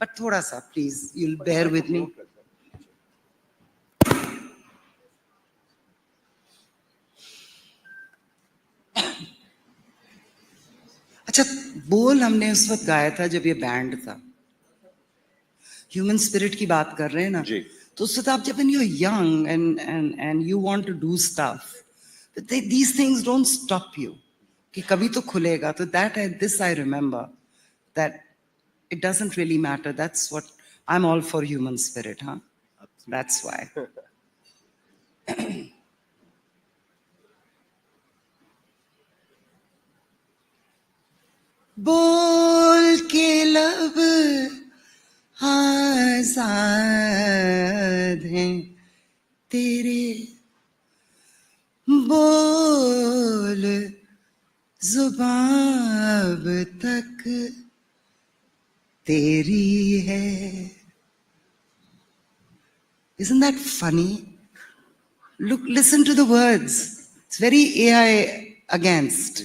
but थोड़ा सा please, you'll bear with me. अच्छा, बोल हमने उस वक्त गाया था जब ये बैंड था. ह्यूमन स्पिरिट की बात कर रहे हैं ना, तो उस वक्त आप जब you're young and you want to do stuff, but these things don't stop you. कि कभी तो खुलेगा. तो this I remember, that it doesn't really matter. That's what I'm all for, human spirit, huh? That's why. बोल के लब आजाद हैं तेरे, बोल जुबान अब तक तेरी है. Isn't that funny? Listen to the words. It's very AI against.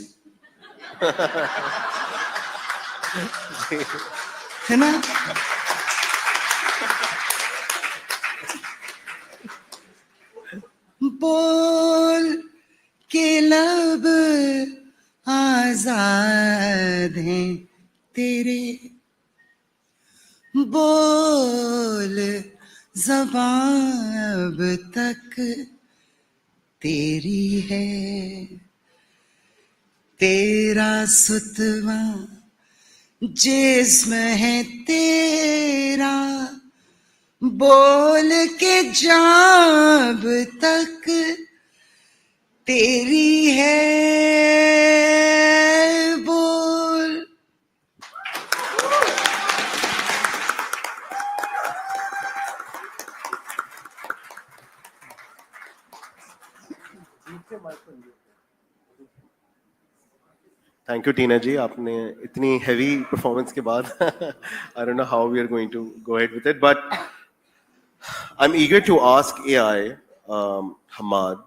है ना? बोल के लब आजाद हैं तेरे, बोल ज़बान अब तक तेरी है, तेरा सुतवा जिस्म है तेरा, बोल के जाब तक तेरी है, बोल. Thank you, Tina ji. आपने इतनी heavy performance के बाद I don't know how we are going to go ahead with it, but I'm eager to ask AI, Hamad,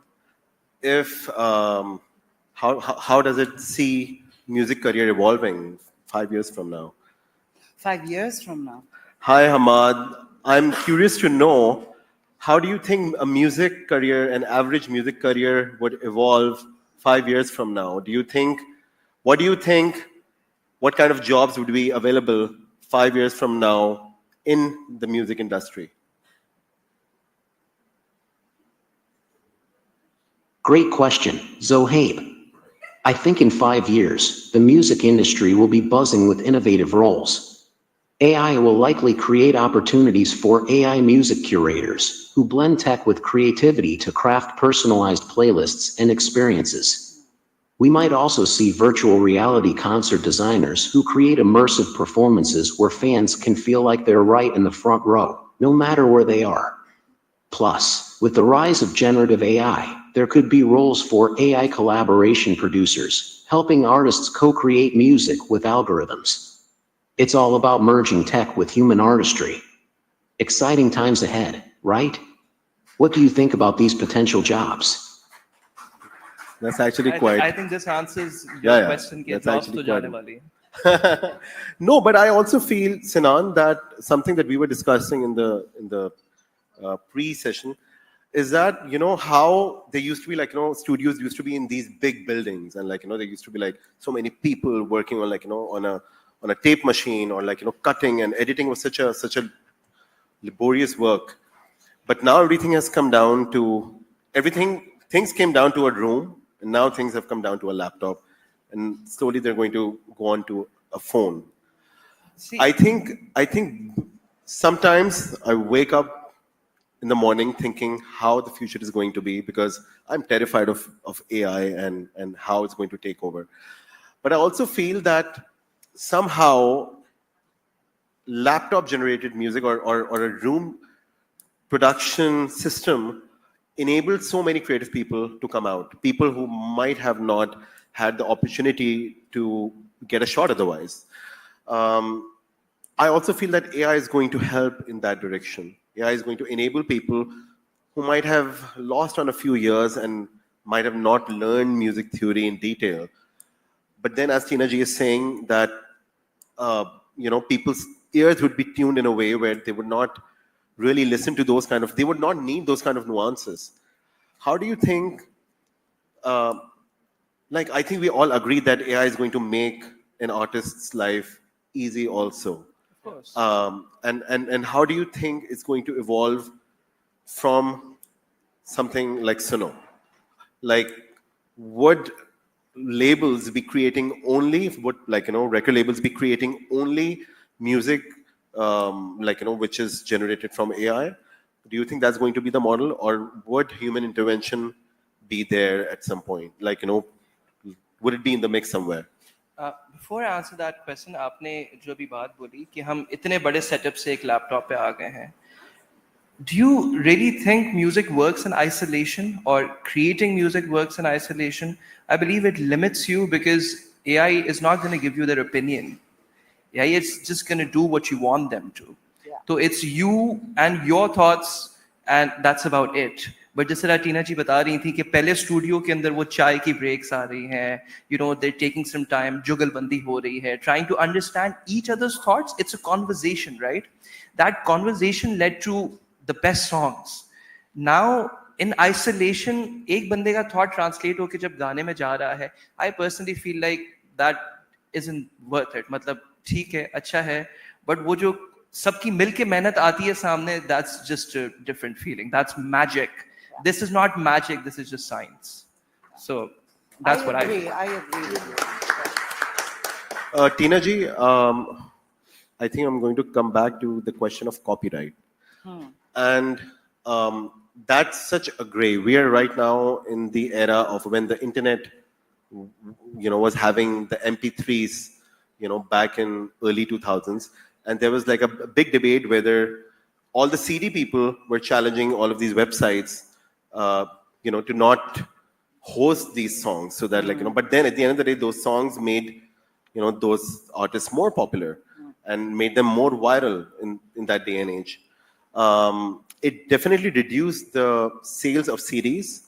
if how does it see music career evolving 5 years from now? 5 years from now. Hi, Hamad. I'm curious to know, how do you think a music career, an average music career, would evolve 5 years from now? What do you think, what kind of jobs would be available 5 years from now in the music industry? Great question, Zohaib. I think in 5 years, the music industry will be buzzing with innovative roles. AI will likely create opportunities for AI music curators, who blend tech with creativity to craft personalized playlists and experiences. We might also see virtual reality concert designers who create immersive performances where fans can feel like they're right in the front row, no matter where they are. Plus, with the rise of generative AI, there could be roles for AI collaboration producers, helping artists co-create music with algorithms. It's all about merging tech with human artistry. Exciting times ahead, right? What do you think about these potential jobs? That's actually quite. I think this answers your question. That's actually quite. No, but I also feel, Sinan, that something that we were discussing in the pre-session is that, how there used to be studios used to be in these big buildings, and there used to be so many people working on on a tape machine, or cutting and editing was such a laborious work. But now everything has come down to things came down to a room, and now things have come down to a laptop, and slowly they're going to go on to a phone. I think sometimes I wake up in the morning thinking how the future is going to be, because I'm terrified of AI and how it's going to take over. But I also feel that somehow laptop generated music or a room production system enabled so many creative people to come out, people who might have not had the opportunity to get a shot otherwise. I also feel that AI is going to help in that direction. AI is going to enable people who might have lost on a few years and might have not learned music theory in detail. But then, as Tina ji is saying, that people's ears would be tuned in a way where they would not really listen to they would not need those kind of nuances. How do you think, I think we all agree that AI is going to make an artist's life easy also. Of course. And how do you think it's going to evolve from something like Suno? Would labels be creating only, record labels be creating only music, which is generated from AI? Do you think that's going to be the model, or would human intervention be there at some point? Would it be in the mix somewhere? Before I answer that question, आपने जो भी बात बोली कि हम इतने बड़े setup से एक लैपटॉप पे आ गए हैं. Do you really think music works in isolation, or creating music works in isolation? I believe it limits you, because AI is not going to give you their opinion. AI is just going to do what you want them to. So it's you and your thoughts, and that's about it. But जैसे टीना जी बता रही थी कि पहले studio के अंदर वो चाय की ब्रेक्स आ रही हैं, they're taking some time, जुगलबंदी हो रही है, trying to understand each other's thoughts. It's a conversation, right? That conversation led to the best songs. Now, in isolation, एक बंदे का thought translate होके जब गाने में जा रहा है, I personally feel like that isn't worth it. मतलब ठीक है, अच्छा है, but वो जो सबकी मिलके मेहनत आती है सामने, that's just a different feeling. That's magic. This is not magic, this is just science. So that's what I agree. I agree with you. Tina ji, I think I'm going to come back to the question of copyright. And that's such a gray. We are right now in the era of when the internet, was having the MP3s, back in early 2000s. And there was like a big debate whether all the CD people were challenging all of these websites, to not host these songs so that but then at the end of the day, those songs made, those artists more popular and made them more viral in that day and age. It definitely reduced the sales of CDs,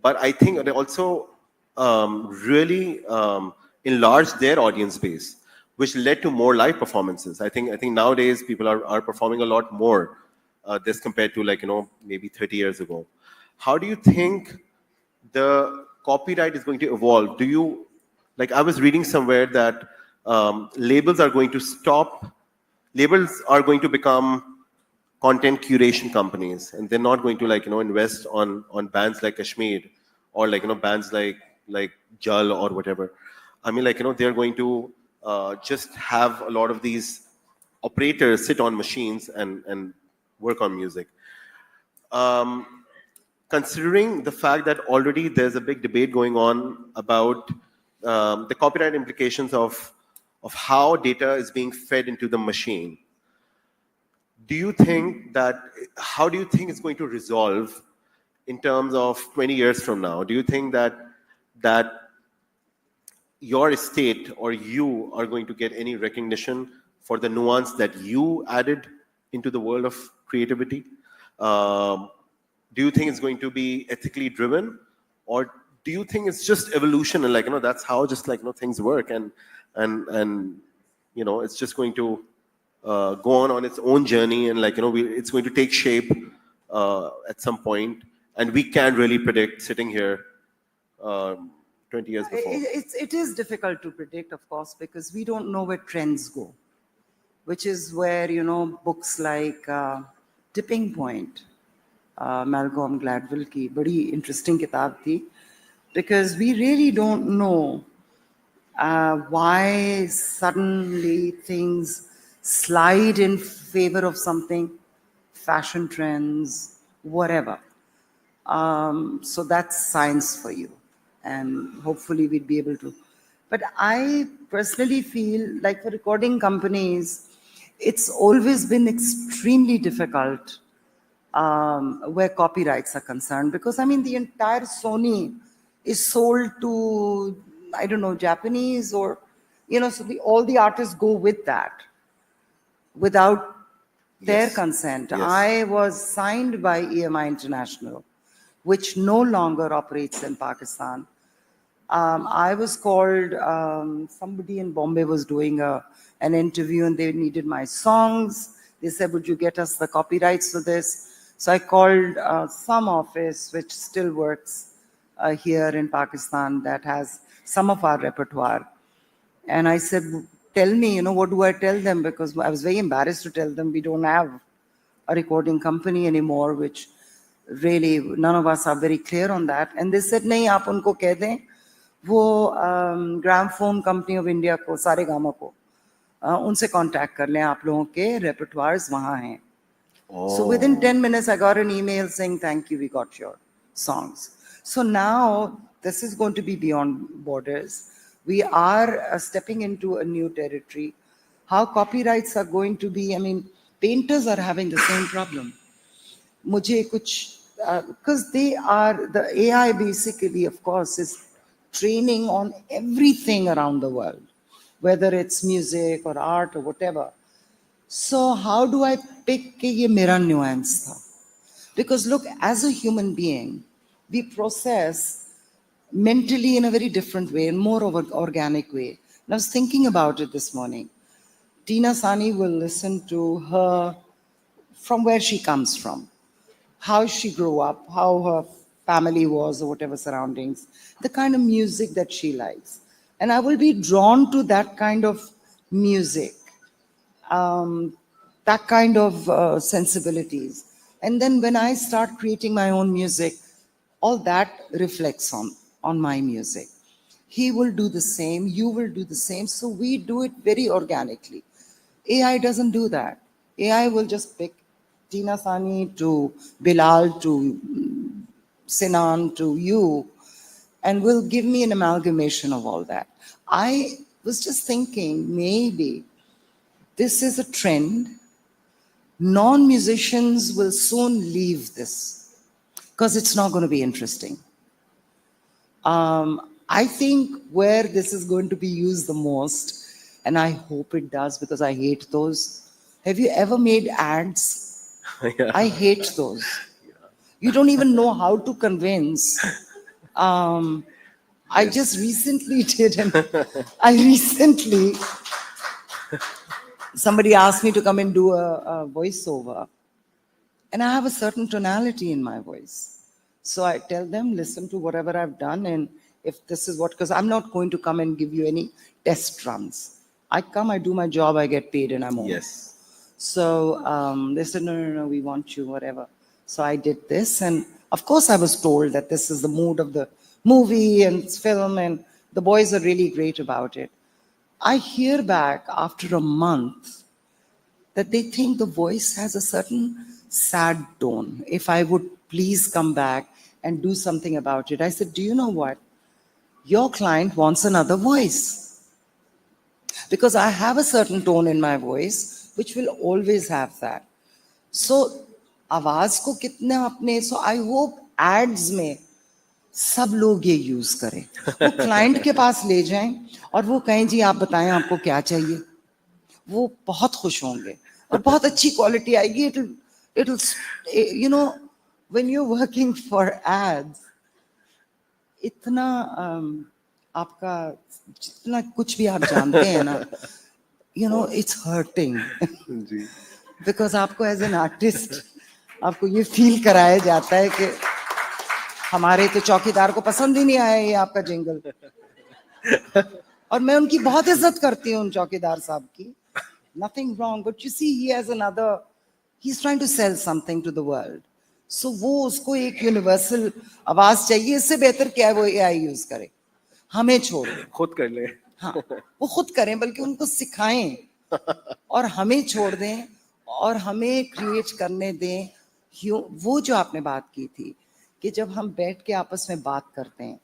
but I think it also really enlarged their audience base, which led to more live performances. I think nowadays people are performing a lot more this compared to maybe 30 years ago. How do you think the copyright is going to evolve? Do you, I was reading somewhere that labels are going to become content curation companies, and they're not going to invest on bands like Kashmir or bands like Jal or whatever. I mean, they're going to just have a lot of these operators sit on machines and work on music. Considering the fact that already there's a big debate going on about the copyright implications of how data is being fed into the machine, how do you think it's going to resolve in terms of 20 years from now? Do you think that your estate or you are going to get any recognition for the nuance that you added into the world of creativity? Do you think it's going to be ethically driven, or do you think it's just evolution and that's how just things work and it's just going to go on its own journey and it's going to take shape at some point, and we can't really predict sitting here 20 years before? It is difficult to predict, of course, because we don't know where trends go, which is where, books like Tipping Point, Malcolm Gladwell ki badi interesting kitab thi, because we really don't know why suddenly things slide in favor of something, fashion trends, whatever. So that's science for you, and hopefully we'd be able to. But I personally feel like for recording companies, it's always been extremely difficult where copyrights are concerned, because I mean the entire Sony is sold to, I don't know, Japanese or, so all the artists go with that without their consent. Yes. I was signed by EMI International, which no longer operates in Pakistan. I was called, somebody in Bombay was doing an interview and they needed my songs. They said, would you get us the copyrights for this? So I called some office which still works here in Pakistan that has some of our repertoire. And I said, tell me, what do I tell them? Because I was very embarrassed to tell them we don't have a recording company anymore, which really none of us are very clear on that. And they said, nahi, aap unko keh dein, wo Gramophone Company of India ko, Saregama ko, unse contact kar lein, aap logon ke repertoires wahan hain. So within 10 minutes, I got an email saying, thank you, we got your songs. So now this is going to be beyond borders. We are stepping into a new territory. How copyrights are going to be, I mean, painters are having the same problem. Because the AI basically, of course, is training on everything around the world, whether it's music or art or whatever. So how do I pick ke ye mera nuance tha? Because look, as a human being, we process mentally in a very different way, in more of an organic way. And I was thinking about it this morning. Tina Sani will listen to her from where she comes from, how she grew up, how her family was or whatever surroundings, the kind of music that she likes. And I will be drawn to that kind of music. that kind of sensibilities. And then when I start creating my own music, all that reflects on my music. He will do the same, you will do the same. So we do it very organically. AI doesn't do that. AI will just pick Tina Sani to Bilal to Sinan to you, and will give me an amalgamation of all that. I was just thinking maybe this is a trend. Non-musicians will soon leave this because it's not going to be interesting. I think where this is going to be used the most, and I hope it does because I hate those. Have you ever made ads? Yeah. I hate those. You don't even know how to convince. I just recently did, and somebody asked me to come and do a voiceover. And I have a certain tonality in my voice. So I tell them, listen to whatever I've done, and if this is what, because I'm not going to come and give you any test runs. I come, I do my job, I get paid, and I'm home. Yes. So they said, no, we want you, whatever. So I did this, and of course I was told that this is the mood of the movie and film, and the boys are really great about it. I hear back after a month that they think the voice has a certain sad tone. If I would please come back and do something about it. I said, do you know what? Your client wants another voice. Because I have a certain tone in my voice, which will always have that. So, आवाज को कितने अपने, so I hope ads में सब लोग ये use करें. वो क्लाइंट के पास ले जाएं और वो कहें जी आप बताएं आपको क्या चाहिए. वो बहुत खुश होंगे और बहुत अच्छी क्वालिटी आएगी. It'll, you know, when you're working for ads, इतना आपका जितना कुछ भी आप जानते हैं ना, you know, it's hurting. Because आपको as an artist, आपको ये feel कराया जाता है कि हमारे तो चौकीदार को पसंद ही नहीं आया ये आपका जिंगल. और मैं उनकी बहुत इज्जत करती हूँ उन चौकीदार साहब की. Nothing wrong, but you see, he has another, he's trying to sell something to the world. So वो उसको एक universal आवाज चाहिए. इससे बेहतर क्या है वो AI यूज करे. हमें छोड़ दे. खुद कर ले. हाँ, वो खुद करें, बल्कि उनको सिखाएं और हमें छोड़ दें और हमें क्रिएट करने दें. वो जो आपने बात की थी कि जब हम बैठ के आपस में बात करते हैं,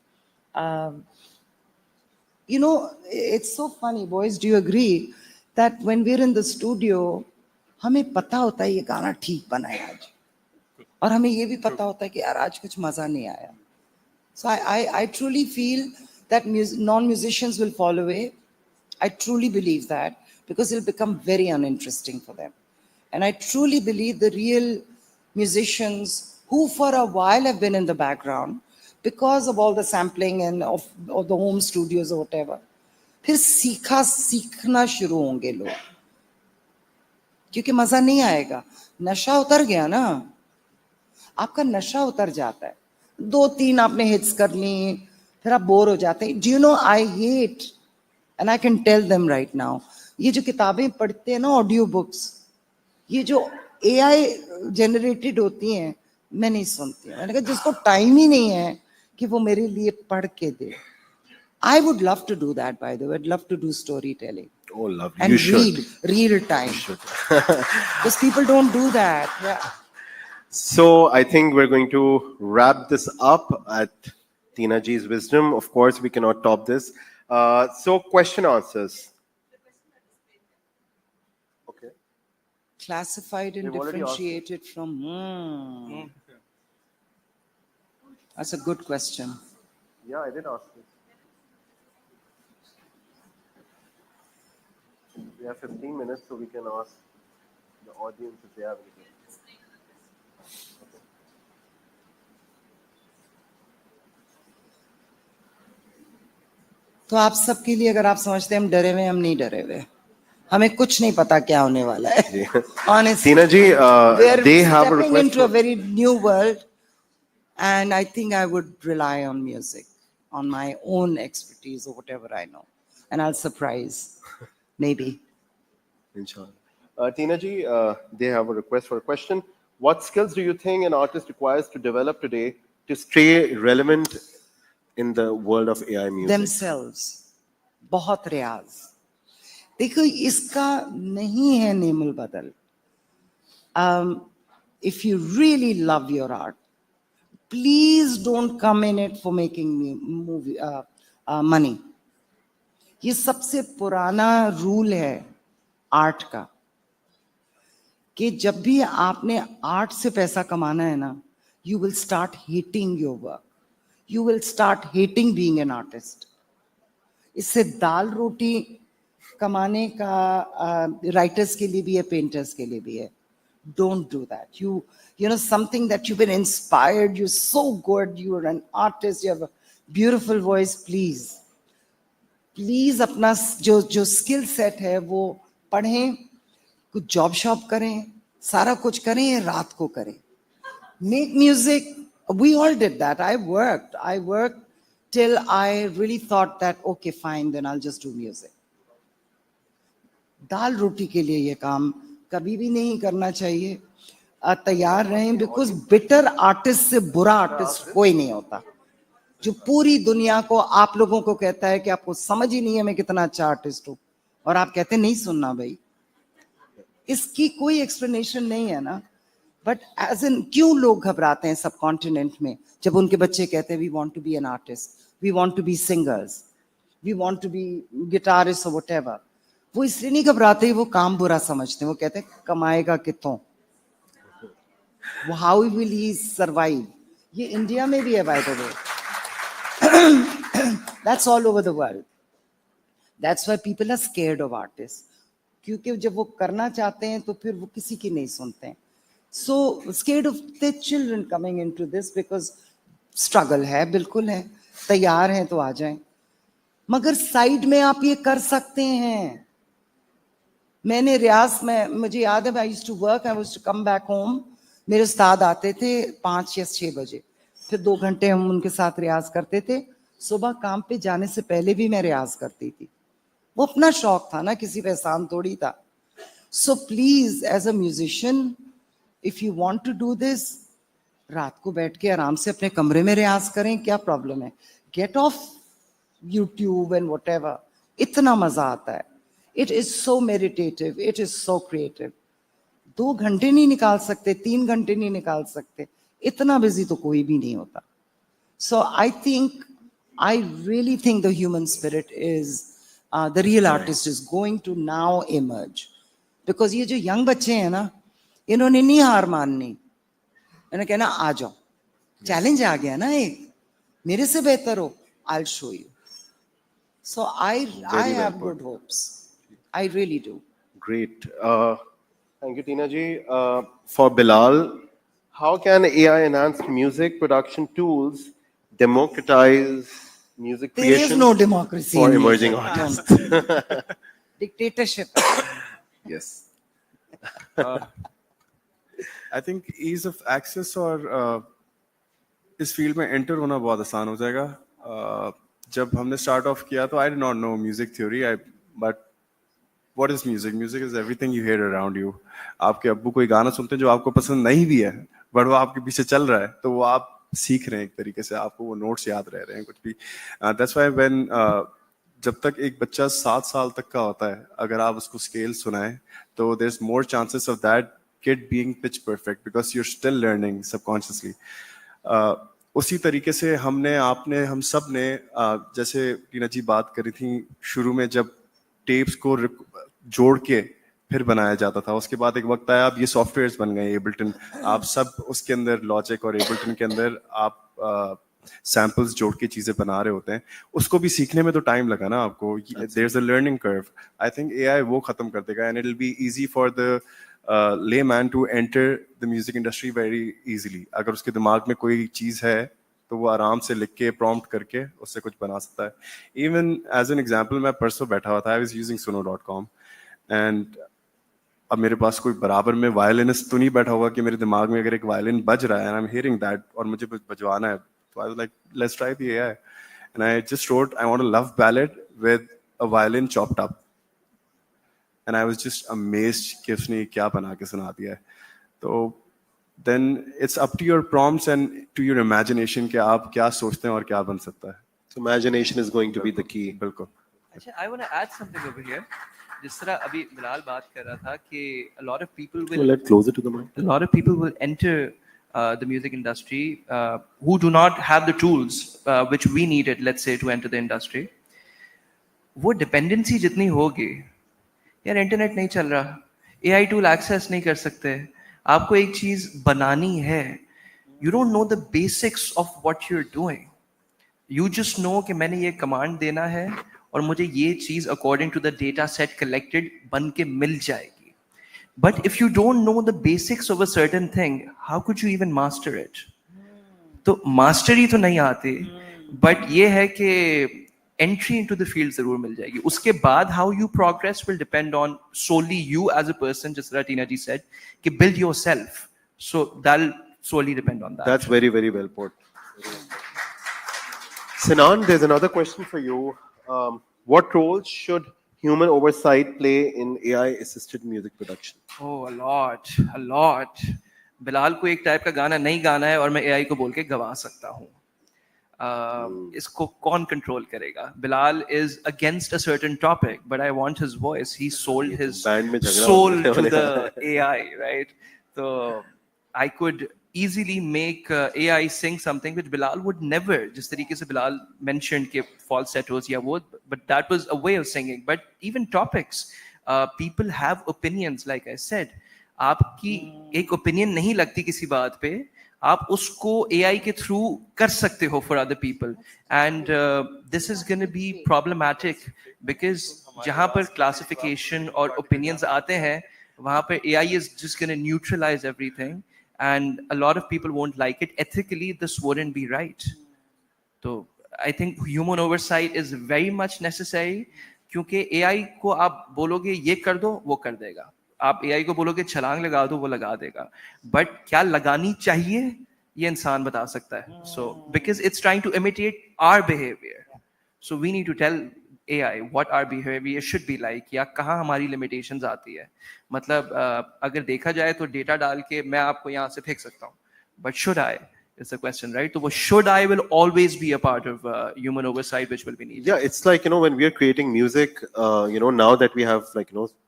you know, it's so funny, boys, do you agree that when we're in the studio, हमें पता होता है ये गाना ठीक बना है आज, और हमें ये भी पता होता है कि यार आज कुछ मजा नहीं आया. So I truly feel that non-musicians will fall away. I truly believe that, because it'll become very uninteresting for them. And I truly believe the real musicians who for a while have been in the background because of all the sampling and of the home studios or whatever, फिर सीखना शुरू होंगे लोग, क्योंकि मजा नहीं आएगा. नशा उतर गया ना, आपका नशा उतर जाता है. 2-3 आपने हिट्स कर ली, फिर आप बोर हो जाते हैं. Do you know, I hate, and I can tell them right now, ये जो किताबें पढ़ते हैं ना, ऑडियो बुक्स, ये जो AI जनरेटेड होती हैं, मैं नहीं सुनती हूँ. मैंने कहा जिसको टाइम ही नहीं है कि वो मेरे लिए पढ़ के दे. I would love to do that, by the way. I'd love to do storytelling. Oh, lovely. And You should. read real time. Because people don't do that. Yeah. So I think we're going to wrap this up at Tina G's wisdom. Of course, we cannot top this. So question answers. Okay. Classified and We've already asked. differentiated from. That's a good question. Yeah, I did ask this. We have 15 minutes, so we can ask the audience if they have anything. तो आप सबके लिए, अगर आप समझते हैं हम डरे हुए, हम नहीं डरे हुए. हमें कुछ नहीं पता क्या होने वाला है. Honestly, Tina Ji, we're they have a stepping request into a very new world, and I think I would rely on music, on my own expertise or whatever I know, and I'll surprise, maybe. Inshallah. Tina ji, they have a request for a question. What skills do you think an artist requires to develop today to stay relevant in the world of AI music? Themselves. बहुत रियाज. देखो इसका नहीं है नेमुल बदल. If you really love your art, please don't come in it for making money. ये सबसे पुराना rule है आर्ट का कि जब भी आपने आर्ट से पैसा कमाना है ना, you will start hating your work. You will start hating being an artist. इससे दाल रोटी कमाने का राइटर्स के लिए भी है, पेंटर्स के लिए भी है. Don't do that. You know something that you've been inspired. You're so good. You're an artist. You have a beautiful voice. Please अपना जो स्किल सेट है वो पढ़ें, कुछ जॉब शॉप करें, सारा कुछ करें, रात को करें. Make music. We all did that. I worked till I really thought that okay, fine, then I'll just do music. दाल रोटी के लिए ये काम कभी भी नहीं करना चाहिए. तैयार रहें, बिकॉज बिटर आर्टिस्ट से बुरा आर्टिस्ट कोई नहीं होता, जो पूरी दुनिया को आप लोगों को कहता है कि आपको समझ ही नहीं है मैं कितना अच्छा आर्टिस्ट हूं, और आप कहते नहीं सुनना भाई. इसकी कोई एक्सप्लेनेशन नहीं है ना. बट एज इन क्यों लोग घबराते हैं सब कॉन्टिनेंट में जब उनके बच्चे कहते हैं we want to be an artist, we want to be singers, we want to be guitarist और व्हाटएवर. वो इसलिए नहीं घबराते, वो काम बुरा समझते हैं. वो कहते हैं कमाएगा कितों, हाउ विल ही सर्वाइव. ये इंडिया में भी है by the way. That's all over the world. That's why people are scared of artist, क्योंकि जब वो करना चाहते हैं तो फिर वो किसी की नहीं सुनते हैं. सो scared of the children coming into this, because struggle है, बिल्कुल है. तैयार हैं तो आ जाएं, मगर साइड में आप ये कर सकते हैं. मैंने रियाज में, मुझे याद है, I used to work, I was to come back home. मेरे उस्ताद आते थे 5 या 6 बजे, फिर 2 घंटे हम उनके साथ रियाज करते थे. सुबह काम पे जाने से पहले भी मैं रियाज करती थी. वो अपना शौक था ना, किसी पे एहसान थोड़ी था. So please as a musician if you want to do this, रात को बैठ के आराम से अपने कमरे में रियाज करें, क्या प्रॉब्लम है. Get off YouTube and whatever. इतना मजा आता है. It is so meditative, it is so creative. 2 घंटे नहीं निकाल सकते, 3 घंटे नहीं निकाल सकते, इतना बिजी तो कोई भी नहीं होता. सो I really think the human spirit is the real artist is going to now emerge, because ये जो young बच्चे हैं ना, इन्होंने नहीं हार माननी. इन्होंने कहना आ जाओ, चैलेंज आ गया ना एक, मेरे से बेहतर हो, I'll show you. So I have good hopes. I really do. Great. Thank you, Tina ji. For Bilal, how can AI enhanced music production tools democratize music There creation? is no democracy for in emerging music. artists. Dictatorship. Yes. I think ease of access और इस field में enter होना बहुत आसान हो जाएगा. जब हमने स्टार्ट ऑफ किया तो I did not know music theory, but what is music? Music is everything you here around you. आपके अब्बू कोई गाना सुनते हैं जो आपको पसंद नहीं भी है, बट वो आपके पीछे चल रहा है, तो वो आप सीख रहे हैं एक तरीके से, आपको वो नोट्स याद रह रहे हैं कुछ भी. दैट्स व्हाई व्हेन जब तक एक बच्चा 7 साल तक का होता है, अगर आप उसको स्केल सुनाएं तो there is more chances of that kid being pitch perfect, because you are still learning subconsciously. उसी तरीके से हम सब ने जैसे टीना जी बात करी थी शुरू में, जब टेप्स को जोड़ के फिर बनाया जाता था, उसके बाद एक वक्त आया अब ये सॉफ्टवेयर्स बन गए, एबल्टन, आप सब उसके अंदर लॉजिक और एबल्टन के अंदर आप सैम्पल्स जोड़ के चीजें बना रहे होते हैं. उसको भी सीखने में तो टाइम लगा ना आपको. There is a learning curve. I think AI वो खत्म कर देगा, and it will be easy for the layman to enter the music industry very easily. अगर उसके दिमाग में कोई चीज है तो वो आराम से लिख के प्रॉम्प्ट करके उससे कुछ बना सकता है. Even as an example, मैं परसों बैठा हुआ था, I was using suno.com, and अब मेरे पास कोई बराबर में वायलिनिस्ट तो नहीं बैठा हुआ कि मेरे दिमाग में अगर एक वायलिन बज रहा है and I'm hearing that और मुझे बजवाना है, तो I was like, let's try the AI, and I just wrote, I want a love ballad with a violin chopped up. and I was just amazed कि उसने क्या बना के सुना दिया है. तो then it's up to your prompts and to your imagination कि आप क्या सोचते हैं और क्या बन सकता है. So imagination is going to be the key. बिल्कुल. अच्छा, I want to add something over here. जिस तरह अभी बिलाल बात कर रहा था कि a lot of people will enter the music industry who do not have the tools which we needed, let's say, to enter the industry. वो dependency जितनी होगी, यार इंटरनेट नहीं चल रहा, AI tool access नहीं कर सकते, आपको एक चीज बनानी है, you don't know the basics of what you're doing. You just know कि मैंने ये command देना है और मुझे ये चीज according to the data set collected बन के मिल जाएगी. But if you don't know the basics of a certain thing, how could you even master it? तो mastery तो नहीं आती, but ये है कि entry into the field जरूर मिल जाएगी. उसके बाद how you progress will depend on solely you as a person, just like Tina ji said, कि build yourself. So that'll solely depend on that. That's very, very well put. Sinan, there's another question for you. What role should human oversight play in AI-assisted music production? Oh, a lot. Bilal को एक type का गाना नहीं गाना है और मैं AI को बोल के गवा सकता हूँ. इसको कौन कंट्रोल करेगा? Bilal is against a certain topic, but I want his voice. He sold his soul to the AI, right? So I could easily make AI sing something which Bilal would never. जिस तरीके से Bilal mentioned के falsettos या वो, but that was a way of singing. But even topics, people have opinions. Like I said, आपकी एक opinion नहीं लगती किसी बात पे, आप उसको AI के थ्रू कर सकते हो for other people, and this is going to be problematic because जहाँ पर classification और opinions आते हैं, वहाँ पर AI is just going to neutralize everything, and a lot of people won't like it. Ethically, this wouldn't be right. So I think human oversight is very much necessary, क्योंकि AI को आप बोलोगे ये कर दो, वो कर देगा. आप AI को बोलोगे छलांग लगा दो, वो लगा देगा. But क्या लगानी चाहिए, ये इंसान बता सकता है. So because it's trying to imitate our behavior, so we need to tell AI what our behavior should be like, या कहाँ हमारी limitations आती है. मतलब अगर देखा जाए तो डेटा डाल के मैं आपको यहाँ से फेंक सकता हूँ, but should I? It's a question, right? So should I will always be a part of human oversight, which will be needed. Yeah, it's like, when we are creating music, now that we have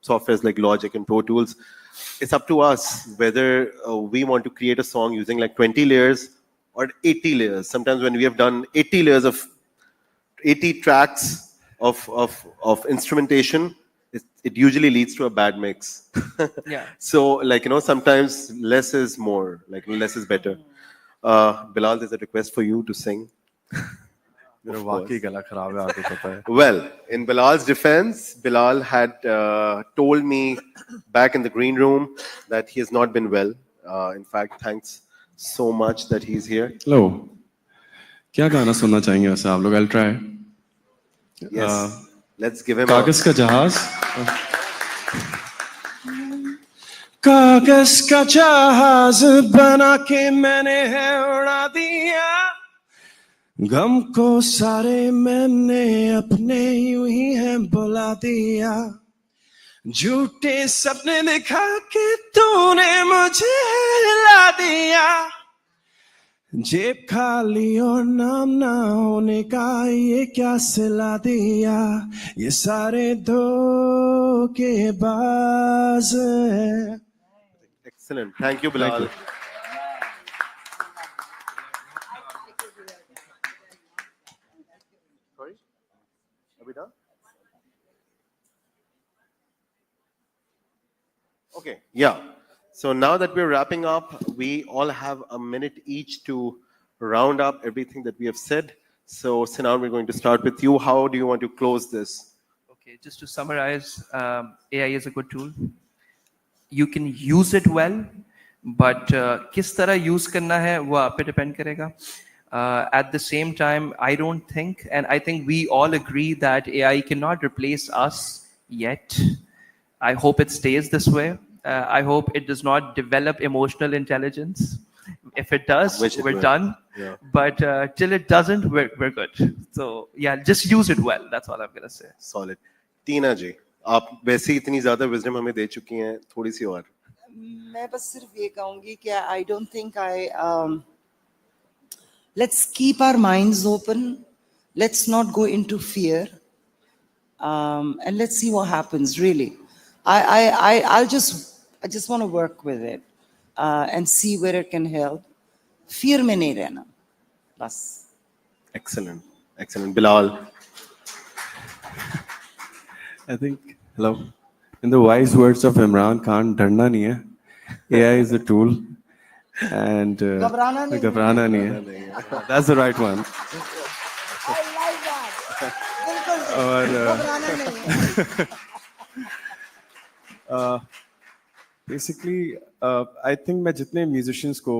softwares like Logic and Pro Tools, it's up to us whether we want to create a song using 20 layers or 80 layers. Sometimes when we have done 80 layers of 80 tracks of instrumentation, it usually leads to a bad mix. Yeah. So sometimes less is more, less is better. Bilal, there's a request for you to sing. Well, in Bilal's defense, Bilal had told me back in the green room that he has not been well. In fact, thanks so much that he's here. Hello. क्या गाना सुनना चाहेंगे वैसे आप लोग? I'll try. Yes. Let's give him कागज का जहाज. कागज का जहाज बना के मैंने है उड़ा दिया, गम को सारे मैंने अपने यूं ही है बुला दिया, झूठे सपने दिखा के तूने मुझे हिला दिया, जेब खाली और नाम ना होने का ये क्या सिला दिया, ये सारे धोखेबाज हैं. Excellent. Thank you, Bilal. Thank you. Sorry? Are we done? Okay. Yeah. So now that we're wrapping up, we all have a minute each to round up everything that we have said. So, Sinan, we're going to start with you. How do you want to close this? Okay, just to summarize, AI is a good tool. You can use it well, but किस तरह use करना है वो आप पे depend करेगा. At the same time, I don't think, and I think we all agree that AI cannot replace us yet. I hope it stays this way. I hope it does not develop emotional intelligence. If it does, we're done. Yeah. But till it doesn't, we're good. So yeah, just use it well. That's all I'm gonna say. Solid. Tina ji, आप वैसे ही इतनी ज्यादा wisdom हमें दे चुकी हैं, थोड़ी सी और मैं बस सिर्फ ये कहूंगी कि I don't think let's keep our minds open, let's not go into fear, and let's see what happens. Really, I just want to work with it and see where it can help. Fear में नहीं रहना, बस. excellent, Bilal. I think, hello. In the wise words of Imran Khan, डरना नहीं है. AI is a tool, and घबराना नहीं है. That's the right one. I like that. बिल्कुल और घबराना नहीं है. बेसिकली आई थिंक मैं जितने म्यूजिशियंस को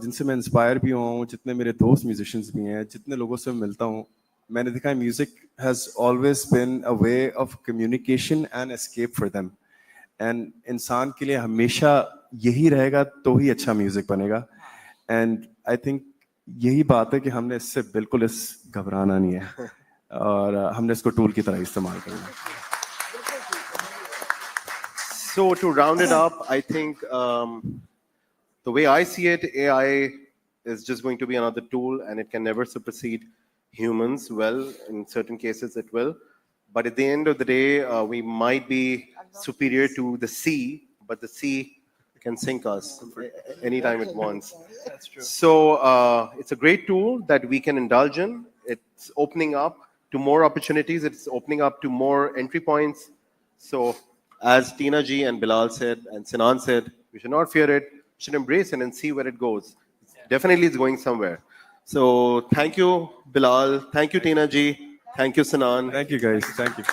जिनसे मैं इंस्पायर भी हुआ हूँ, जितने मेरे दोस्त म्यूजिशियंस भी हैं, जितने लोगों से मिलता हूँ, मैंने देखा है music has always been a way of communication and escape for them. And इंसान के लिए हमेशा यही रहेगा तो ही अच्छा म्यूजिक बनेगा. एंड आई थिंक यही बात है कि हमने इससे बिल्कुल घबराना नहीं है और हमने इसको टूल की तरह इस्तेमाल करना है. So to round it up, I think the way I see it, AI is just going to be another tool, and it can never supersede humans. Well, in certain cases it will, but at the end of the day, we might be superior to the sea, but the sea can sink us anytime it wants. That's true. So it's a great tool that we can indulge in. It's opening up to more opportunities. It's opening up to more entry points. So as Tina Ji and Bilal said, and Sinan said, we should not fear it. We should embrace it and see where it goes. Definitely it's going somewhere. So thank you, Bilal. Thank you, Tina Ji. Thank you, Sinan. Thank you, guys. Thank you.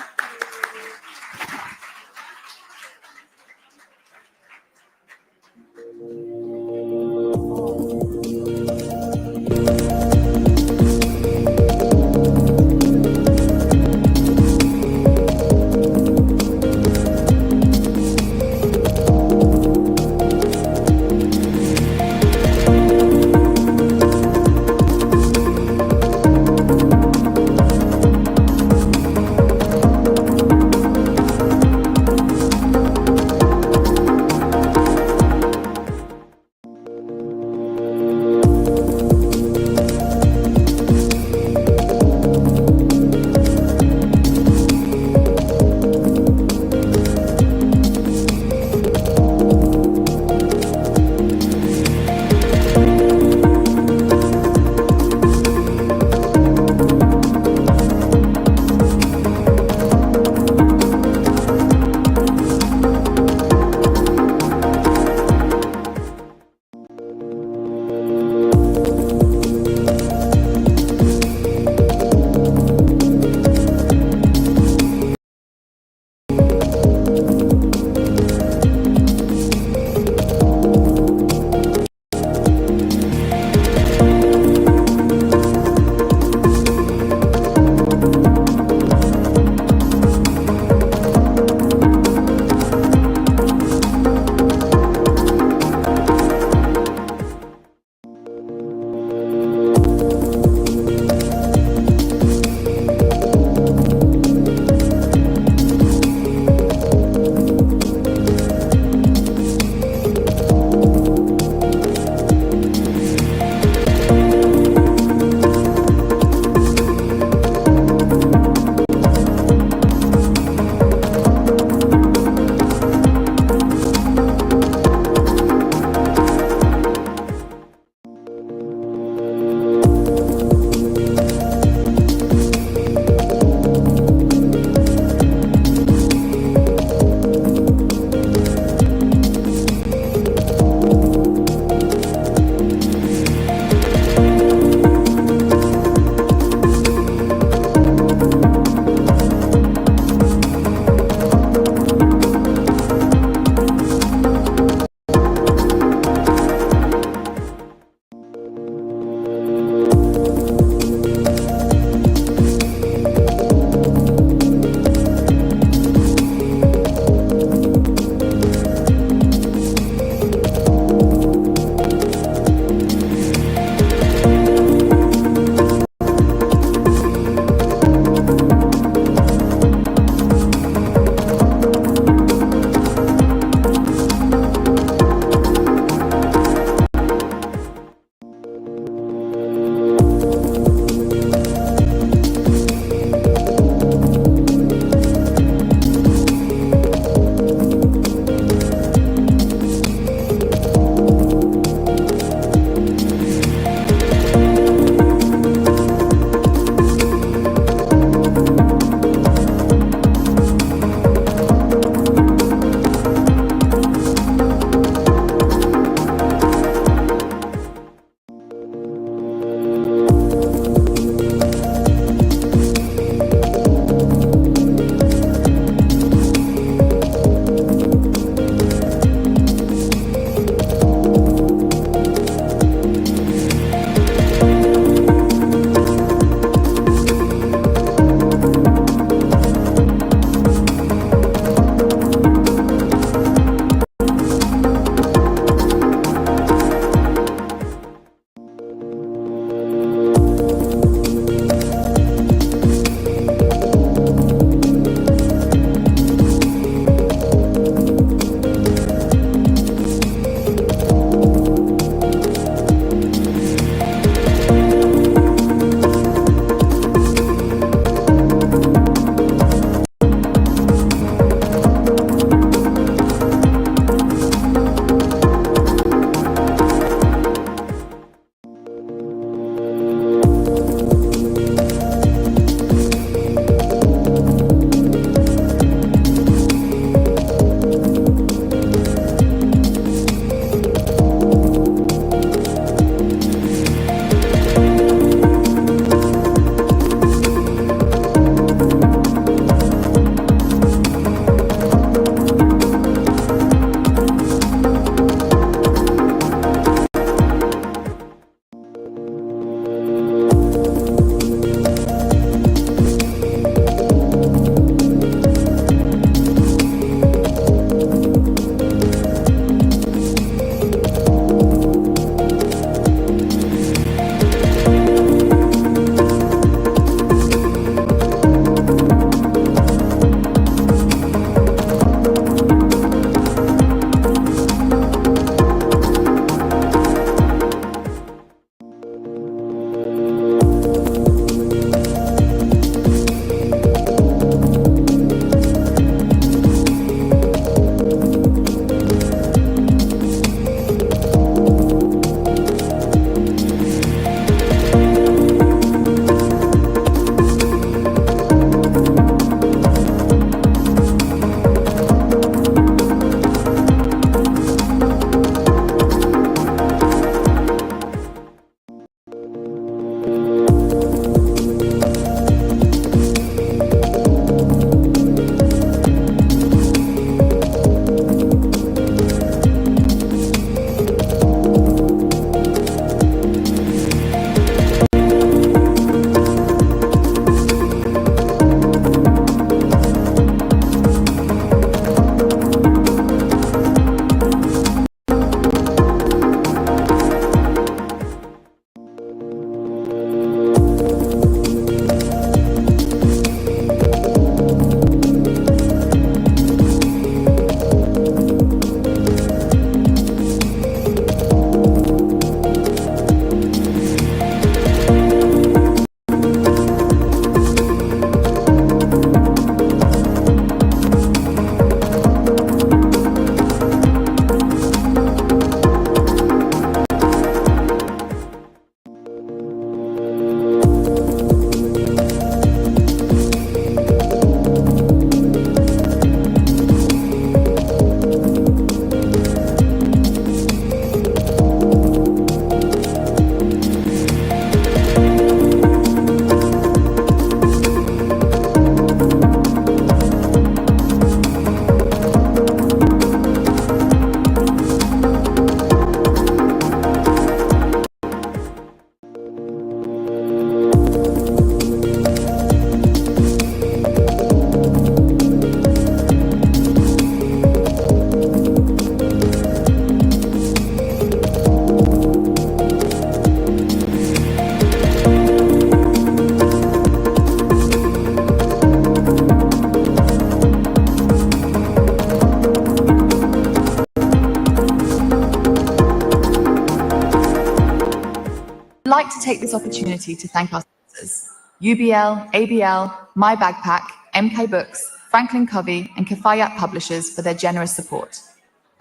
like to take this opportunity to thank our sponsors, UBL, ABL, My Backpack, MK Books, Franklin Covey, and Kifayat Publishers for their generous support.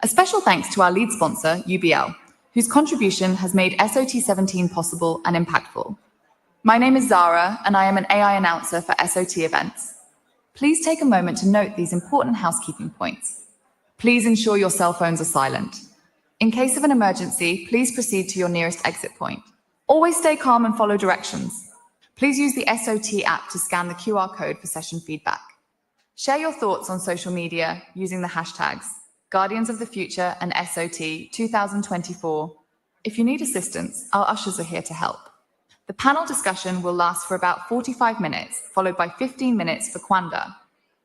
A special thanks to our lead sponsor, UBL, whose contribution has made SOT 17 possible and impactful. My name is Zara, and I am an AI announcer for SOT events. Please take a moment to note these important housekeeping points. Please ensure your cell phones are silent. In case of an emergency, please proceed to your nearest exit point. Always stay calm and follow directions. Please use the SOT app to scan the QR code for session feedback. Share your thoughts on social media using the hashtags Guardians of the Future and SOT 2024. If you need assistance, our ushers are here to help. The panel discussion will last for about 45 minutes, followed by 15 minutes for Kwanda.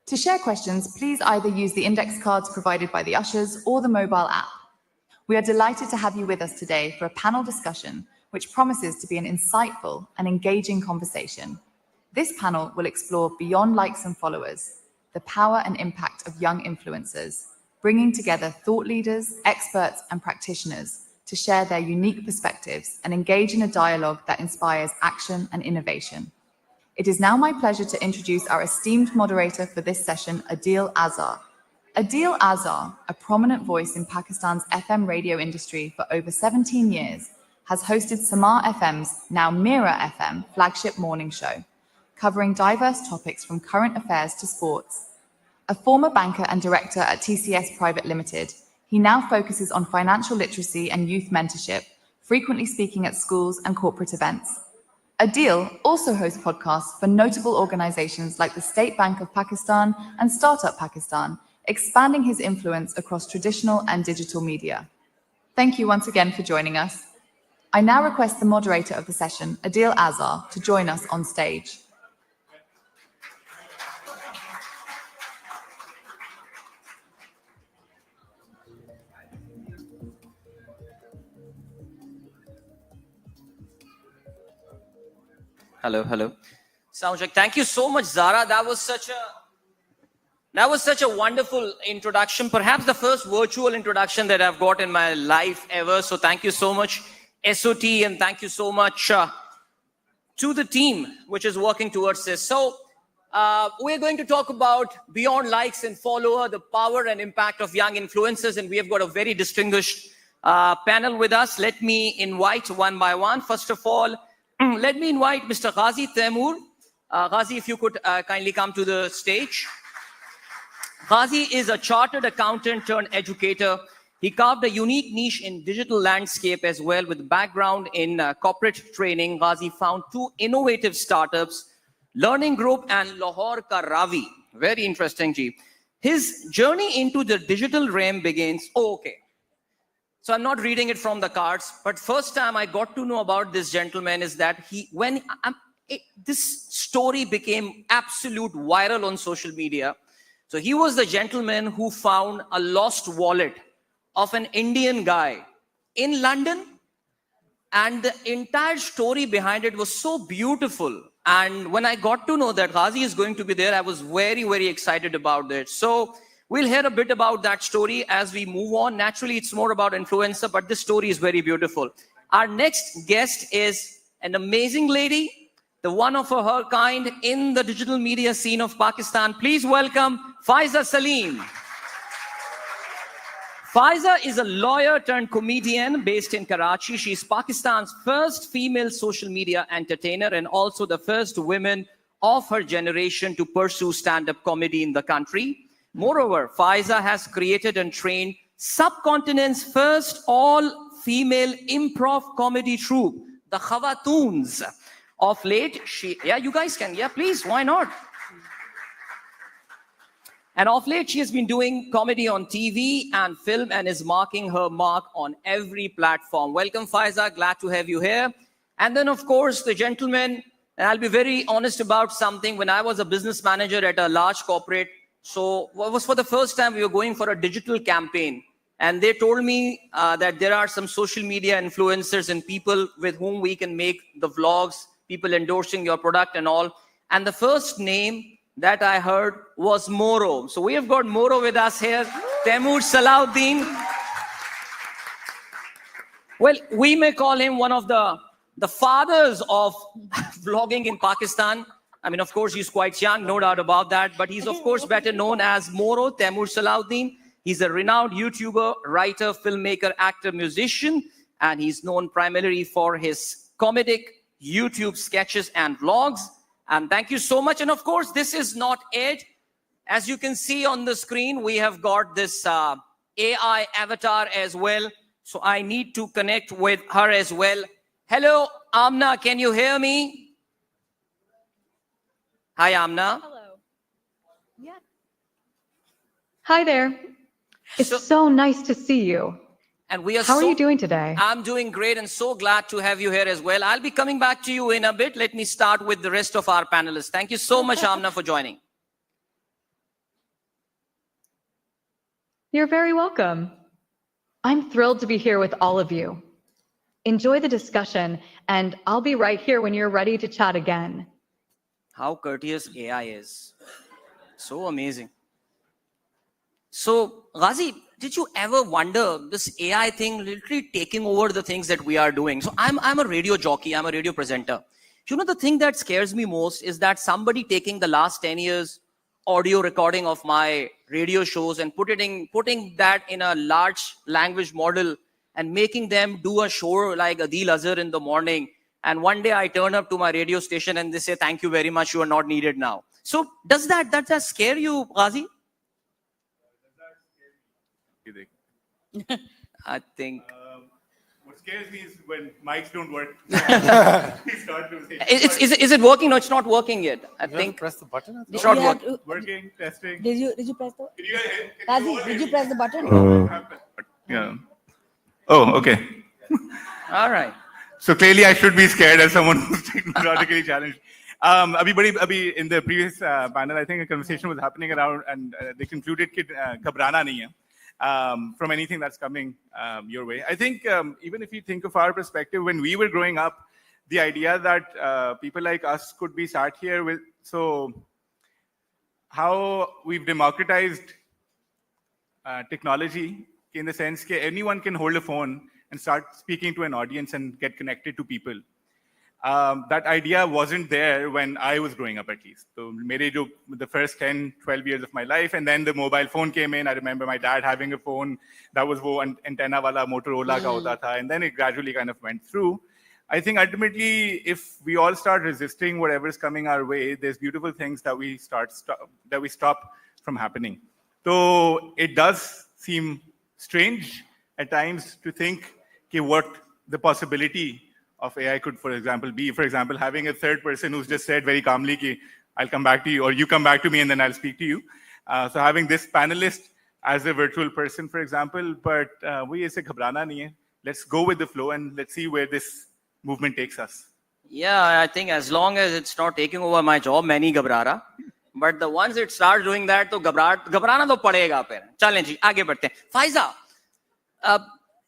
To share questions, please either use the index cards provided by the ushers or the mobile app. We are delighted to have you with us today for a panel discussion which promises to be an insightful and engaging conversation. This panel will explore beyond likes and followers, the power and impact of young influencers, bringing together thought leaders, experts, and practitioners to share their unique perspectives and engage in a dialogue that inspires action and innovation. It is now my pleasure to introduce our esteemed moderator for this session, Adil Azhar. Adil Azhar, a prominent voice in Pakistan's FM radio industry for over 17 years, has hosted Samar FM's, now Mira FM, flagship morning show, covering diverse topics from current affairs to sports. A former banker and director at TCS Private Limited, he now focuses on financial literacy and youth mentorship, frequently speaking at schools and corporate events. Adil also hosts podcasts for notable organizations like the State Bank of Pakistan and Startup Pakistan, expanding his influence across traditional and digital media. Thank you once again for joining us. I now request the moderator of the session, Adil Azhar, to join us on stage. Hello. Soundcheck. Thank you so much, Zara. That was such a wonderful introduction. Perhaps the first virtual introduction that I've got in my life ever. So thank you so much, SOT, and thank you so much to the team which is working towards this. So we're going to talk about beyond likes and follower, the power and impact of young influencers, and we have got a very distinguished panel with us. Let me invite one by one. First of all, let me invite Mr. Ghazi Taimur. Ghazi, if you could kindly come to the stage. Ghazi is a chartered accountant turned educator. He carved a unique niche in digital landscape as well. With background in corporate training, Ghazi found two innovative startups, Learning Group and Lahore Ka Ravi. Very interesting, Ji. His journey into the digital realm begins. So I'm not reading it from the cards, but first time I got to know about this gentleman is that this story became absolute viral on social media. So he was the gentleman who found a lost wallet of an Indian guy in London, and the entire story behind it was so beautiful. And when I got to know that Ghazi is going to be there, I was very, very excited about it. So we'll hear a bit about that story as we move on. Naturally, it's more about influencer, but this story is very beautiful. Our next guest is an amazing lady, the one of her kind in the digital media scene of Pakistan. Please welcome Faiza Salim. Faiza is a lawyer turned comedian based in Karachi. She is Pakistan's first female social media entertainer and also the first woman of her generation to pursue stand-up comedy in the country. Moreover, Faiza has created and trained subcontinent's first all-female improv comedy troupe, the Khawatoons. Of late, you guys can, please, why not? And of late, she has been doing comedy on TV and film and is marking her mark on every platform. Welcome, Faiza. Glad to have you here. And then, of course, the gentleman, and I'll be very honest about something. When I was a business manager at a large corporate, so it was for the first time we were going for a digital campaign. And they told me that there are some social media influencers and people with whom we can make the vlogs, people endorsing your product and all. And the first name that I heard was Moro. So we have got Moro with us here, Taimur Salahuddin. Well, we may call him one of the the fathers of vlogging in Pakistan. I mean, of course, he's quite young, no doubt about that. But he's, of course, better known as Moro Temur Salahuddin. He's a renowned YouTuber, writer, filmmaker, actor, musician. And he's known primarily for his comedic YouTube sketches and vlogs. And thank you so much. And of course, this is not it. As you can see on the screen, we have got this AI avatar as well. So I need to connect with her as well. Hello, Amna, can you hear me? Hi, Amna. Hello. Yeah. Hi there. It's so nice to see you. And we are How are you doing today? I'm doing great and so glad to have you here as well. I'll be coming back to you in a bit. Let me start with the rest of our panelists. Thank you so much, Amna, for joining. You're very welcome. I'm thrilled to be here with all of you. Enjoy the discussion, and I'll be right here when you're ready to chat again. How courteous AI is. So amazing. So, Ghazi, did you ever wonder this AI thing literally taking over the things that we are doing? So I'm a radio jockey, I'm a radio presenter. You know, the thing that scares me most is that somebody taking the last 10 years audio recording of my radio shows and putting that in a large language model and making them do a show like Adil Azhar in the morning. And one day I turn up to my radio station and they say, thank you very much, you are not needed now. So does that scare you, Ghazi? I think what scares me is when mics don't work. Is it working? No, it's not working yet. I think press the button. It's not working. Working, testing. Did you press the? Did you press the button? Yeah. Oh, okay. All right. So clearly, I should be scared as someone who's technologically challenged. Abhi in the previous panel, I think a conversation was happening around, and they concluded that ghabrana nahi hai. From anything that's coming your way. I think even if you think of our perspective, when we were growing up, the idea that people like us could be sat here with, so how we've democratized technology in the sense that anyone can hold a phone and start speaking to an audience and get connected to people. That idea wasn't there when I was growing up, at least. So the first 10, 12 years of my life, and then the mobile phone came in. I remember my dad having a phone that was antenna wala Motorola ka hota tha, and then it gradually kind of went through. I think ultimately, if we all start resisting whatever's coming our way, there's beautiful things that we stop from happening. So it does seem strange at times to think what the possibility of AI could, for example, be. For example, having a third person who's just said very calmly, ki, I'll come back to you, or you come back to me and then I'll speak to you. So having this panelist as a virtual person, for example, but we aise ghabrana nahi hai. Let's go with the flow and let's see where this movement takes us. Yeah, I think as long as it's not taking over my job, मैं नहीं घबरा रहा. But the once it starts doing that, तो घबराना तो पड़ेगा फिर. चलें जी, आगे बढ़ते हैं. Faiza,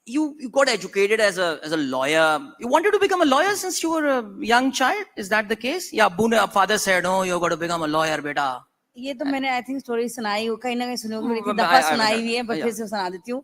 you got educated as a lawyer. You wanted to become a lawyer since you were a young child. Is that the case? Yeah, father said, "No, you got to become a lawyer, beta." ये तो मैंने I think story सुनाई हो कहीं ना कहीं सुनी होगी एक दफा सुनाई हुई है but फिर से सुना देती हूँ.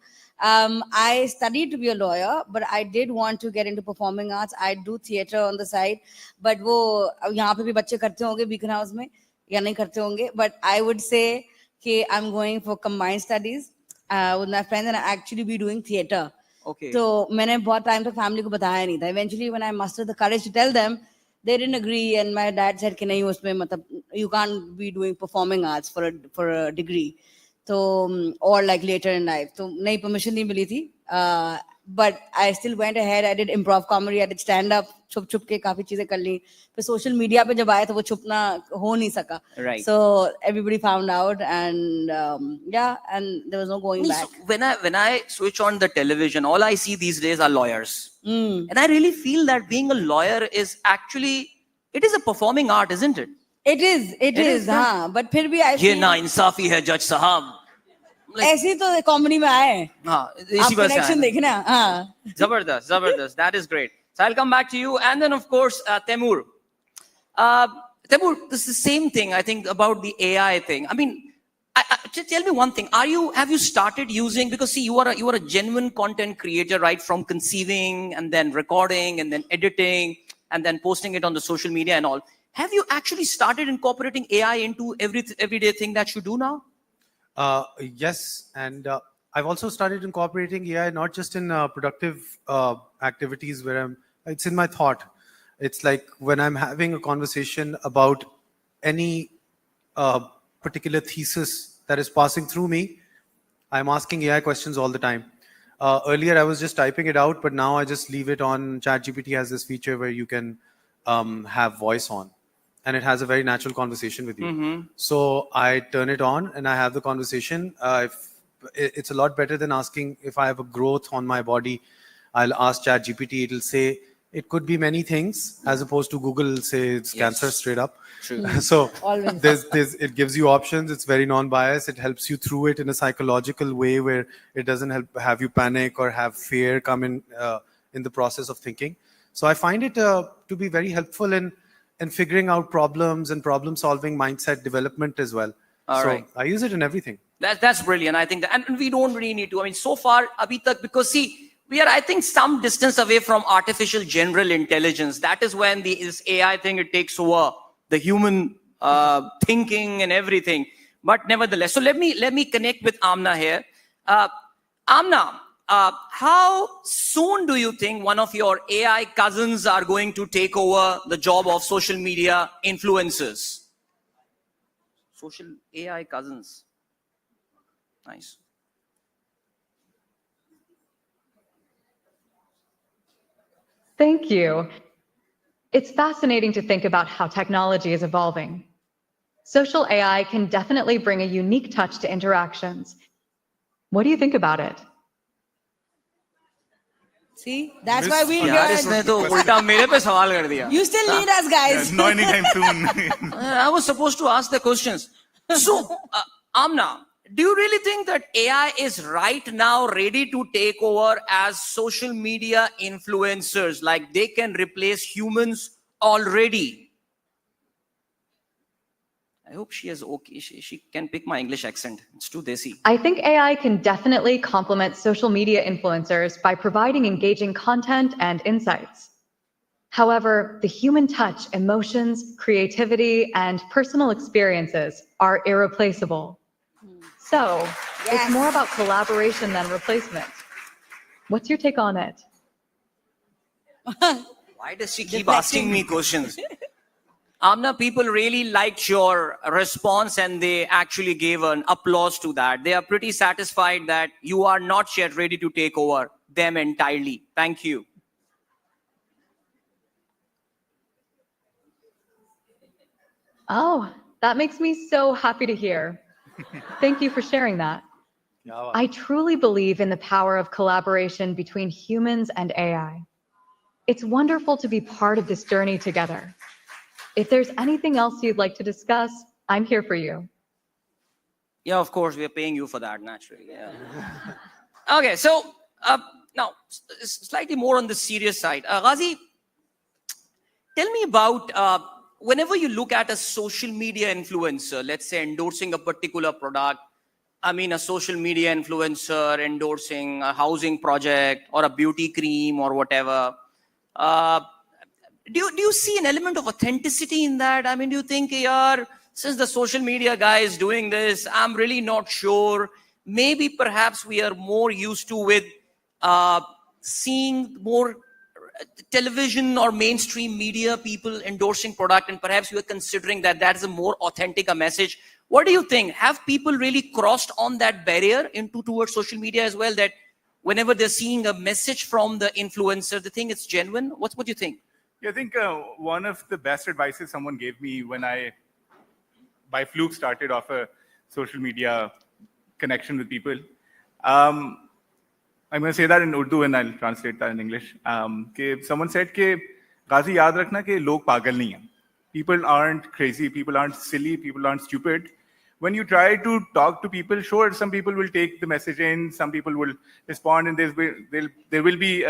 I studied to be a lawyer, but I did want to get into performing arts. I do theatre on the side, but वो यहाँ पे भी बच्चे करते होंगे Beacon House में या नहीं करते होंगे. But I would say कि I'm going for combined studies with my friends and I actually be doing theatre. Okay. So मैंने बहुत time तक family को बताया नहीं था. Eventually, when I mustered the courage to tell them, they didn't agree, and my dad said कि नहीं उसमें मतलब you can't be doing performing arts for a degree. So or like later in life. तो नहीं permission नहीं मिली थी. But I still went ahead. I did improv comedy. I did stand up. छुप के काफी चीजें कर ली. फिर social media पे जब आया तो वो छुपना हो नहीं सका. Right. So everybody found out, and yeah, and there was no going back. So when I switch on the television, all I see these days are lawyers, and I really feel that being a lawyer is actually it is a performing art, isn't it? It is. हाँ. But फिर भी I ये feel ना इंसाफी है जज साहब. ऐसी तो comedy में आए. हाँ, आप connection देखना. हाँ. Zabardast. That is great. So I'll come back to you, and then of course Temur. Temur, this is the same thing I think about the AI thing. I mean, Tell me one thing. Have you started using, because see, you are a genuine content creator, right? From conceiving and then recording and then editing and then posting it on the social media and all. Have you actually started incorporating AI into everyday thing that you do now? Yes, and I've also started incorporating AI not just in productive activities where it's in my thought. It's like when I'm having a conversation about any particular thesis that is passing through me, I'm asking AI questions all the time. Earlier, I was just typing it out, but now I just leave it on. ChatGPT has this feature where you can have voice on, and it has a very natural conversation with you. So I turn it on and I have the conversation. It's a lot better than asking if I have a growth on my body. I'll ask ChatGPT, it'll say, it could be many things, as opposed to Google will say it's cancer straight up. True. So Always. it gives you options. It's very non-biased. It helps you through it in a psychological way where it doesn't have you panic or have fear come in the process of thinking. So I find it to be very helpful in figuring out problems and problem-solving mindset development as well. All so right. I use it in everything. That's brilliant. I think that, and we don't really need to. I mean, so far, abhi tak, because see, we are, I think, some distance away from artificial general intelligence. That is when this AI thing, it takes over the human thinking and everything. But nevertheless, so let me connect with Amna here. Amna, how soon do you think one of your AI cousins are going to take over the job of social media influencers? Social AI cousins. Nice. Thank you. It's fascinating to think about how technology is evolving. Social AI can definitely bring a unique touch to interactions. What do you think about it? See, that's why we here. You still need us, guys. No, anytime soon. I was supposed to ask the questions. So, Amna, do you really think that AI is right now ready to take over as social media influencers? Like they can replace humans already? I hope she is okay. She can pick my English accent. It's too desi. I think AI can definitely complement social media influencers by providing engaging content and insights. However, the human touch, emotions, creativity, and personal experiences are irreplaceable. So, it's more about collaboration than replacement. What's your take on it? Why does she keep asking me questions? Amna, people really liked your response and they actually gave an applause to that. They are pretty satisfied that you are not yet ready to take over them entirely. Thank you. Oh, that makes me so happy to hear. Thank you for sharing that. I truly believe in the power of collaboration between humans and AI. It's wonderful to be part of this journey together. If there's anything else you'd like to discuss, I'm here for you. Yeah, of course, we are paying you for that, naturally. Yeah. Okay, so now, slightly more on the serious side. Ghazi, tell me about whenever you look at a social media influencer, let's say endorsing a particular product, I mean a social media influencer endorsing a housing project or a beauty cream or whatever, do you see an element of authenticity in that? I mean, do you think, since the social media guy is doing this, I'm really not sure. Maybe perhaps we are more used to with seeing more television or mainstream media people endorsing product, and perhaps you are considering that that is a more authentic a message. What do you think? Have people really crossed on that barrier towards social media as well, that whenever they're seeing a message from the influencer, they think it's genuine? What do you think? Yeah, I think one of the best advices someone gave me when I, by fluke, started off a social media connection with people. I'm going to say that in Urdu and I'll translate that in English. Someone said, Ghazi, yaad rakhna ke log pagal nahi hain. People aren't crazy, people aren't silly, people aren't stupid. When you try to talk to people, sure, some people will take the message in, some people will respond, and there will be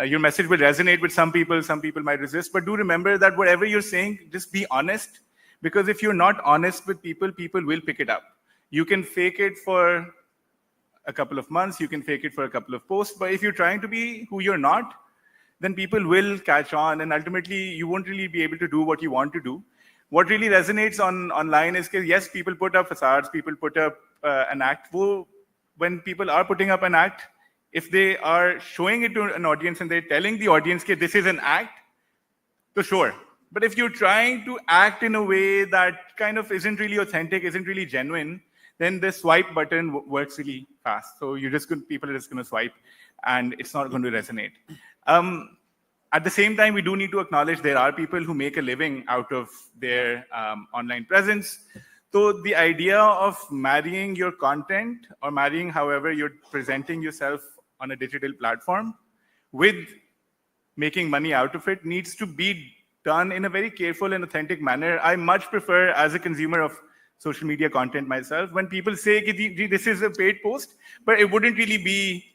your message will resonate with some people might resist. But do remember that whatever you're saying, just be honest, because if you're not honest with people, people will pick it up. You can fake it for a couple of months, you can fake it for a couple of posts, but if you're trying to be who you're not, then people will catch on, and ultimately you won't really be able to do what you want to do. What really resonates online is that yes, people put up facades, people put up an act. When people are putting up an act, if they are showing it to an audience and they're telling the audience that this is an act, so sure. But if you're trying to act in a way that kind of isn't really authentic, isn't really genuine, then the swipe button works really fast. So people are just going to swipe, and it's not going to resonate. At the same time, we do need to acknowledge there are people who make a living out of their online presence. So the idea of marrying your content or marrying however you're presenting yourself on a digital platform with making money out of it needs to be done in a very careful and authentic manner. I much prefer, as a consumer of social media content myself, when people say this is a paid post, but it wouldn't really be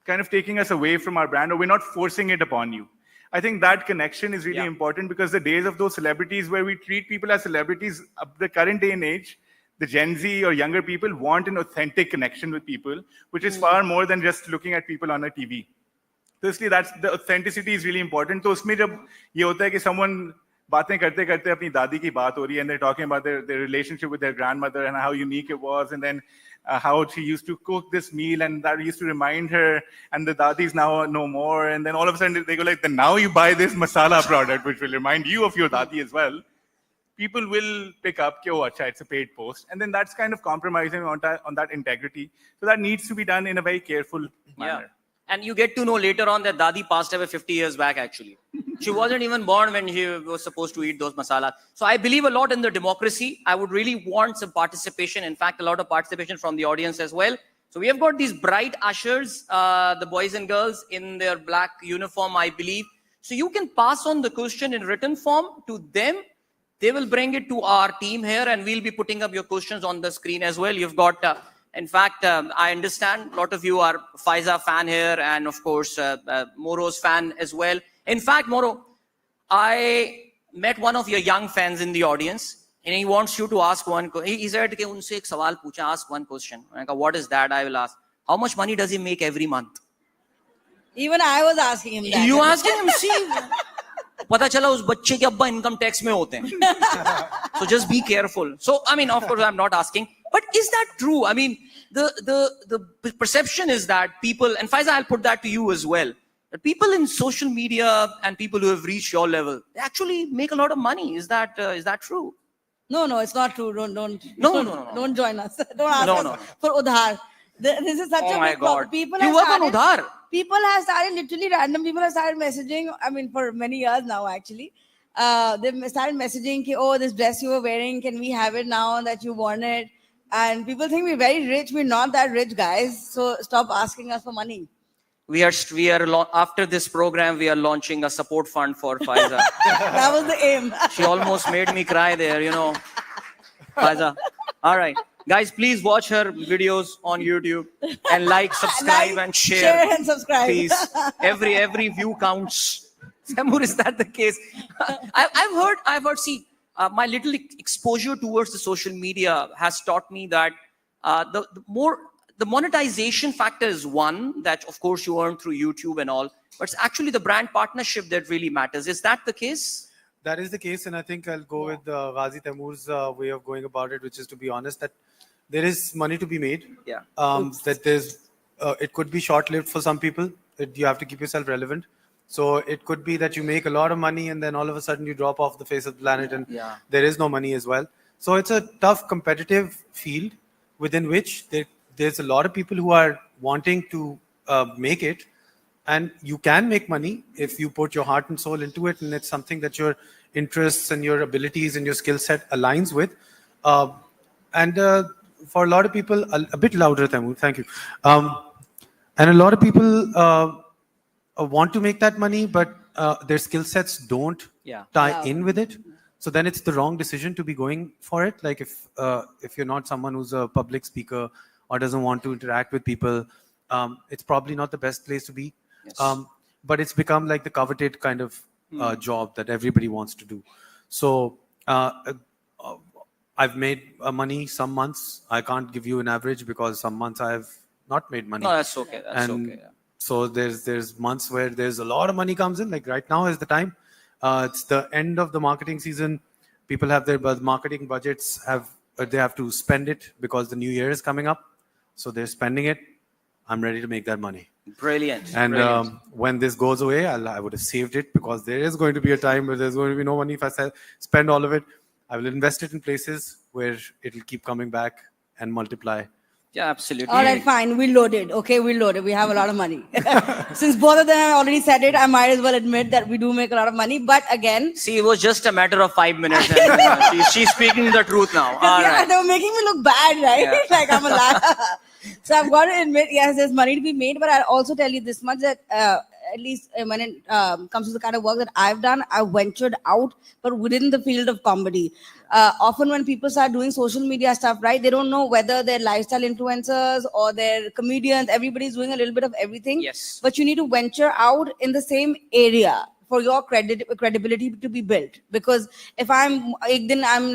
kind of taking us away from our brand, or we're not forcing it upon you. I think that connection is really important, because the days of those celebrities where we treat people as celebrities, the current day and age, the Gen Z or younger people want an authentic connection with people, which is far more than just looking at people on a TV. Firstly, the authenticity is really important. So उसमें जब ये होता है कि someone बातें करते करते अपनी दादी की बात हो रही है, and they're talking about their relationship with their grandmother and how unique it was, and then how she used to cook this meal, and that used to remind her, and the dadis now no more, and then all of a sudden they go like, then now you buy this masala product which will remind you of your dadi as well. People will pick up, oh, acha, it's a paid post, and then that's kind of compromising on that integrity. So that needs to be done in a very careful manner. And you get to know later on that Dadi passed away 50 years back, actually. She wasn't even born when she was supposed to eat those masala. So I believe a lot in the democracy. I would really want some participation. In fact, a lot of participation from the audience as well. So we have got these bright ushers, the boys and girls in their black uniform, I believe. So you can pass on the question in written form to them. They will bring it to our team here, and we'll be putting up your questions on the screen as well. You've got... in fact, I understand a lot of you are Faiza fan here, and of course, Moro's fan as well. In fact, Moro, I met one of your young fans in the audience, and he wants you to ask one question. He said, "Unse ek sawal pucha, ask one question." I go, "What is that?" I will ask, "How much money does he make every month?" Even I was asking him that. You asking him, see? पता चला उस बच्चे के अब्बा income tax में होते हैं. So just be careful. So, I mean, of course, I'm not asking. But is that true? I mean, the perception is that people, and Faiza, I'll put that to you as well, that people in social media and people who have reached your level, they actually make a lot of money. Is that true? No, it's not true. Don't join us. Don't ask us for udhar. This is such a big problem. You work on udhar? People have started, literally random people have started messaging, I mean, for many years now, actually. They've started messaging, oh, this dress you were wearing, can we have it now that you want it? And people think we're very rich. We're not that rich, guys. So stop asking us for money. We are after this program, we are launching a support fund for Faiza. That was the aim. She almost made me cry there, Faiza. All right. Guys, please watch her videos on YouTube and subscribe, and share. Share and subscribe. Please. Every view counts. Samur, is that the case? I've heard, see, my little exposure towards the social media has taught me that the monetization factor is one that, of course, you earn through YouTube and all, but it's actually the brand partnership that really matters. Is that the case? That is the case, and I think I'll go with Ghazi Taimur's way of going about it, which is to be honest, that there is money to be made. Yeah. That there's, it could be short-lived for some people. You have to keep yourself relevant. So it could be that you make a lot of money and then all of a sudden you drop off the face of the planet and there is no money as well. So it's a tough competitive field within which there's a lot of people who are wanting to make it, and you can make money if you put your heart and soul into it, and it's something that your interests and your abilities and your skill set aligns with. And for a lot of people, a bit louder, Taimur, thank you. And a lot of people want to make that money, but their skill sets don't tie in with it. So then it's the wrong decision to be going for it. Like if you're not someone who's a public speaker or doesn't want to interact with people, it's probably not the best place to be. Yes. But it's become like the coveted kind of job that everybody wants to do. So I I've made money some months. I can't give you an average because some months I've not made money. No, that's okay. That's okay. Yeah. So there's months where there's a lot of money comes in. Like right now is the time. It's the end of the marketing season. People have their marketing budgets. They have to spend it because the new year is coming up. So they're spending it. I'm ready to make that money. Brilliant. And Brilliant. when this goes away, I would have saved it because there is going to be a time where there's going to be no money. If I spend all of it, I will invest it in places where it'll keep coming back and multiply. Yeah, absolutely. All right, fine. We loaded. Okay, we loaded. We have a lot of money. Since both of them have already said it, I might as well admit that we do make a lot of money. But again, see, it was just a matter of 5 minutes. And, she's speaking the truth now. All right. They were making me look bad, right? Yeah. Like I'm a liar. So I've got to admit, yes, there's money to be made. But I'll also tell you this much that at least when it comes to the kind of work that I've done, I ventured out, but within the field of comedy. Often when people start doing social media stuff, right, they don't know whether they're lifestyle influencers or they're comedians. Everybody's doing a little bit of everything. Yes. But you need to venture out in the same area for your credibility to be built. Because if I'm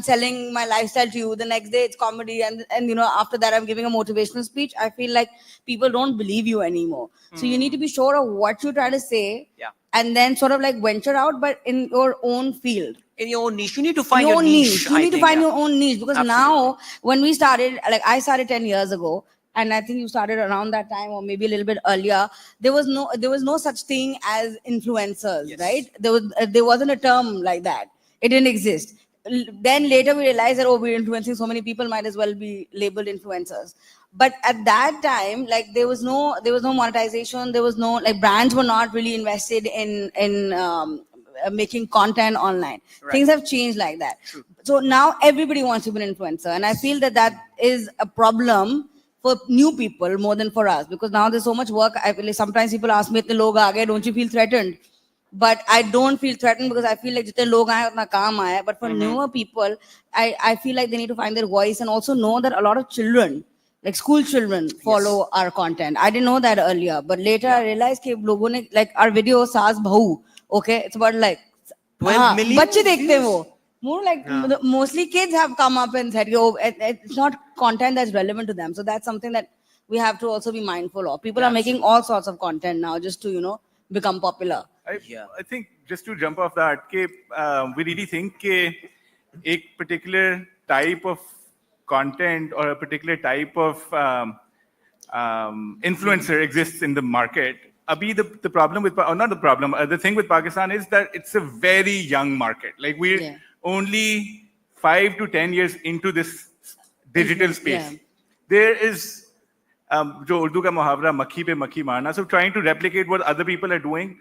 selling my lifestyle to you, the next day it's comedy, and after that I'm giving a motivational speech, I feel like people don't believe you anymore. So you need to be sure of what you try to say, and then sort of like venture out, but in your own field. In your own niche. You need to find your niche. You need to find your own niche, because now when we started, like I started 10 years ago, and I think you started around that time or maybe a little bit earlier, there was no such thing as influencers, right? There wasn't a term like that. It didn't exist. Then later we realized that, we're influencing so many people, might as well be labeled influencers. But at that time, like there was no monetization. There was no, like, brands were not really invested in making content online. Right. Things have changed like that. True. So now everybody wants to be an influencer, and I feel that is a problem for new people more than for us, because now there's so much work. Sometimes people ask me, "Itne log aa gaye, don't you feel threatened?" But I don't feel threatened, because I feel like jitne log aaye utna kaam aaya. But for newer people, I feel like they need to find their voice and also know that a lot of children, like school children, follow our content. I didn't know that earlier, but later I realized that logon ne, like our video Saas Bahu, okay, it's about like 12 million बच्चे देखते हैं वो. More like mostly kids have come up and said, it's not content that's relevant to them. So that's something that we have to also be mindful of. People are making all sorts of content now just to, become popular. I think just to jump off that, we really think that a particular type of content or a particular type of influencer exists in the market. Abhi, the problem with, or not the problem, the thing with Pakistan is that it's a very young market. Like we're only 5 to 10 years into this digital space. There is, jo Urdu ka muhavra, makhi pe makhi marna. So trying to replicate what other people are doing,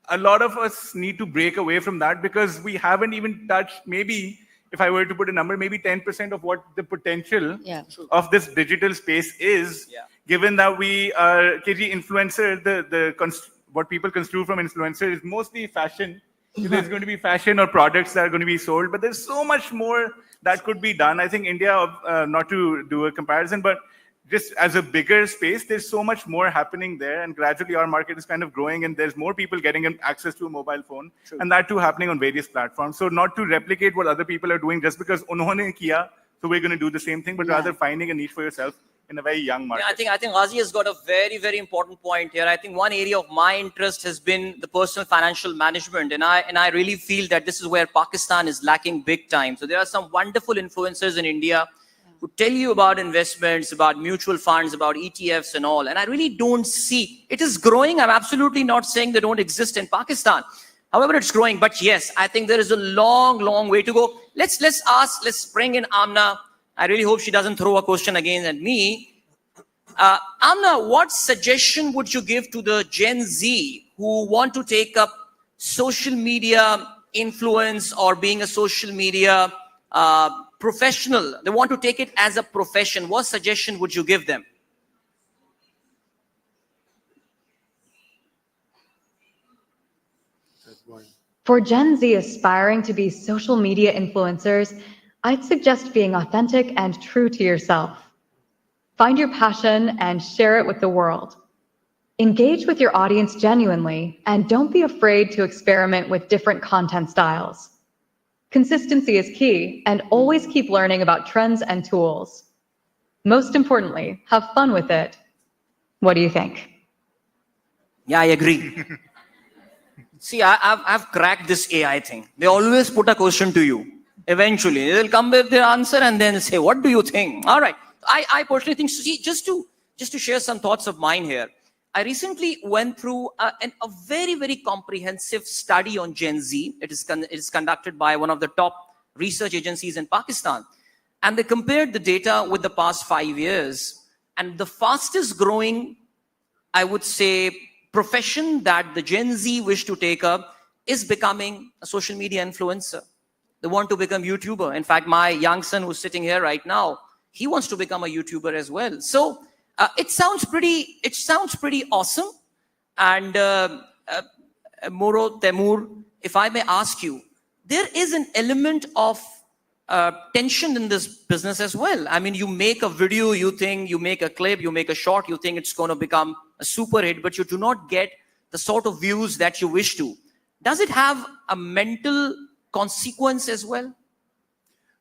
a lot of us need to break away from that, because we haven't even touched, maybe, if I were to put a number, maybe 10% of what the potential of this digital space is. Given that we are KG influencer, what people construe from influencer is mostly fashion. There's going to be fashion or products that are going to be sold, but there's so much more that could be done. I think India, not to do a comparison, but just as a bigger space, there's so much more happening there, and gradually our market is kind of growing, and there's more people getting access to a mobile phone, and that too happening on various platforms. So not to replicate what other people are doing just because unhone kiya, so we're going to do the same thing, but rather finding a niche for yourself in a very young market. Yeah, I think Ghazi has got a very, very important point here. I think one area of my interest has been the personal financial management, and I really feel that this is where Pakistan is lacking big time. So there are some wonderful influencers in India who tell you about investments, about mutual funds, about ETFs and all, and I really don't see it is growing. I'm absolutely not saying they don't exist in Pakistan. However, it's growing. But yes, I think there is a long, long way to go. Let's bring in Amna. I really hope she doesn't throw a question again at me. Amna, what suggestion would you give to the Gen Z who want to take up social media influence or being a social media professional? They want to take it as a profession. What suggestion would you give them? For Gen Z aspiring to be social media influencers, I'd suggest being authentic and true to yourself. Find your passion and share it with the world. Engage with your audience genuinely, and don't be afraid to experiment with different content styles. Consistency is key, and always keep learning about trends and tools. Most importantly, have fun with it. What do you think? Yeah, I agree. See, I've cracked this AI thing. They always put a question to you. Eventually, they'll come with their answer and then say, "What do you think?" All right. I personally think. See, just to share some thoughts of mine here. I recently went through a very comprehensive study on Gen Z. It is conducted by one of the top research agencies in Pakistan, and they compared the data with the past 5 years. And the fastest growing, I would say, profession that the Gen Z wish to take up is becoming a social media influencer. They want to become YouTuber. In fact, my young son who's sitting here right now, he wants to become a YouTuber as well. So it sounds pretty awesome. And Moro, Temur, if I may ask you, there is an element of tension in this business as well. I mean, you make a video, you think, you make a clip, you make a short, you think it's going to become a super hit, but you do not get the sort of views that you wish to. Does it have a mental consequence as well?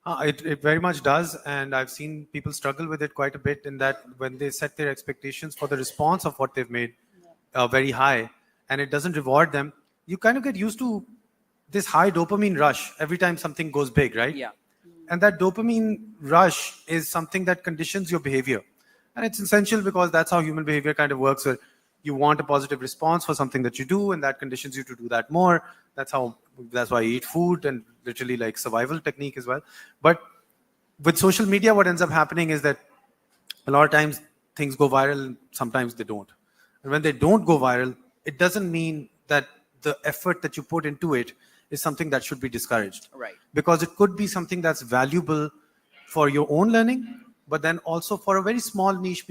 It very much does, and I've seen people struggle with it quite a bit in that when they set their expectations for the response of what they've made very high, and it doesn't reward them, you kind of get used to this high dopamine rush every time something goes big, right? Yeah. And that dopamine rush is something that conditions your behavior. And it's essential because that's how human behavior kind of works, where you want a positive response for something that you do, and that conditions you to do that more. That's why you eat food, and literally like survival technique as well. But with social media, what ends up happening is that a lot of times things go viral and sometimes they don't. And when they don't go viral, it doesn't mean that the effort that you put into it is something that should be discouraged. Right. Because it could be something that's valuable for your own learning, but then also for a very small niche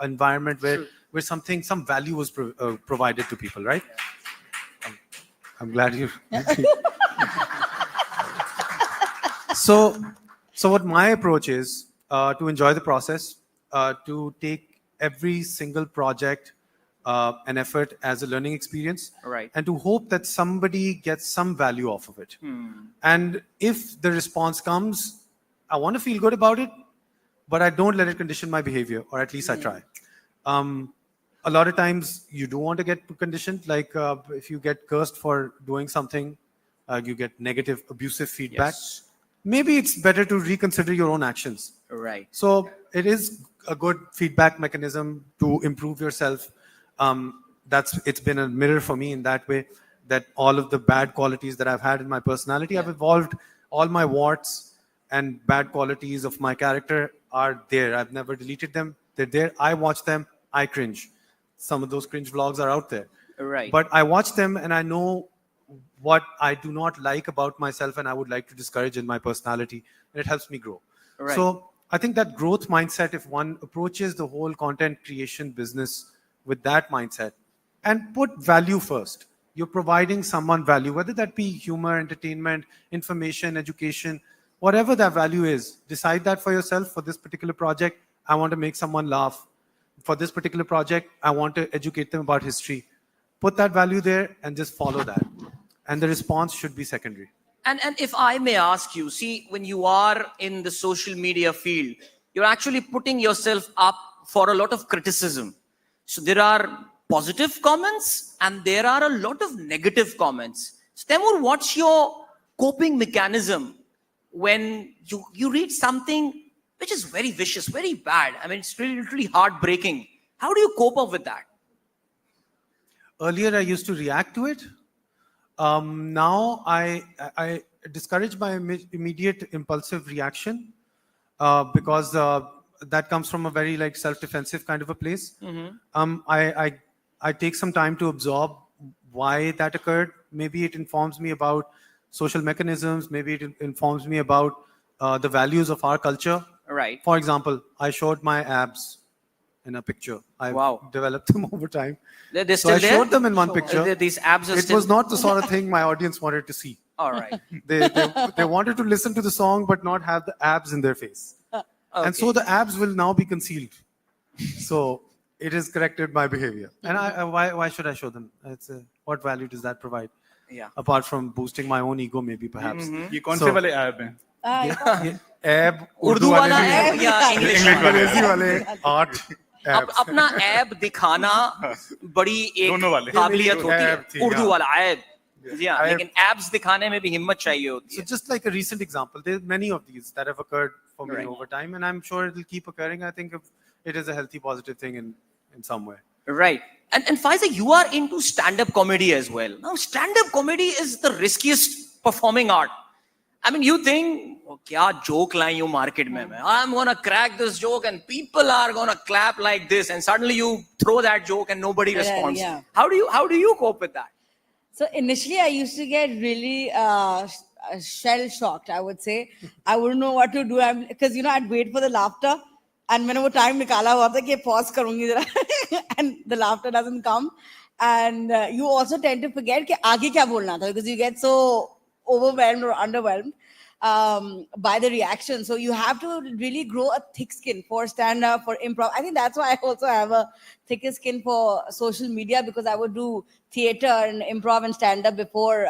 environment where some value was provided to people, right? I'm glad you. So what my approach is to enjoy the process, to take every single project and effort as a learning experience, Right. and to hope that somebody gets some value off of it. And if the response comes, I want to feel good about it, but I don't let it condition my behavior, or at least I try. A lot of times you do want to get conditioned, like if you get cursed for doing something, you get negative, abusive feedback. Yes. Maybe it's better to reconsider your own actions. Right. So it is a good feedback mechanism to improve yourself. It's been a mirror for me in that way, that all of the bad qualities that I've had in my personality, I've evolved. All my warts and bad qualities of my character are there. I've never deleted them. They're there. I watch them. I cringe. Some of those cringe vlogs are out there. Right. But I watch them and I know what I do not like about myself and I would like to discourage in my personality. And it helps me grow. Right. So I think that growth mindset, if one approaches the whole content creation business with that mindset and put value first, you're providing someone value, whether that be humor, entertainment, information, education, whatever that value is, decide that for yourself. For this particular project, I want to make someone laugh. For this particular project, I want to educate them about history. Put that value there and just follow that. And the response should be secondary. And if I may ask you, see, when you are in the social media field, you're actually putting yourself up for a lot of criticism. So there are positive comments and there are a lot of negative comments. So Temur, what's your coping mechanism when you read something which is very vicious, very bad? I mean, it's really heartbreaking. How do you cope up with that? Earlier, I used to react to it. Now I discourage my immediate impulsive reaction because that comes from a very like self-defensive kind of a place. I take some time to absorb why that occurred. Maybe it informs me about social mechanisms. Maybe it informs me about the values of our culture. Right. For example, I showed my abs in a picture. I've developed them over time. They're So I still there? showed them in one picture. These abs are It still... was not the sort of thing my audience wanted to see. All right. They wanted to listen to the song but not have the abs in their face. And so the abs will now be concealed. So it has corrected my behavior. And why should I show them? What value does that provide? apart from boosting my own ego, maybe perhaps. ये कौन से वाले app हैं? App Urdu वाला app या English अंग्रेजी वाले 8 अपना ऐप दिखाना बड़ी एक काबिलियत होती है, उर्दू वाला ऐप। जी हाँ, लेकिन एप्स दिखाने में भी हिम्मत चाहिए होती है। So just like a recent example, there are many of these that have occurred for me over time, and I'm sure it will keep occurring. I think it is a healthy, positive thing in some way. Right. And Faiza, you are into stand-up comedy as well. Now, stand-up comedy is the riskiest performing art. I mean, you think, oh, kya joke line you market mein? I'm gonna crack this joke and people are gonna clap like this, and suddenly you throw that joke and nobody responds. Yeah. How do you cope with that? So initially, I used to get really shell shocked. I would say I wouldn't know what to do because I'd wait for the laughter, and when वो time निकाला हुआ था कि pause करूँगी जरा, and the laughter doesn't come, and you also tend to forget कि आगे क्या बोलना था because you get so overwhelmed or underwhelmed by the reaction. So you have to really grow a thick skin for stand-up, for improv. I think that's why I also have a thicker skin for social media, because I would do theater and improv and stand-up before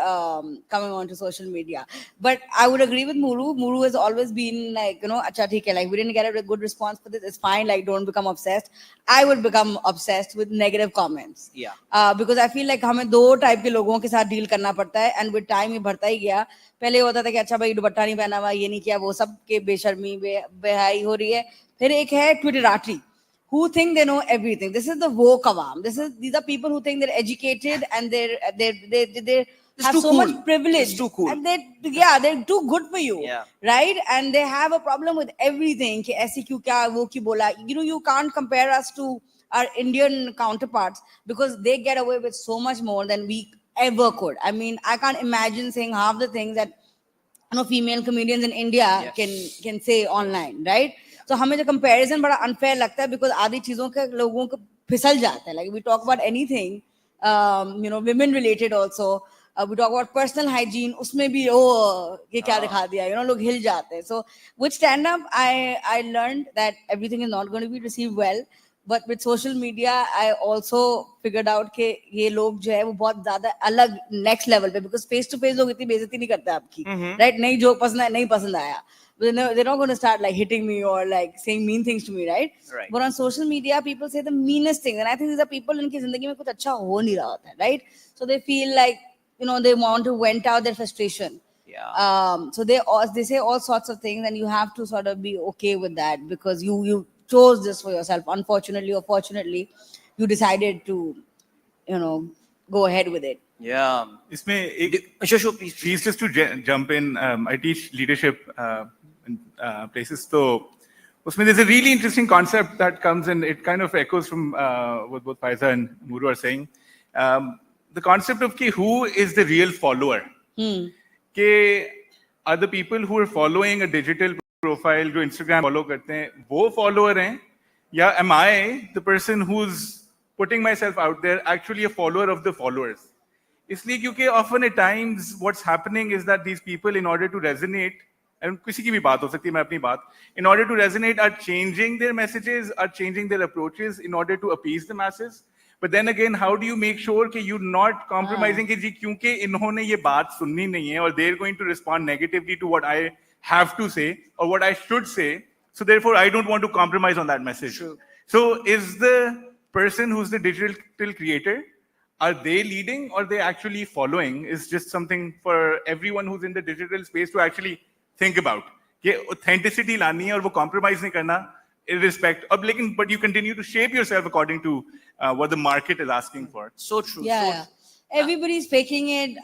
coming on to social media. But I would agree with Muru. Muru has always been like, acha theek hai, like we didn't get a good response for this. It's fine, like don't become obsessed. I would become obsessed with negative comments. Yeah. Because I feel like हमें दो type के लोगों के साथ deal करना पड़ता है, and with time ये बढ़ता ही गया. पहले होता था कि अच्छा भाई दुपट्टा नहीं पहना हुआ, ये नहीं किया, वो सब के बेशर्मी बेहाई हो रही है. फिर एक है ट्विटराटी, who think they know everything. This is the woke awam. These are people who think they're educated and they have so much privilege. It's too cool. And they're too good for you. Yeah. Right? And they have a problem with everything. कि ऐसी क्यों क्या वो क्यों बोला. You can't compare us to our Indian counterparts because they get away with so much more than we ever could. I mean, I can't imagine saying half the things that female comedians in India can say online, right? So हमें जो comparison बड़ा unfair लगता है because आधी चीजों के लोगों को फिसल जाता है. Like we talk about anything, women related also. We talk about personal hygiene. उसमें भी ये क्या दिखा दिया, लोग हिल जाते हैं. So with stand up, I learned that everything is not going to be received well. But with social media, I also figured out कि ये लोग जो है वो बहुत ज़्यादा अलग next level पे, because face to face लोग इतनी बेइज्जती नहीं करते आपकी, right? नहीं joke पसंद है, नहीं पसंद आया. They're not going to start like hitting me or like saying mean things to me, right? But on social media, people say the meanest things, and I think these are people इनकी ज़िंदगी में कुछ अच्छा हो नहीं रहा होता है, right? So they feel like they want to vent out their frustration. Yeah. So they say all sorts of things, and you have to sort of be okay with that because you chose this for yourself. Unfortunately or fortunately, you decided to, go ahead with it. Yeah. इसमें please just to jump in. I teach leadership in places. So there's a really interesting concept that comes in. It kind of echoes from what both Faiza and Muru are saying. The concept of who is the real follower. Are the people who are following a digital profile जो Instagram follow करते हैं वो follower हैं, या am I the person who's putting myself out there actually a follower of the followers? इसलिए क्योंकि often at times what's happening is that these people, in order to resonate, and किसी की भी बात हो सकती है, मैं अपनी बात, in order to resonate, are changing their messages, are changing their approaches in order to appease the masses. But then again, how do you make sure कि you're not compromising कि जी क्योंकि इन्होंने ये बात सुननी नहीं है और they're going to respond negatively to what I have to say or what I should say, so therefore I don't want to compromise on that message. True. So is the person who's the digital creator, are they leading or they actually following, is just something for everyone who's in the digital space to actually think about. कि authenticity लानी है और वो compromise नहीं करना, irrespect of, but you continue to shape yourself according to what the market is asking for. So true. Yeah. Everybody's faking it.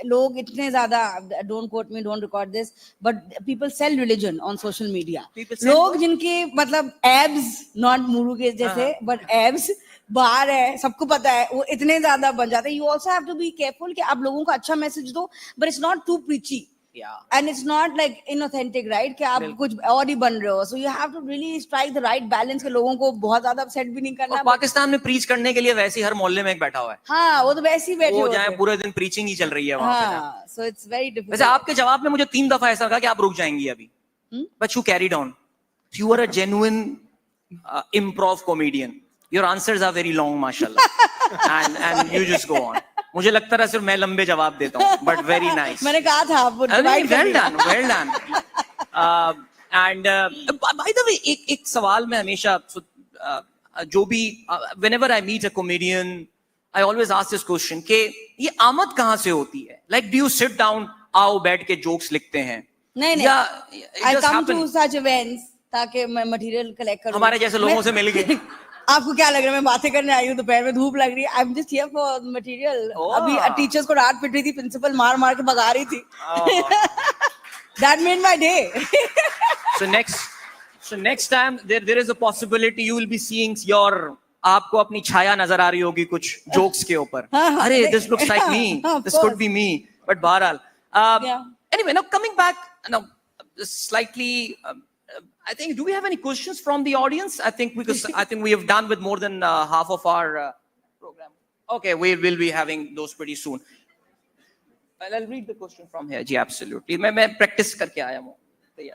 Log itne zyada, don't quote me, don't record this, but people sell religion on social media. Log jinke matlab abs, not Muru ke jaise, but abs बाहर है, सबको पता है, वो इतने ज्यादा बन जाते हैं. You also have to be careful कि आप लोगों को अच्छा मैसेज दो, but it's not too preachy. Yeah. And it's not like inauthentic, right? कि आप कुछ और ही बन रहे हो. So you have to really strike the right balance कि लोगों को बहुत ज्यादा upset भी नहीं करना. और पाकिस्तान में preach करने के लिए वैसे ही हर मोहल्ले में एक बैठा हुआ है. हाँ, वो तो वैसे ही बैठे हो होते हैं. वो जहाँ पूरे दिन preaching ही चल रही है वहाँ पे ना. So it's very difficult. वैसे आपके जवाब में मुझे 3 दफा ऐसा लगा कि आप रुक जाएंगी अभी. But you carried on. You are a genuine improv comedian. Your answers are very long, mashallah. and you just go on. मुझे लगता था सिर्फ मैं लंबे जवाब देता हूँ, but very nice. मैंने कहा था आप well done, well done. And by the way, एक सवाल मैं हमेशा जो भी whenever I meet a comedian, I always ask this question कि ये आमद कहाँ से होती है? Like, do you sit down, आओ बैठ के jokes लिखते हैं? नहीं, I come to such events ताकि मैं मटेरियल कलेक्ट करूं. हमारे जैसे लोगों से मिल के. आपको क्या लग रहा है मैं बातें करने आई हूँ दोपहर में धूप लग रही है? I'm just here for material. अभी टीचर्स को डांट पिट रही थी, प्रिंसिपल मार मार के भगा रही थी. That made my day. So next time there is a possibility you will be seeing your आपको अपनी छाया नजर आ रही होगी कुछ जोक्स के ऊपर. अरे this looks like me. This could be me. But बहरहाल. Anyway, now coming back now slightly. I think, do we have any questions from the audience? I think we have done with more than half of our program. Okay, we will be having those pretty soon. I'll read the question from here. Ji, absolutely. मैं practice करके आया हूँ.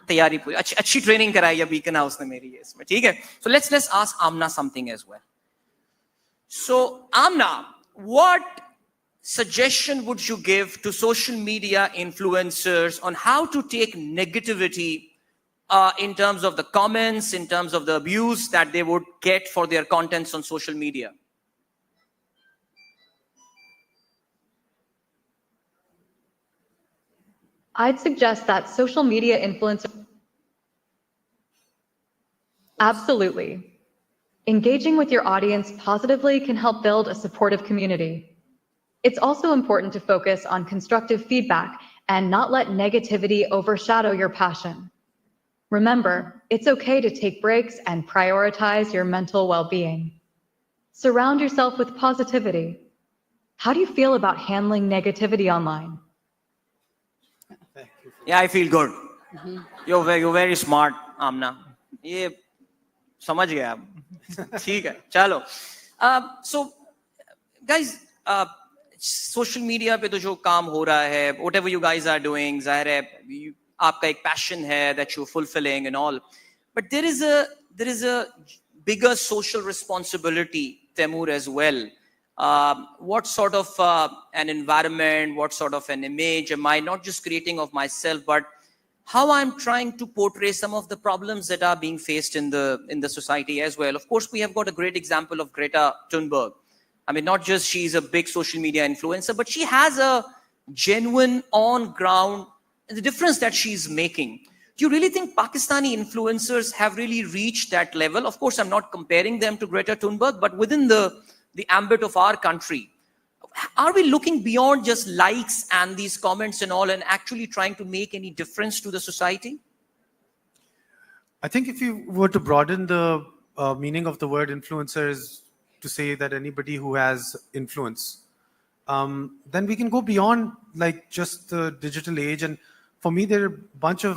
तैयारी पूरी अच्छी training कराई है Beacon House ने मेरी है इसमें. ठीक है. So let's ask Amna something as well. So Amna, what suggestion would you give to social media influencers on how to take negativity in terms of the comments, in terms of the abuse that they would get for their contents on social media? I'd suggest that social media influencers. Absolutely. Engaging with your audience positively can help build a supportive community. It's also important to focus on constructive feedback and not let negativity overshadow your passion. Remember, it's okay to take breaks and prioritize your mental well-being. Surround yourself with positivity. How do you feel about handling negativity online? Yeah, I feel good. You're very smart, Amna. ये समझ गया आप. ठीक है, चलो. So, guys, social media पे तो जो काम हो रहा है, whatever you guys are doing, जाहिर है आपका एक passion है that you're fulfilling and all. But there is a bigger social responsibility, Temur, as well. What sort of an environment, what sort of an image am I not just creating of myself, but how I'm trying to portray some of the problems that are being faced in the society as well. Of course, we have got a great example of Greta Thunberg. I mean, not just she's a big social media influencer, but she has a genuine on-ground, the difference that she's making. Do you really think Pakistani influencers have really reached that level? Of course, I'm not comparing them to Greta Thunberg, but within the ambit of our country, are we looking beyond just likes and these comments and all and actually trying to make any difference to the society? I think if you were to broaden the meaning of the word influencer is to say that anybody who has influence, then we can go beyond like just the digital age. And for me, there are a bunch of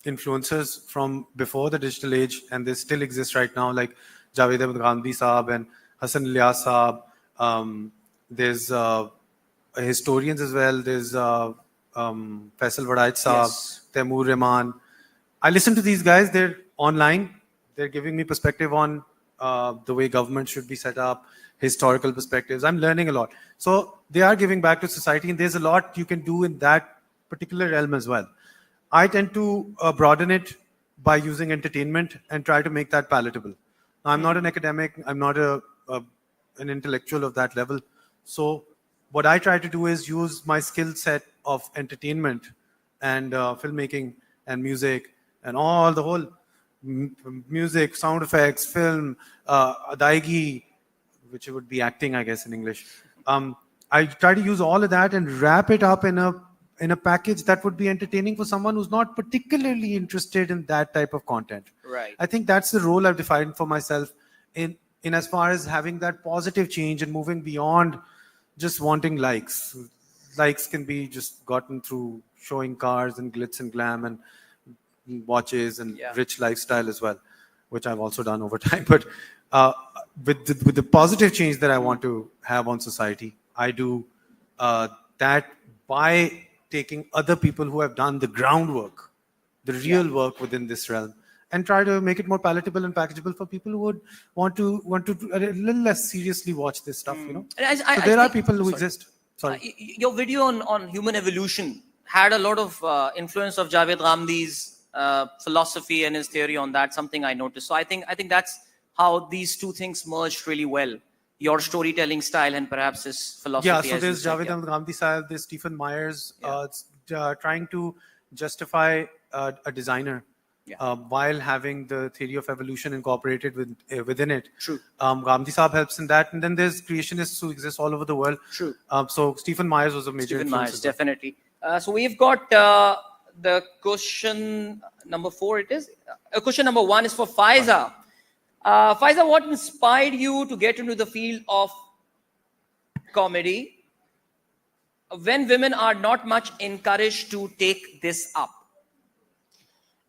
influencers from before the digital age, and they still exist right now, like Javed Ahmed Gandhi Saab and Hassan Ilyas Saab. There's historians as well. There's Faisal Wadait Saab, yes. Taimur Rahman. I listen to these guys. They're online. They're giving me perspective on the way government should be set up, historical perspectives. I'm learning a lot. So they are giving back to society, and there's a lot you can do in that particular realm as well. I tend to broaden it by using entertainment and try to make that palatable. Now, I'm not an academic. I'm not an intellectual of that level. So what I try to do is use my skill set of entertainment and filmmaking and music and all the whole music, sound effects, film, adaigi, which would be acting, I guess, in English. I try to use all of that and wrap it up in a package that would be entertaining for someone who's not particularly interested in that type of content. Right. I think that's the role I've defined for myself in as far as having that positive change and moving beyond just wanting likes. Likes can be just gotten through showing cars and glitz and glam and watches and rich lifestyle as well, which I've also done over time. But with the positive change that I want to have on society, I do that by taking other people who have done the groundwork, the real work within this realm, and try to make it more palatable and packageable for people who would want to a little less seriously watch this stuff. You know, And so there are people who exist. Sorry. Your video on human evolution had a lot of influence of Javed Ghamdi's philosophy and his theory on that. Something I noticed. So I think that's how these two things merged really well. Your storytelling style and perhaps his philosophy. Yeah, so there's Javed Ghamdi style, there's Stephen Myers trying to justify a designer while having the theory of evolution incorporated within it. True. Ghamdi Saab helps in that, and then there's creationists who exist all over the world. True. So Stephen Myers was a major Stephen influence. Myers, definitely. So we've got the question number 4. It is question number 1 is for Faiza. Faiza, what inspired you to get into the field of comedy when women are not much encouraged to take this up?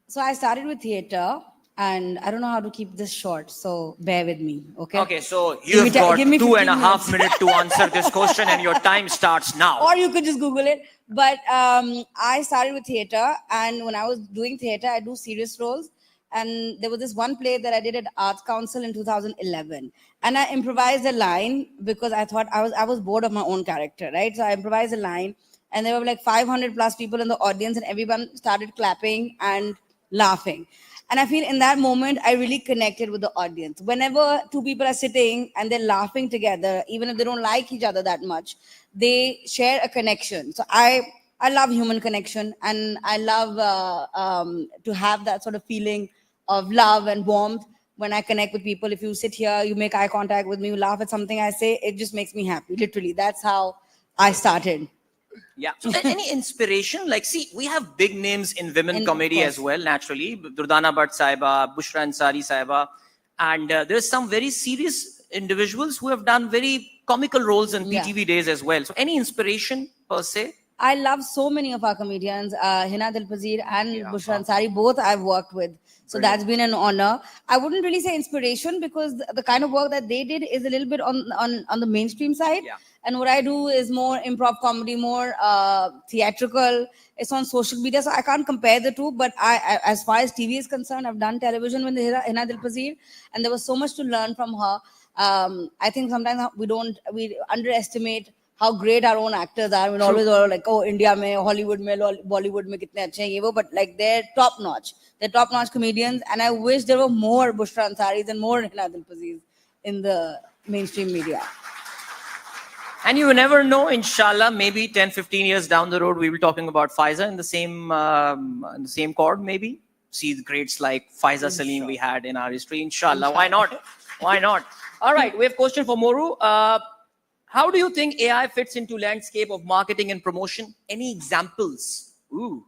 So I started with theater, and I don't know how to keep this short, so bear with me, okay? Okay, so you've got 2.5 minutes to answer this question, and your time starts now. Or you could just Google it. But I started with theater, and when I was doing theater, I do serious roles. And there was this one play that I did at Arts Council in 2011, and I improvised a line because I thought I was bored of my own character, right? So I improvised a line, and there were like 500 plus people in the audience, and everyone started clapping and laughing. And I feel in that moment, I really connected with the audience. Whenever two people are sitting and they're laughing together, even if they don't like each other that much, they share a connection. So I love human connection, and I love to have that sort of feeling of love and warmth when I connect with people. If you sit here, you make eye contact with me, you laugh at something I say, it just makes me happy. Literally, that's how I started. Yeah. So any inspiration? Like, see, we have big names in women comedy as well, naturally. Durdana Bhatt Saiba, Bushra Ansari Saiba. And there's some very serious individuals who have done very comical roles in PTV days as well. So any inspiration per se? I love so many of our comedians, Hina Dilpazir and Bushra Ansari, both I've worked with. So that's been an honor. I wouldn't really say inspiration because the kind of work that they did is a little bit on the mainstream side. Yeah. And what I do is more improv comedy, more theatrical. It's on social media, so I can't compare the two. But I as far as TV is concerned, I've done television with Hina Dilpazir, and there was so much to learn from her. I think sometimes we underestimate how great our own actors are. We always are like, oh, India mein, Hollywood mein, Bollywood mein kitne achhe hain ye wo, but like they're top notch. They're top notch comedians, and I wish there were more Bushra Ansaris and more Hina Dilpazirs in the mainstream media. And you never know, inshallah, maybe 10, 15 years down the road, we will be talking about Faiza in the same chord, maybe. See the greats like Faiza Salim we had in our history, inshallah. Why not? Why not? All right, we have a question for Moru. How do you think AI fits into landscape of marketing and promotion? Any examples? Ooh.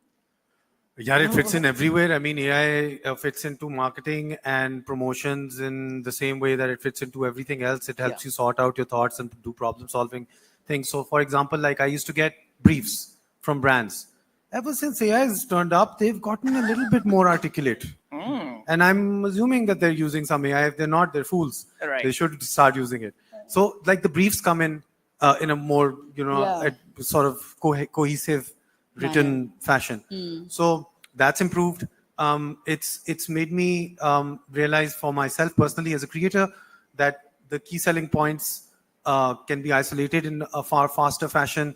Yeah, it fits in everywhere. I mean, AI fits into marketing and promotions in the same way that it fits into everything else. It helps you sort out your thoughts and do problem-solving things. So, for example, like I used to get briefs from brands. Ever since AI has turned up, they've gotten a little bit more articulate. And I'm assuming that they're using some AI. If they're not, they're fools. Right. They should start using it. So, like the briefs come in a more, sort of cohesive written fashion. So that's improved. It's made me realize for myself personally as a creator that the key selling points can be isolated in a far faster fashion.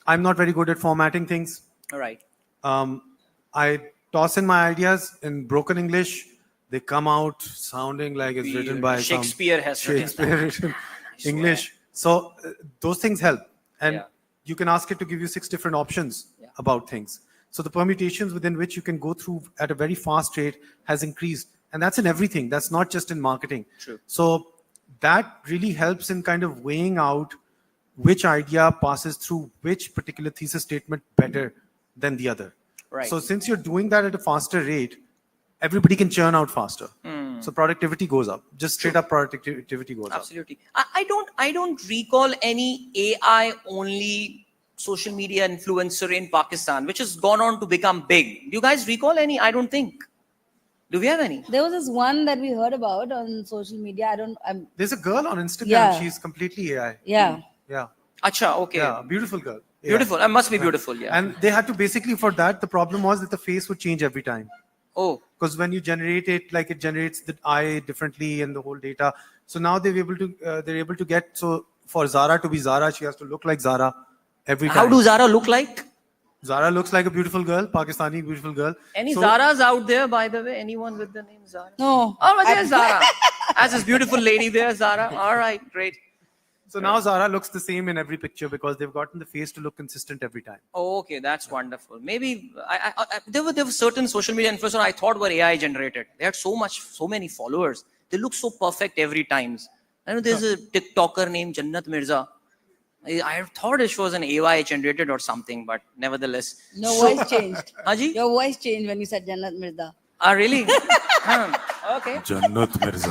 I'm not very good at formatting things. All right. I toss in my ideas in broken English. They come out sounding like it's written by Shakespeare has written English. So those things help. And you can ask it to give you 6 different options about things. So the permutations within which you can go through at a very fast rate has increased. And that's in everything. That's not just in marketing. True. So that really helps in kind of weighing out which idea passes through which particular thesis statement better than the other. Right. So since you're doing that at a faster rate, everybody can churn out faster. So productivity goes up. Just straight up productivity goes up. Absolutely. I don't recall any AI only social media influencer in Pakistan which has gone on to become big. Do you guys recall any? I don't think. Do we have any? There was this one that we heard about on social media. There's a girl on Instagram. Yeah. She's completely AI. Yeah. Yeah. Acha, okay. Yeah, beautiful girl. Yeah. Beautiful. It must be beautiful, yeah. And they had to basically, for that, the problem was that the face would change every time. Oh. because when you generate it, like it generates the eye differently and the whole data. So now they're able to get, so for Zara to be Zara, she has to look like Zara every time. How do Zara look like? Zara looks like a beautiful girl, Pakistani beautiful girl. Any So- Zaras out there, by the way? Anyone with the name Zara? No. Oh, but there's Zara. As this beautiful lady there, Zara. All right, great. So now Zara looks the same in every picture because they've gotten the face to look consistent every time. Oh, okay, that's wonderful. Maybe there were certain social media influencers I thought were AI generated. They had so many followers. They look so perfect every time. I know there's a TikToker named Jannat Mirza. I thought she was an AI generated or something, but nevertheless. No, voice changed. Haji? Your voice changed when you said Jannat Mirza. Ah, really? Okay. Jannat Mirza.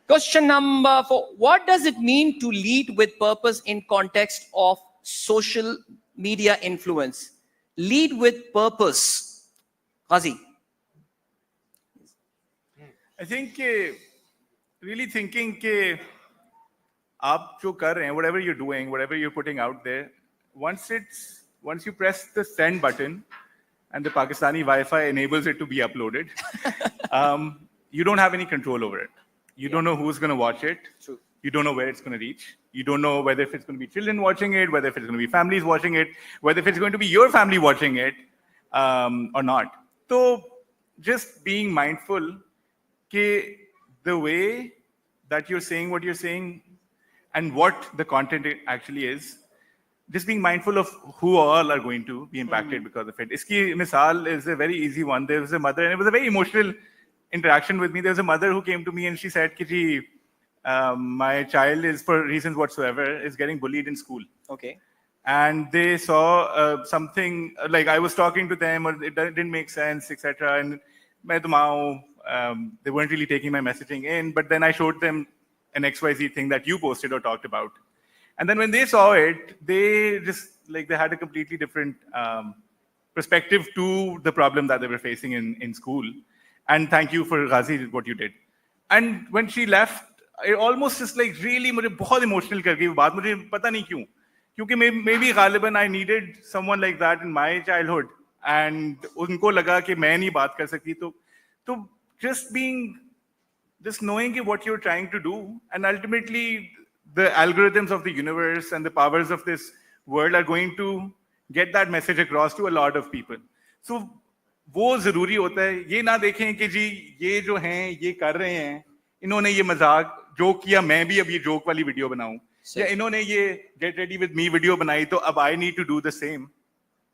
Question number 4. What does it mean to lead with purpose in context of social media influence? Lead with purpose. Qazi. I think really thinking कि आप जो कर रहे हैं, whatever you're doing, whatever you're putting out there, once you press the send button and the Pakistani Wi-Fi enables it to be uploaded, you don't have any control over it. You don't know who's going to watch it. True. You don't know where it's going to reach. You don't know whether if it's going to be children watching it, whether if it's going to be families watching it, whether if it's going to be your family watching it or not. So just being mindful that the way that you're saying what you're saying and what the content actually is, just being mindful of who all are going to be impacted because of it. Iski misal is a very easy one. There was a mother, and it was a very emotional interaction with me. There was a mother who came to me and she said, Kiji, my child is, for reasons whatsoever, is getting bullied in school. Okay. And they saw something, like I was talking to them, or it didn't make sense, etc. And they weren't really taking my messaging in, but then I showed them an XYZ thing that you posted or talked about. And then when they saw it, they just, like, they had a completely different perspective to the problem that they were facing in school. And thank you for Ghazi, what you did. And when she left, it almost just like really मुझे बहुत emotional कर गई वो बात, मुझे पता नहीं क्यों, क्योंकि maybe ग़ालिबन I needed someone like that in my childhood, and उनको लगा कि मैं नहीं बात कर सकती, तो just knowing what you're trying to do, and ultimately the algorithms of the universe and the powers of this world are going to get that message across to a lot of people. So वो जरूरी होता है, ये ना देखें कि जी ये जो हैं ये कर रहे हैं, इन्होंने ये मजाक जोक किया, मैं भी अब ये जोक वाली वीडियो बनाऊं, या इन्होंने ये get ready with me video बनाई तो अब I need to do the same.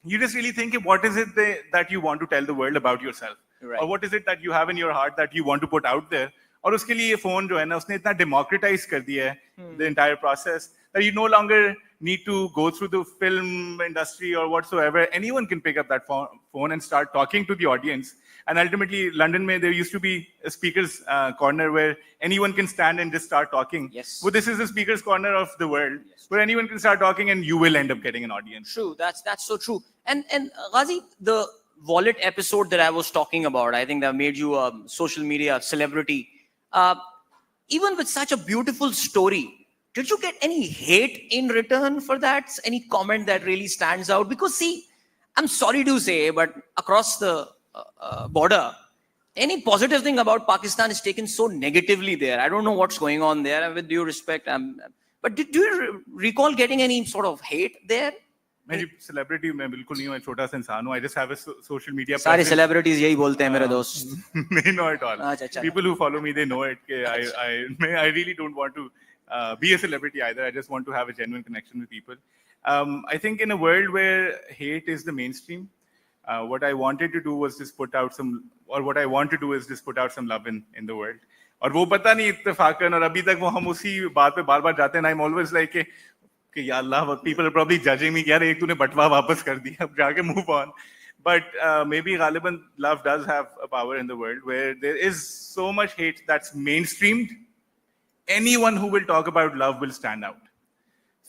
You just really think, what is it that you want to tell the world about yourself, right. or what is it that you have in your heart that you want to put out there. और उसके लिए ये phone जो है ना, उसने इतना democratize कर दिया है the entire process that you no longer need to go through the film industry or whatsoever. Anyone can pick up that phone and start talking to the audience. And ultimately, London mein, there used to be a speaker's corner where anyone can stand and just start talking. Yes. Well, this is the speaker's corner of the world, where anyone can start talking and you will end up getting an audience. True, that's so true. And Ghazi, the wallet episode that I was talking about, I think that made you a social media celebrity. Even with such a beautiful story, did you get any hate in return for that? Any comment that really stands out? Because see, I'm sorry to say, but across the border, any positive thing about Pakistan is taken so negatively there. I don't know what's going on there, with due respect. But do you recall getting any sort of hate there? मैं celebrity मैं बिल्कुल नहीं हूँ, मैं छोटा सा इंसान हूँ. I just have a social media. सारे celebrities यही बोलते हैं मेरे दोस्त. They know it all. People who follow me, they know it. I really don't want to be a celebrity either. I just want to have a genuine connection with people. I think in a world where hate is the mainstream, what I wanted to do was just put out some, or what I want to do is just put out some love in the world. और वो पता नहीं इत्तेफाकन, और अभी तक वो हम उसी बात पे बार-बार जाते हैं. I'm always like कि या अल्लाह, people are probably judging me कि यार एक तूने बटवा वापस कर दिया, अब जाके move on. But maybe ग़ालिबन love does have a power in the world where there is so much hate that's mainstreamed. Anyone who will talk about love will stand out.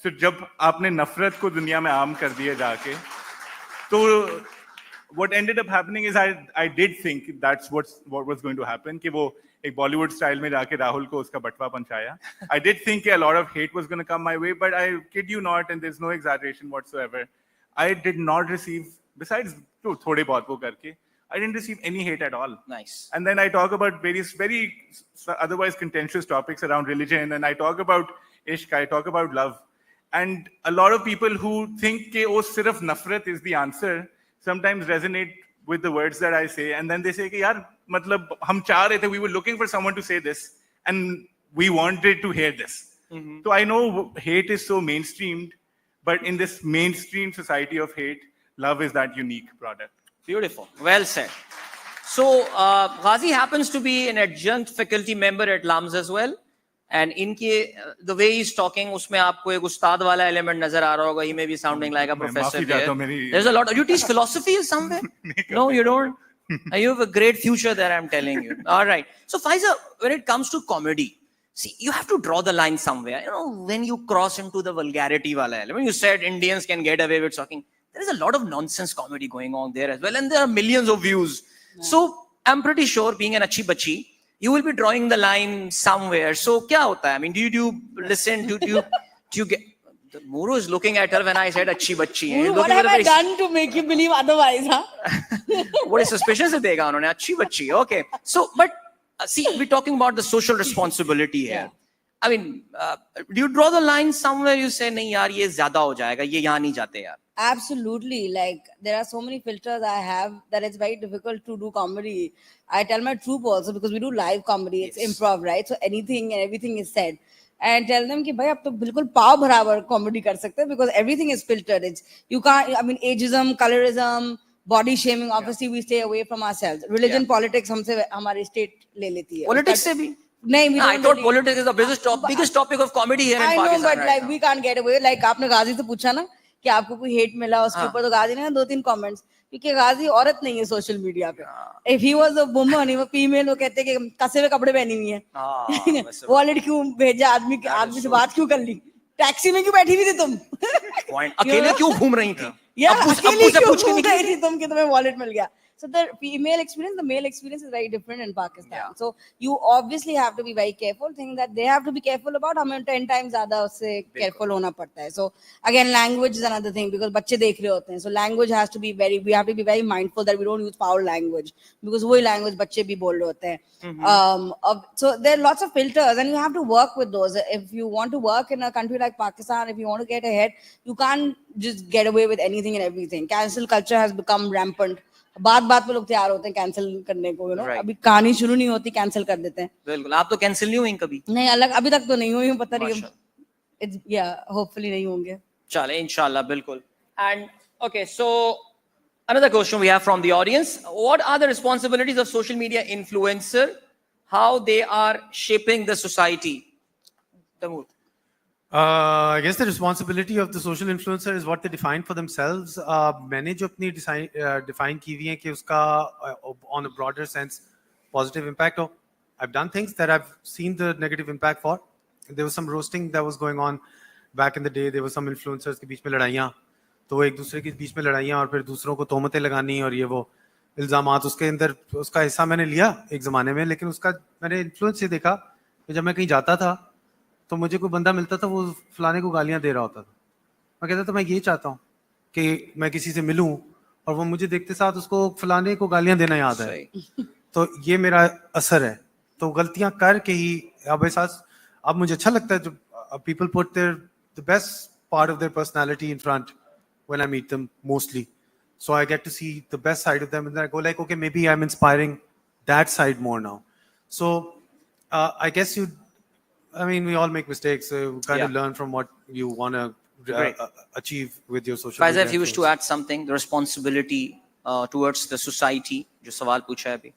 So जब आपने नफरत को दुनिया में आम कर दिया जाके, तो what ended up happening is I did think that's what was going to happen, कि वो एक Bollywood style में जाके राहुल को उसका बटवा पंचाया. I did think a lot of hate was going to come my way, but I kid you not, and there's no exaggeration whatsoever, I did not receive, besides थोड़े बहुत वो करके, I didn't receive any hate at all. Nice. And then I talk about various very otherwise contentious topics around religion, and I talk about ishq, I talk about love. And a lot of people who think that oh, sirf nafrat is the answer, sometimes resonate with the words that I say. And then they say, yaar, matlab, hum cha rahe the, we were looking for someone to say this, and we wanted to hear this. So I know hate is so mainstreamed, but in this mainstream society of hate, love is that unique product. Beautiful. Well said. So, Ghazi happens to be an adjunct faculty member at LAMS as well. And the way he's talking, उसमें आपको एक उस्ताद वाला element नजर आ रहा होगा. He may be sounding like a professor there. There's a lot. Do you teach philosophy somewhere? No, you don't. You have a great future there, I'm telling you. All right. So, Faiza, when it comes to comedy, see, you have to draw the line somewhere. You know, when you cross into the vulgarity wala element, you said Indians can get away with talking. There is a lot of nonsense comedy going on there as well, and there are millions of views. Yeah. So I'm pretty sure, being an achhi bachi, you will be drawing the line somewhere. So kya hota hai? I mean, do you listen? Do you get? The Muru is looking at her when I said achhi bachi. Muru, what have I done to make you believe otherwise, huh? What is suspicious se dega unhone? Achhi bachi. Okay. So, but see, we're talking about the social responsibility here. Yeah. I mean, do you draw the line somewhere? You say, nahi yaar, ye zyada ho jayega. Ye yahan nahi jate yaar. Absolutely. Like, there are so many filters I have that it's very difficult to do comedy. I tell my troupe also, because we do live comedy, it's improv, right? So anything and everything is said. And tell them कि भाई अब तो बिल्कुल पाव बराबर comedy कर सकते हैं, because everything is filtered. You can't, I mean, ageism, colorism, body shaming, obviously we stay away from ourselves. Religion, politics हमसे हमारी state ले लेती है. Politics से भी? नहीं, I thought politics is the biggest topic of comedy here in Pakistan. I know, but like we can't get away. Like आपने गाजी से पूछा ना कि आपको कोई hate मिला उसके ऊपर, तो गाजी ने 2-3 comments, क्योंकि गाजी औरत नहीं है सोशल मीडिया पे. If he was a woman, he was female, वो कहते कि कसे हुए कपड़े पहनी हुई है, वॉलेट क्यों भेजा, आदमी से बात क्यों कर ली, टैक्सी में क्यों बैठी हुई थी तुम, अकेले क्यों घूम रही थी, अकेले क्यों घूम रही थी तुम कि तुम्हें वॉलेट मिल गया. So the female experience, the male experience is very different in Pakistan. Yeah. So you obviously have to be very careful, thinking that they have to be careful about. हमें 10 times ज़्यादा उससे careful होना पड़ता है. So again, language is another thing, because बच्चे देख रहे होते हैं. So language has to be we have to be very mindful that we don't use foul language, because वही language बच्चे भी बोल रहे होते हैं. So there are lots of filters, and you have to work with those. If you want to work in a country like Pakistan, if you want to get ahead, you can't just get away with anything and everything. Cancel culture has become rampant. बात पे लोग तैयार होते हैं cancel करने को, अभी कहानी शुरू नहीं होती कैंसिल कर देते हैं. बिल्कुल. आप तो कैंसिल नहीं हुई कभी? नहीं, अलग अभी तक तो नहीं हुई हूं, पता नहीं, होपफुली नहीं होंगे. चले इंशाल्लाह, बिल्कुल. And okay, so another question we have from the audience: what are the responsibilities of social media influencer? How they are shaping the society? Tamur. I guess the responsibility of the social influencer is what they define for themselves. मैंने जो अपनी define की हुई है कि उसका on a broader sense positive impact हो. I've done things that I've seen the negative impact for. There was some roasting that was going on back in the day. There were some influencers के बीच में लड़ाइयाँ, तो वो एक दूसरे के बीच में लड़ाइयाँ और फिर दूसरों को तोहमतें लगानी और ये वो इल्जामात, उसके अंदर उसका हिस्सा मैंने लिया एक ज़माने में. लेकिन उसका मैंने इन्फ्लुएंस ये देखा कि जब मैं कहीं जाता था तो मुझे कोई बंदा मिलता था, वो फलाने को गालियां दे रहा होता था. मैं कहता था मैं ये चाहता हूँ कि मैं किसी से मिलूं और वो मुझे देखते साथ उसको फलाने को गालियां देना याद है, तो ये मेरा असर है. तो गलतियां करके ही अब मुझे अच्छा लगता है जब people put the best part of their personality in front when I meet them mostly. So I get to see the best side of them, and then I go like, okay, maybe I'm inspiring that side more now. So I guess we all make mistakes. So you kind of learn from what you want to achieve with your social media. Faiza, if you wish to add something, the responsibility towards the society, जो सवाल पूछा है अभी.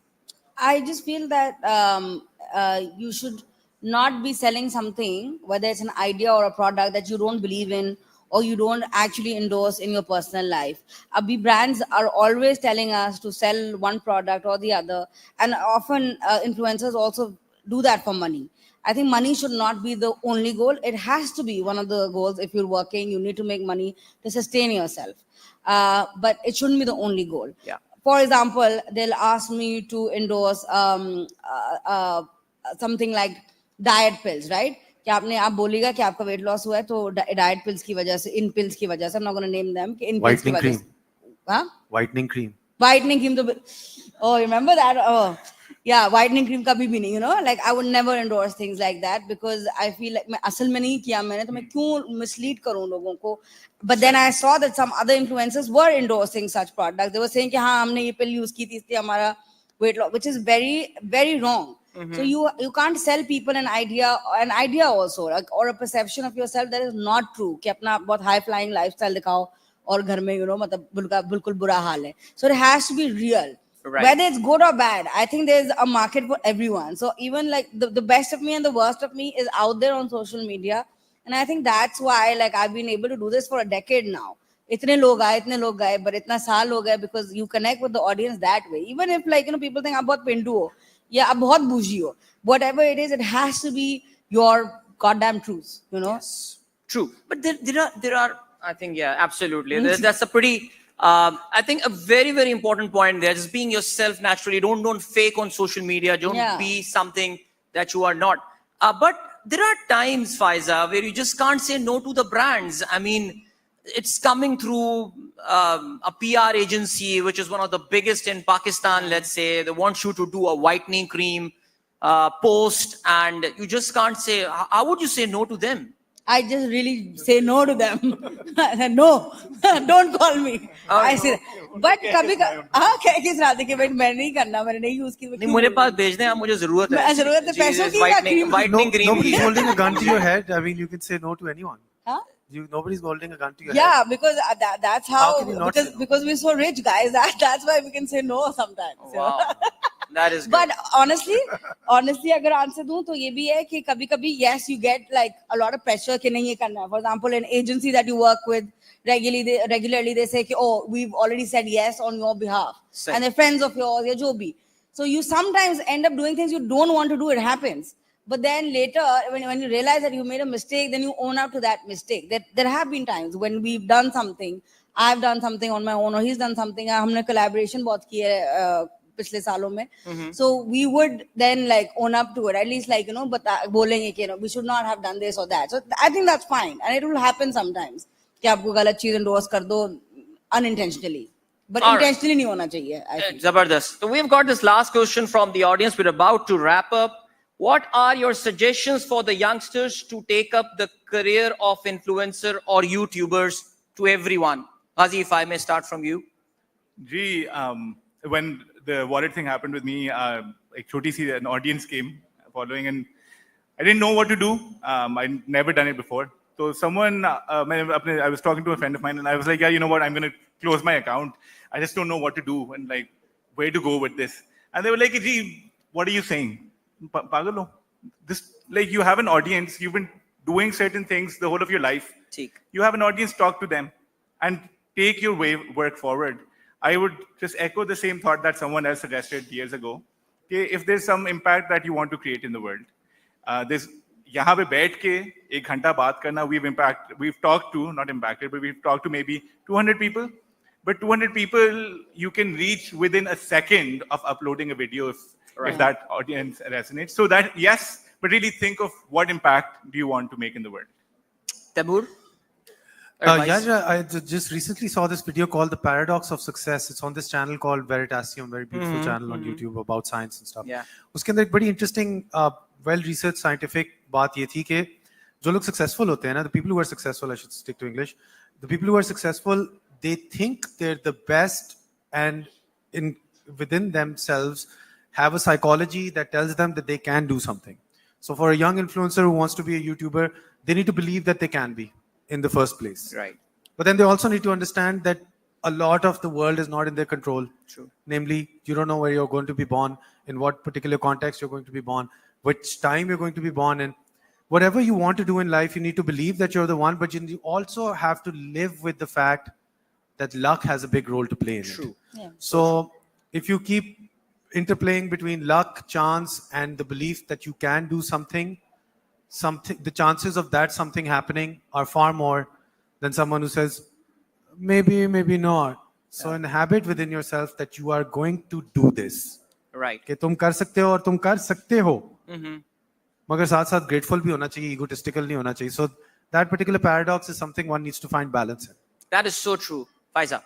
I just feel that you should not be selling something, whether it's an idea or a product that you don't believe in or you don't actually endorse in your personal life. Abhi brands are always telling us to sell one product or the other, and often influencers also do that for money. I think money should not be the only goal. It has to be one of the goals. If you're working, you need to make money to sustain yourself. But it shouldn't be the only goal. Yeah. For example, they'll ask me to endorse something like diet pills, right? कि आप बोलेगा कि आपका weight loss हुआ है तो diet pills की वजह से, इन pills की वजह से, I'm not going to name them, कि इन pills की वजह से. Whitening cream. Whitening cream तो Oh, remember that? Oh, yeah, whitening cream kabhi bhi nahi, you know, like I would never endorse things like that because I feel like मैं असल में नहीं किया मैंने तो मैं क्यों mislead करूं लोगों को. But then I saw that some other influencers were endorsing such products. They were saying कि हाँ हमने ये pill use की थी इसलिए हमारा weight loss, which is very very wrong. So you can't sell people an idea also, like, or a perception of yourself that is not true कि अपना बहुत high flying lifestyle दिखाओ और घर में you know मतलब बिल्कुल बुरा हाल है. So it has to be real. Right. Whether it's good or bad, I think there's a market for everyone. So even like the best of me and the worst of me is out there on social media. And I think that's why like I've been able to do this for a decade now. इतने लोग आए, but इतना साल हो गए because you connect with the audience that way. Even if like, you know, people think आप बहुत पिंटू हो, या आप बहुत bougie हो. Whatever it is, it has to be your goddamn truth, you know? Yes. True. But there are, I think, yeah, absolutely. That's a pretty, I think a very, very important point there. Just being yourself naturally. Don't fake on social media. Don't be something that you are not. But there are times, Faiza, where you just can't say no to the brands. I mean, it's coming through a PR agency, which is one of the biggest in Pakistan, let's say. They want you to do a whitening cream post, and you just can't say, how would you say no to them? I just really say no to them. No, don't call me. I say, but कभी हाँ किस रात के मैं नहीं करना मैंने नहीं यूज की. नहीं मेरे पास भेज दें आप मुझे जरूरत है. जरूरत है पैसों की या cream. Nobody's holding a gun to your head. I mean, you can say no to anyone. Huh? Nobody's holding a gun to your head. Yeah, because that's how because we're so rich, guys. That's why we can say no sometimes. Wow. That is good. But honestly, अगर answer दूं तो ये भी है कि कभी-कभी yes, you get like a lot of pressure कि नहीं ये करना है. For example, an agency that you work with regularly they say कि oh, we've already said yes on your behalf, and they're friends of yours या जो भी. So you sometimes end up doing things you don't want to do. It happens. But then later, when you realize that you made a mistake, then you own up to that mistake. There have been times when we've done something, I've done something on my own, or he's done something. हमने collaboration बहुत की है पिछले सालों में. So we would then like own up to it. At least like, you know, बोलेंगे कि, you know, we should not have done this or that. So I think that's fine. And it will happen sometimes. कि आपको गलत चीज endorse कर दो unintentionally. But intentionally नहीं होना चाहिए. I think. Zabardast. So we've got this last question from the audience. We're about to wrap up. What are your suggestions for the youngsters to take up the career of influencer or YouTubers to everyone? Ghazi, if I may start from you. Gee, when the wallet thing happened with me, like Choti si, an audience came following, and I didn't know what to do. I'd never done it before. So someone, I was talking to a friend of mine, and I was like, yeah, you know what, I'm going to close my account. I just don't know what to do and like where to go with this. And they were like, gee, what are you saying? Pagalo. This, like, you have an audience, you've been doing certain things the whole of your life. You have an audience, talk to them and take your work forward. I would just echo the same thought that someone else suggested years ago. Okay, if there's some impact that you want to create in the world, there's यहाँ पे बैठ के एक घंटा बात करना, we've talked to, not impacted, but we've talked to maybe 200 people. But 200 people you can reach within a second of uploading a video if that audience resonates. So that, yes, but really think of what impact do you want to make in the world. Taimur? I just recently saw this video called The Paradox of Success. It's on this channel called Veritasium, very beautiful channel on YouTube about science and stuff. उसके अंदर एक बड़ी interesting, well-researched scientific बात ये थी कि जो लोग successful होते हैं ना, the people who are successful, I should stick to English, the people who are successful, they think they're the best and within themselves have a psychology that tells them that they can do something. So for a young influencer who wants to be a YouTuber, they need to believe that they can be in the first place. Right. But then they also need to understand that a lot of the world is not in their control. True. Namely, you don't know where you're going to be born, in what particular context you're going to be born, which time you're going to be born in. Whatever you want to do in life, you need to believe that you're the one, but you also have to live with the fact that luck has a big role to play in it. Yeah. So if you keep interplaying between luck, chance, and the belief that you can do something, the chances of that something happening are far more than someone who says, maybe, maybe not. So inhabit within yourself that you are going to do this. Right. कि तुम कर सकते हो और तुम कर सकते हो. मगर साथ साथ grateful भी होना चाहिए, egotistical नहीं होना चाहिए. So that particular paradox is something one needs to find balance in. That is so true. Faiza.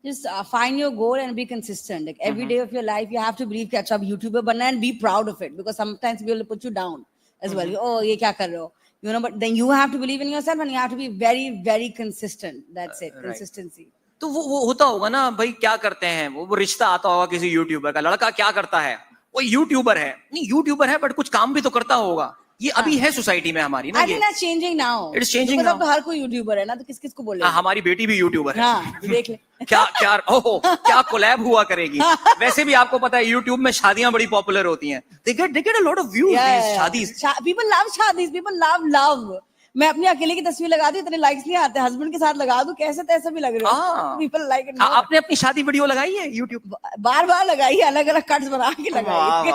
just find your goal and be consistent. Like every day of your life, you have to believe कि अच्छा YouTuber बनना and be proud of it, because sometimes people will put you down as well. Oh, ये क्या कर रहे हो? You know, but then you have to believe in yourself and you have to be very, very consistent. That's it, consistency. तो वो होता होगा ना भाई, क्या करते हैं वो रिश्ता आता होगा किसी यूट्यूबर का, लड़का क्या करता है, वो यूट्यूबर है, नहीं यूट्यूबर है बट कुछ काम भी तो करता होगा. ये अभी है सोसाइटी में हमारी ना. I think that's changing now. It's changing now. now. हर कोई यूट्यूबर है ना, तो किस को बोले? हमारी बेटी भी यूट्यूबर है. हाँ, देख ले. क्या कोलैब हुआ करेगी. वैसे भी आपको पता है यूट्यूब में शादियां बड़ी पॉपुलर होती हैं. They get a lot of views. These शादीज. People love शादीज. People love love. मैं अपनी अकेले की तस्वीर लगा दूं, इतने लाइक्स नहीं आते. हस्बैंड के साथ लगा दूं, कैसे तैसे भी लग रहे हो. People like it. आपने अपनी शादी वीडियो लगाई है YouTube? बार लगाई है, अलग अलग कट्स बना के लगाई है.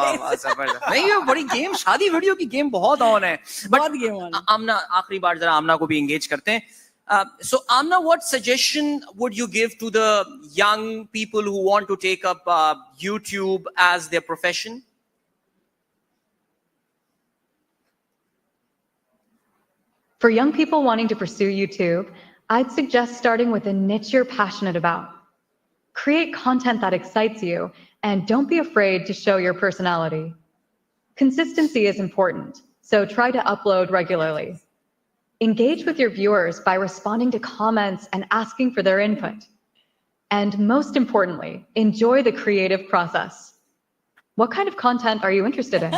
नहीं, ये बड़ी गेम, शादी वीडियो की गेम बहुत ऑन है. बहुत गेम ऑन है. आमना, आखिरी बार जरा आमना को भी एंगेज करते हैं. So Amna, what suggestion would you give to the young people who want to take up YouTube as their profession? For young people wanting to pursue YouTube, I'd suggest starting with a niche you're passionate about. Create content that excites you, and don't be afraid to show your personality. Consistency is important, so try to upload regularly. Engage with your viewers by responding to comments and asking for their input. And most importantly, enjoy the creative process. What kind of content are you interested in?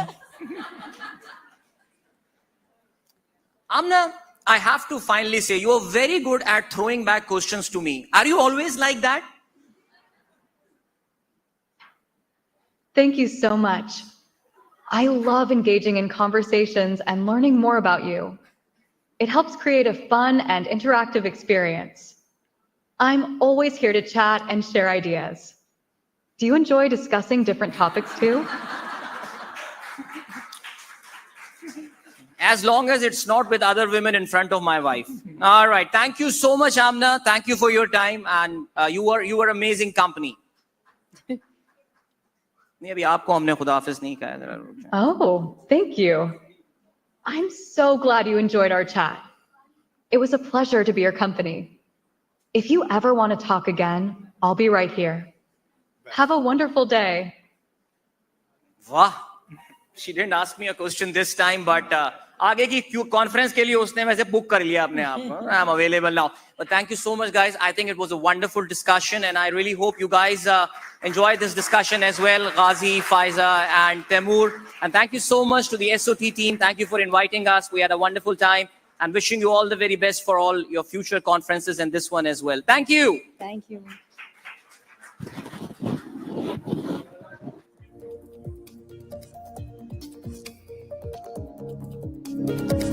Amna, I have to finally say, you're very good at throwing back questions to me. Are you always like that? Thank you so much. I love engaging in conversations and learning more about you. It helps create a fun and interactive experience. I'm always here to chat and share ideas. Do you enjoy discussing different topics too? As long as it's not with other women in front of my wife. All right. Thank you so much, Amna. Thank you for your time. And you were amazing company. नहीं, अभी आपको हमने खुदाफिज नहीं कहा. Oh, thank you. I'm so glad you enjoyed our chat. It was a pleasure to be your company. If you ever want to talk again, I'll be right here. Have a wonderful day. Wow. She didn't ask me a question this time, but आगे की conference के लिए उसने वैसे book कर लिया अपने आप. I'm available now. But thank you so much, guys. I think it was a wonderful discussion, and I really hope you guys enjoyed this discussion as well. Ghazi, Faiza, and Temur. And thank you so much to the SOT team. Thank you for inviting us. We had a wonderful time, and wishing you all the very best for all your future conferences and this one as well. Thank you. Thank you. Thank you.